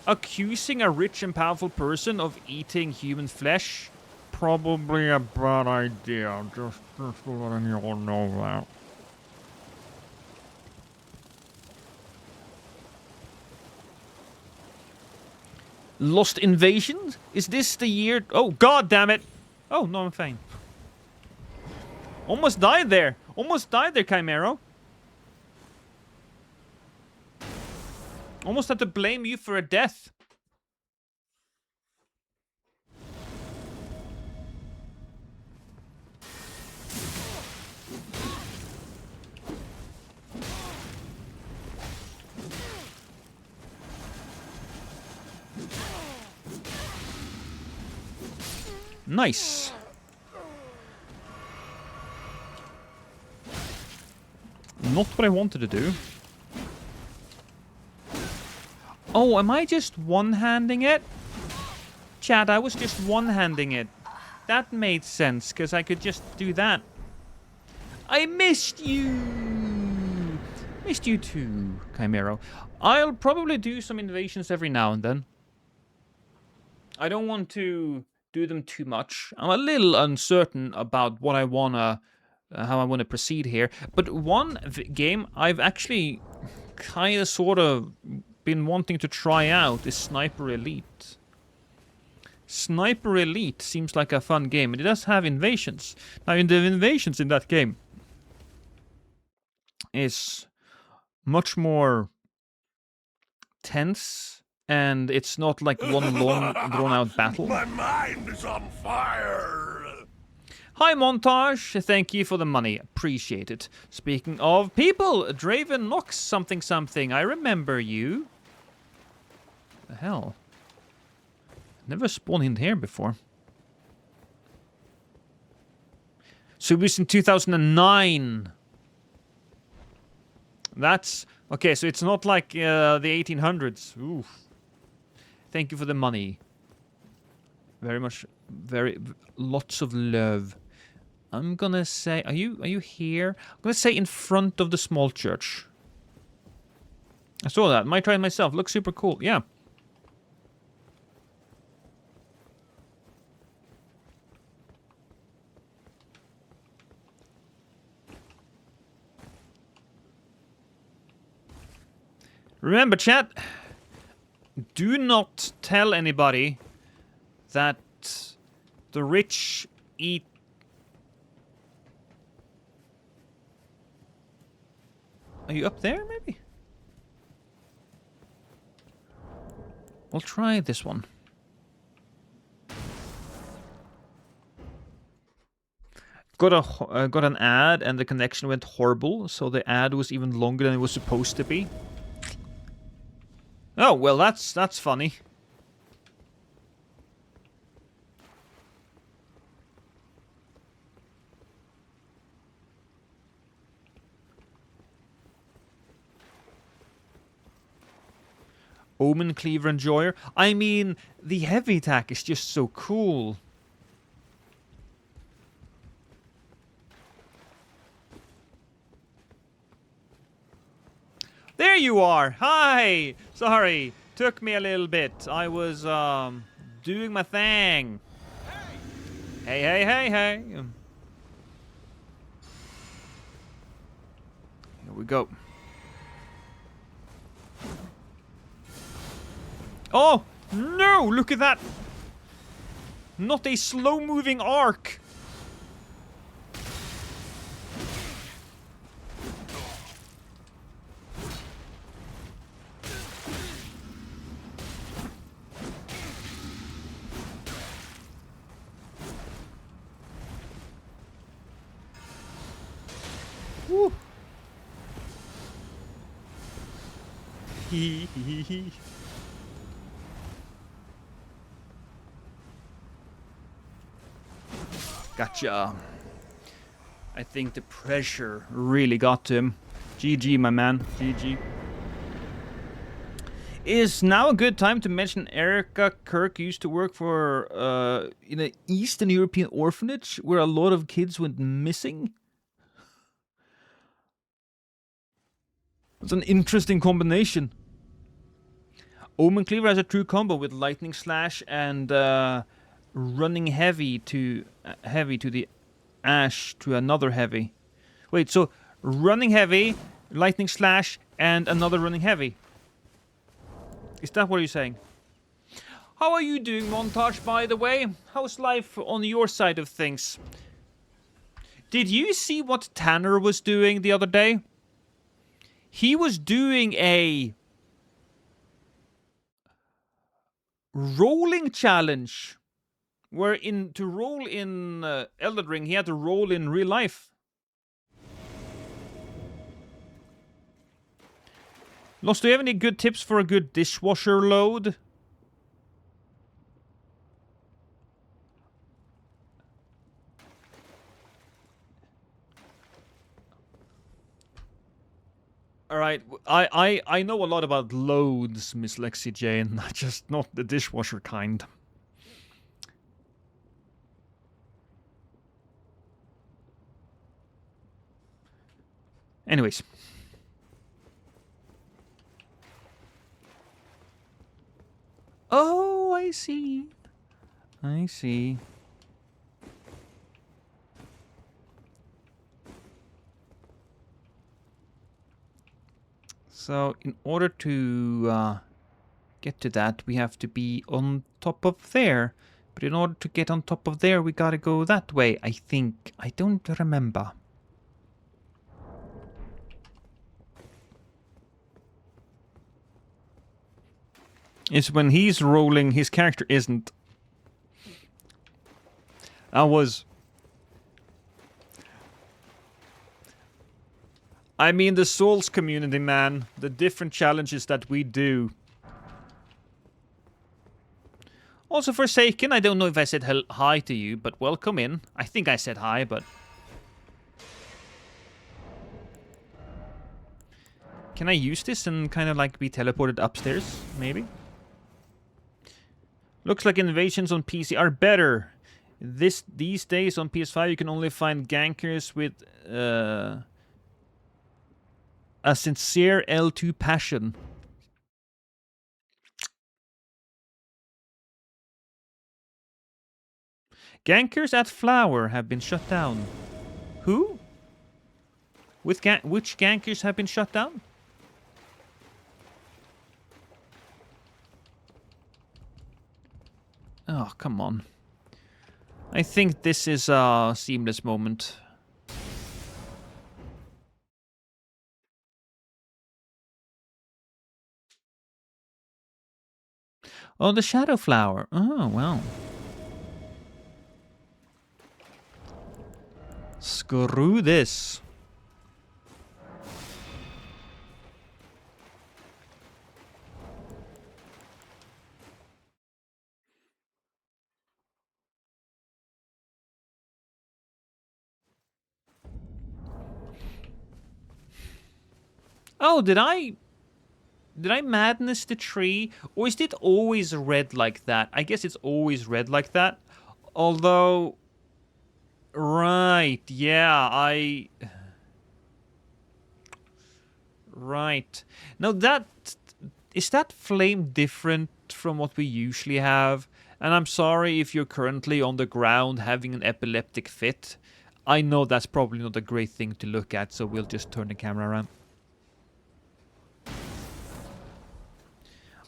accusing a rich and powerful person of eating human flesh, probably a bad idea. Just letting you all know that. Lost Invasion? Is this the year? Oh, god damn it! Oh, no, I'm fine. Almost died there. Almost died there, Chimero. Almost had to blame you for a death. Nice. Not what I wanted to do. Oh, am I just one-handing it? Chat, I was just one-handing it. That made sense, because I could just do that. I missed you! Missed you too, Chimero. I'll probably do some innovations every now and then. I don't want to do them too much. I'm a little uncertain about what I wanna, how I wanna proceed here. But one game I've actually kind of sort of been wanting to try out is Sniper Elite. Sniper Elite seems like a fun game, and it does have invasions. Now, the invasions in that game is much more tense. And it's not like one long, drawn-out battle. My mind is on fire. Hi, Montage. Thank you for the money. Appreciate it. Speaking of people, Draven Nox something something. I remember you. The hell? Never spawned in here before. So it was in 2009. That's... Okay, so it's not like the 1800s. Oof. Thank you for the money. Very much, lots of love. I'm gonna say, are you here? I'm gonna say in front of the small church. I saw that. Might try it myself. Looks super cool. Yeah. Remember, chat. Do not tell anybody that the rich eat... Are you up there, maybe? We'll try this one. Got an ad and the connection went horrible, so the ad was even longer than it was supposed to be. Oh, well, that's funny. Omen Cleaver Enjoyer. I mean, the heavy attack is just so cool. There you are! Hi! Sorry, took me a little bit. I was, doing my thing. Hey, hey, hey, hey! Here we go. Oh! No! Look at that! Not a slow-moving arc! Woo! Hee hee hee. Gotcha. I think the pressure really got to him. GG, my man. GG. Is now a good time to mention Erica Kirk used to work for in an Eastern European orphanage where a lot of kids went missing? It's an interesting combination. Omen Cleaver has a true combo with Lightning Slash and running heavy to the Ash to another heavy. Wait, so running heavy, Lightning Slash, and another running heavy. Is that what you're saying? How are you doing, Montage, by the way? How's life on your side of things? Did you see what Tanner was doing the other day? He was doing a rolling challenge where to roll in Elden Ring, he had to roll in real life. Lost, do you have any good tips for a good dishwasher load? Alright, I know a lot about loads, Miss Lexi Jane, just not the dishwasher kind. Anyways. Oh, I see. I see. So, in order to get to that, we have to be on top of there. But in order to get on top of there, we gotta go that way, I think. I don't remember. It's when he's rolling, his character isn't. I mean, the Souls community, man. The different challenges that we do. Also, Forsaken, I don't know if I said hi to you, but welcome in. I think I said hi, but... Can I use this and kind of like be teleported upstairs, maybe? Looks like innovations on PC are better. These days on PS5 you can only find gankers with a sincere L2 passion. Gankers at Flower have been shut down. Who? Which gankers have been shut down? Oh, come on. I think this is a seamless moment. Oh, the Shadow Flower. Oh, well. Screw this. Oh, did I madness the tree? Or is it always red like that? I guess it's always red like that. Although... Right, yeah, Right. Now that... Is that flame different from what we usually have? And I'm sorry if you're currently on the ground having an epileptic fit. I know that's probably not a great thing to look at, so we'll just turn the camera around.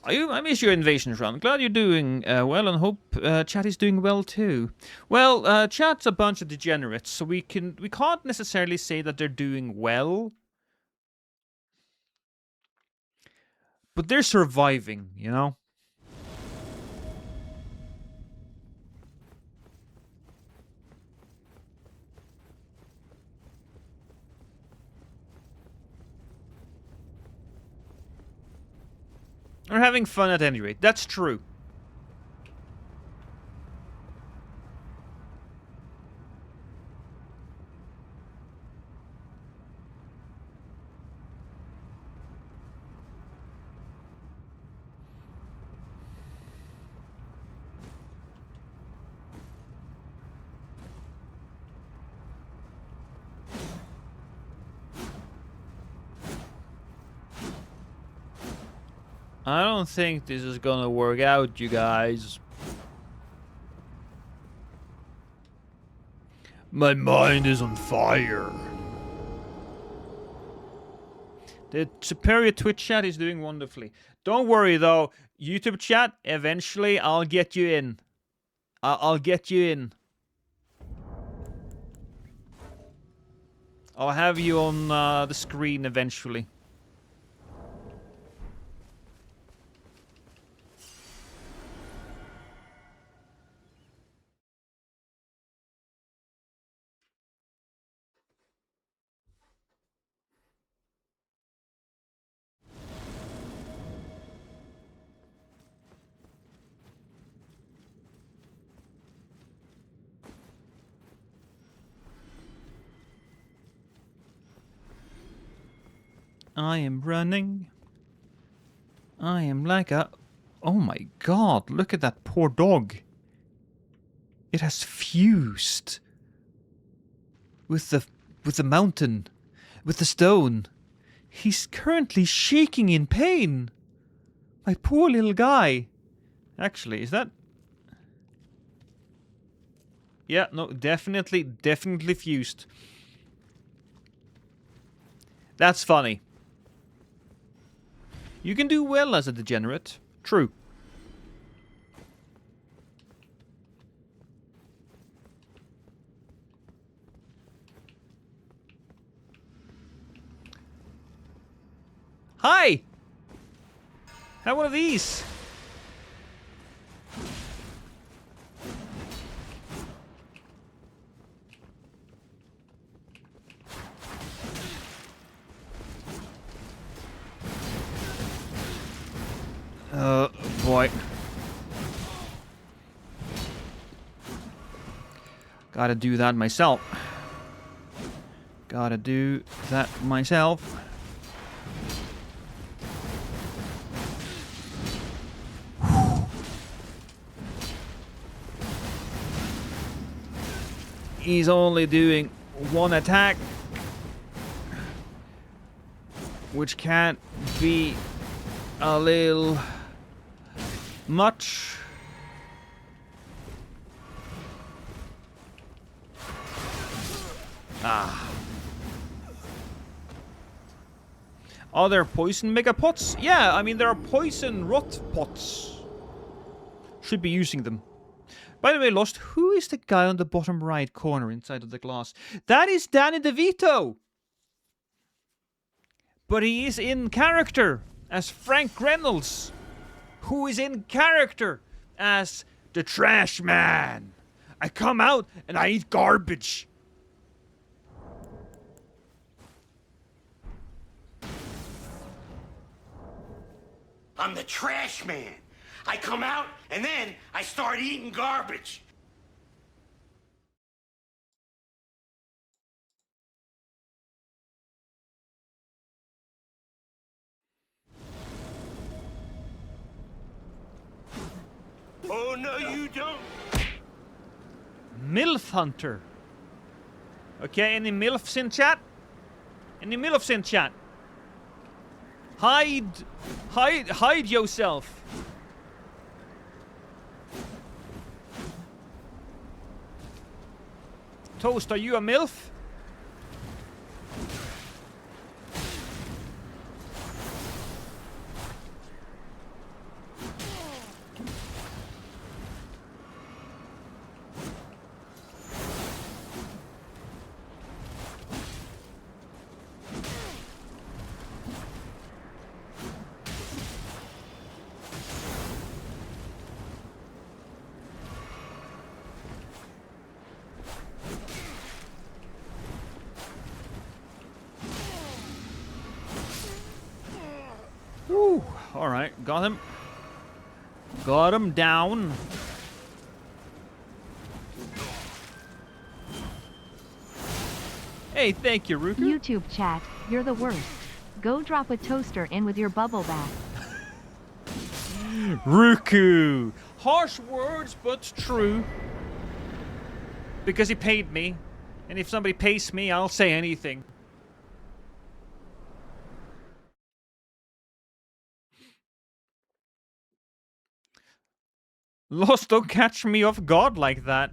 I miss your invasion run. Glad you're doing well and hope chat is doing well too. Well, chat's a bunch of degenerates, so we can't necessarily say that they're doing well. But they're surviving, you know? They're having fun at any rate. That's true. I don't think this is gonna work out, you guys. My mind is on fire. The superior Twitch chat is doing wonderfully. Don't worry though, YouTube chat, eventually I'll get you in. I'll get you in. I'll have you on the screen eventually. I am running. I am like a... Oh my god, look at that poor dog. It has fused with the mountain, with the stone. He's currently shaking in pain. My poor little guy. Actually, is that... Yeah, no, definitely fused. That's funny. You can do well as a degenerate. True. Hi! Have one of these. Boy. Gotta do that myself. Gotta do that myself. He's only doing one attack, which can't be a little much. Ah. Are there poison mega pots? Yeah, I mean there are poison rot pots. Should be using them. By the way, Lost, who is the guy on the bottom right corner inside of the glass? That is Danny DeVito! But he is in character as Frank Reynolds, who is in character as the Trash Man. I come out and I eat garbage. I'm the trash man. I come out and then I start eating garbage. Oh, no, you don't. MILF Hunter. Okay, any MILFs in chat? Any MILFs in chat? Hide yourself. Toast, are you a MILF? Woo! Alright, got him. Got him down. Hey, thank you, Ruku. YouTube chat, you're the worst. Go drop a toaster in with your bubble bath. Ruku! Harsh words, but true. Because he paid me. And if somebody pays me, I'll say anything. Lost, don't catch me off guard like that.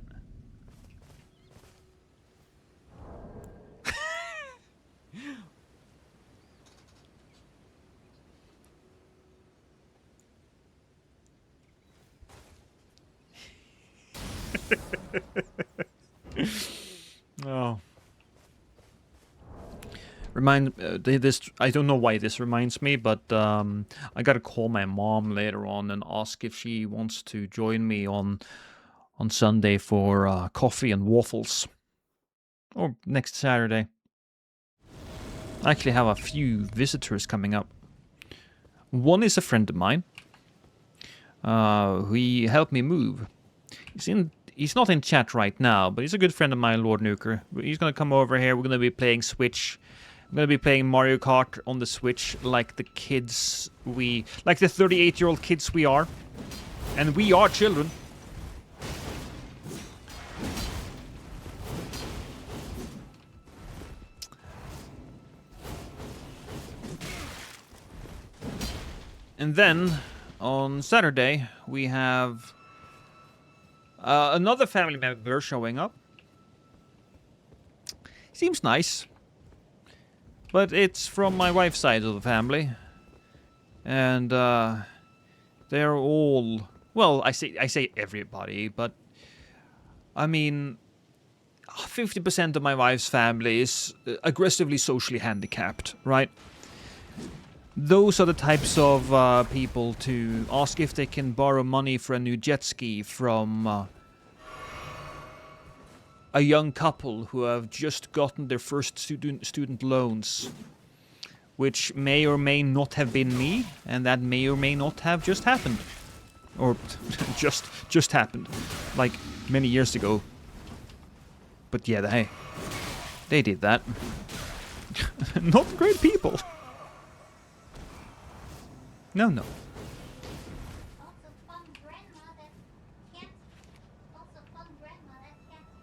Oh. This, I don't know why this reminds me, but I gotta call my mom later on and ask if she wants to join me on Sunday for coffee and waffles. Or next Saturday. I actually have a few visitors coming up. One is a friend of mine. He helped me move. He's not in chat right now, but he's a good friend of mine, Lord Nuker. He's gonna come over here. We're gonna be playing Switch. I'm gonna be playing Mario Kart on the Switch like the kids like the 38-year-old kids we are. And we are children. And then, on Saturday, we have another family member showing up. Seems nice. But it's from my wife's side of the family. And they're all... Well, I say everybody, but... I mean... 50% of my wife's family is aggressively socially handicapped, right? Those are the types of people to ask if they can borrow money for a new jet ski from a young couple who have just gotten their first student loans, which may or may not have been me, and that may or may not have just happened. Or just happened, like many years ago. But yeah, they did that. Not great people. No. Also fun grandma that can't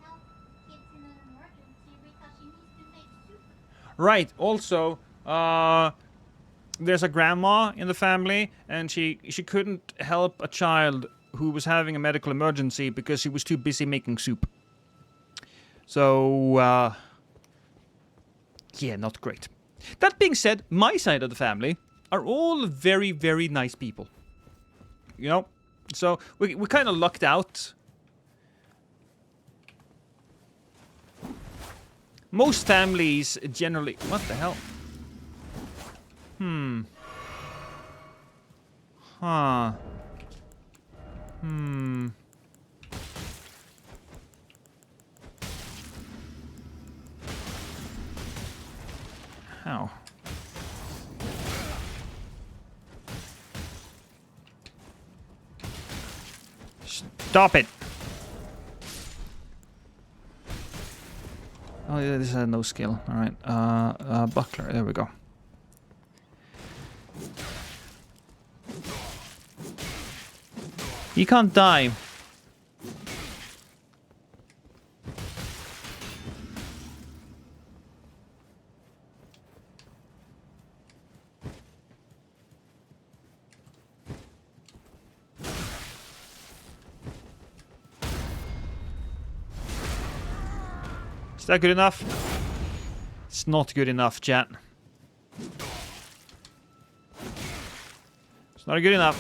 help kids in an emergency because she needs to make soup. Right. Also, there's a grandma in the family, and she couldn't help a child who was having a medical emergency because she was too busy making soup. So, yeah, not great. That being said, my side of the family are all very, very nice people. You know? So, we kind of lucked out. Most families generally... What the hell? Huh. How? Stop it! Oh, yeah, this has no skill. Alright, buckler, there we go. He can't die. Is that good enough? It's not good enough, chat. It's not good enough.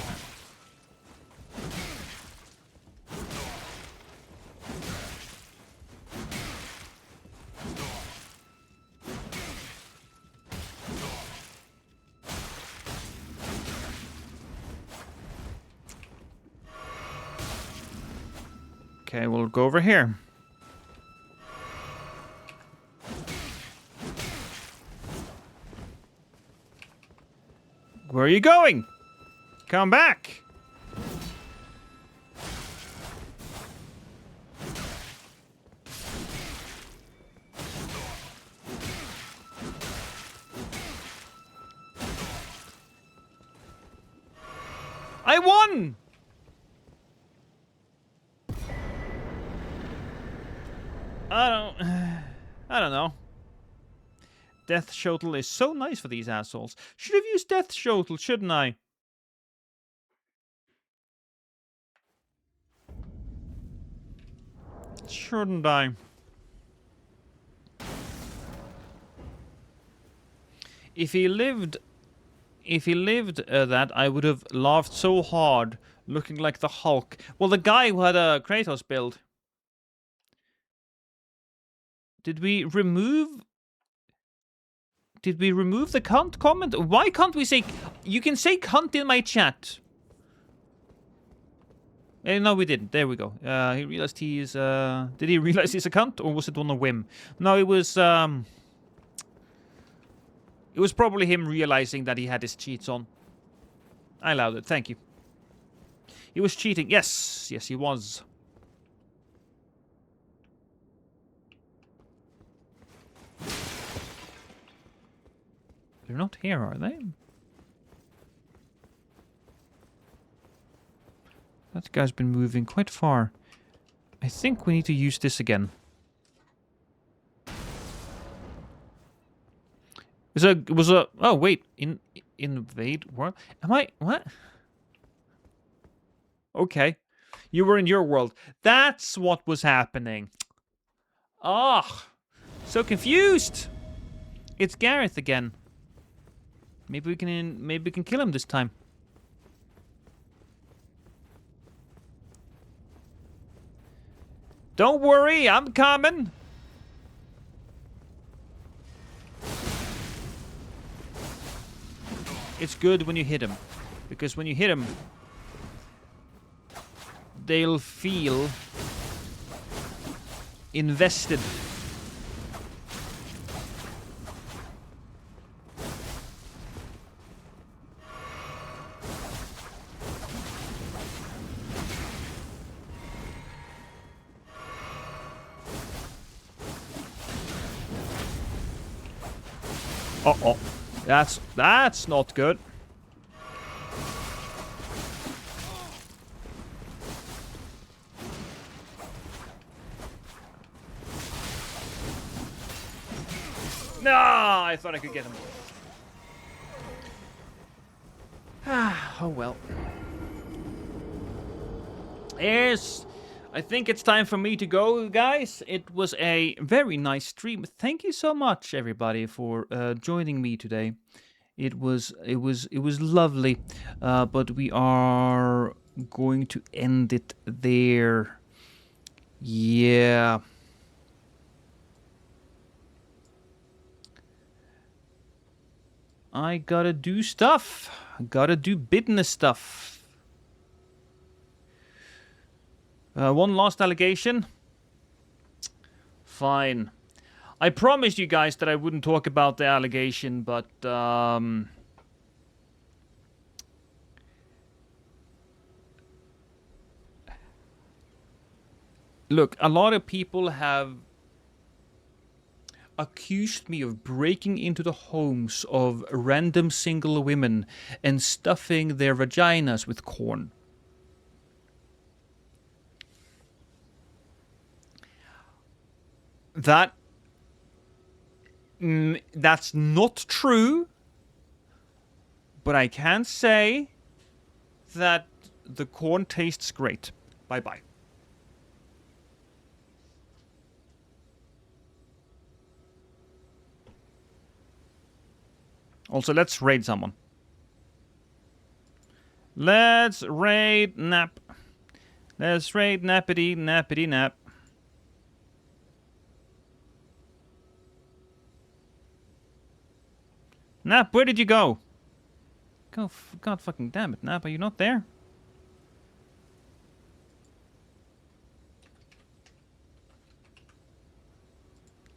Okay, we'll go over here. Where are you going? Come back! I won! I don't know. Death Shuttle is so nice for these assholes. Should have used Death Shuttle, shouldn't I? Shouldn't I? If he lived that, I would have laughed so hard, looking like the Hulk. Well, the guy who had a Kratos build. Did we remove the cunt comment? Why can't we say... You can say cunt in my chat. No, we didn't. There we go. He realized he's... Did he realize he's a cunt? Or was it on a whim? No, it was... It was probably him realizing that he had his cheats on. I allowed it. Thank you. He was cheating. Yes. Yes, he was. They're not here, are they? That guy's been moving quite far. I think we need to use this again. It was a... Oh, wait. Invade world? Am I... What? Okay. You were in your world. That's what was happening. Ah. So confused. It's Gareth again. Maybe we can kill him this time. Don't worry, I'm coming. It's good when you hit him, because when you hit him, they'll feel invested. Uh-oh. That's not good. No, I thought I could get him. Oh well. Yes, I think it's time for me to go, guys. It was a very nice stream. Thank you so much, everybody, for joining me today. It was lovely, but we are going to end it there. Yeah. I gotta do stuff. Gotta do business stuff. One last allegation. Fine. I promised you guys that I wouldn't talk about the allegation, but look, a lot of people have accused me of breaking into the homes of random single women and stuffing their vaginas with corn. That's not true, but I can say that the corn tastes great. Bye-bye. Also, let's raid someone. Let's raid Nap. Let's raid Nappity Nap. Nap, where did you go? God fucking damn it, Nap, are you not there?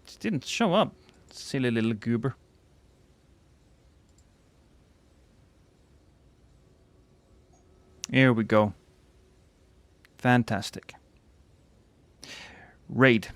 Just didn't show up, silly little goober. Here we go. Fantastic. Raid.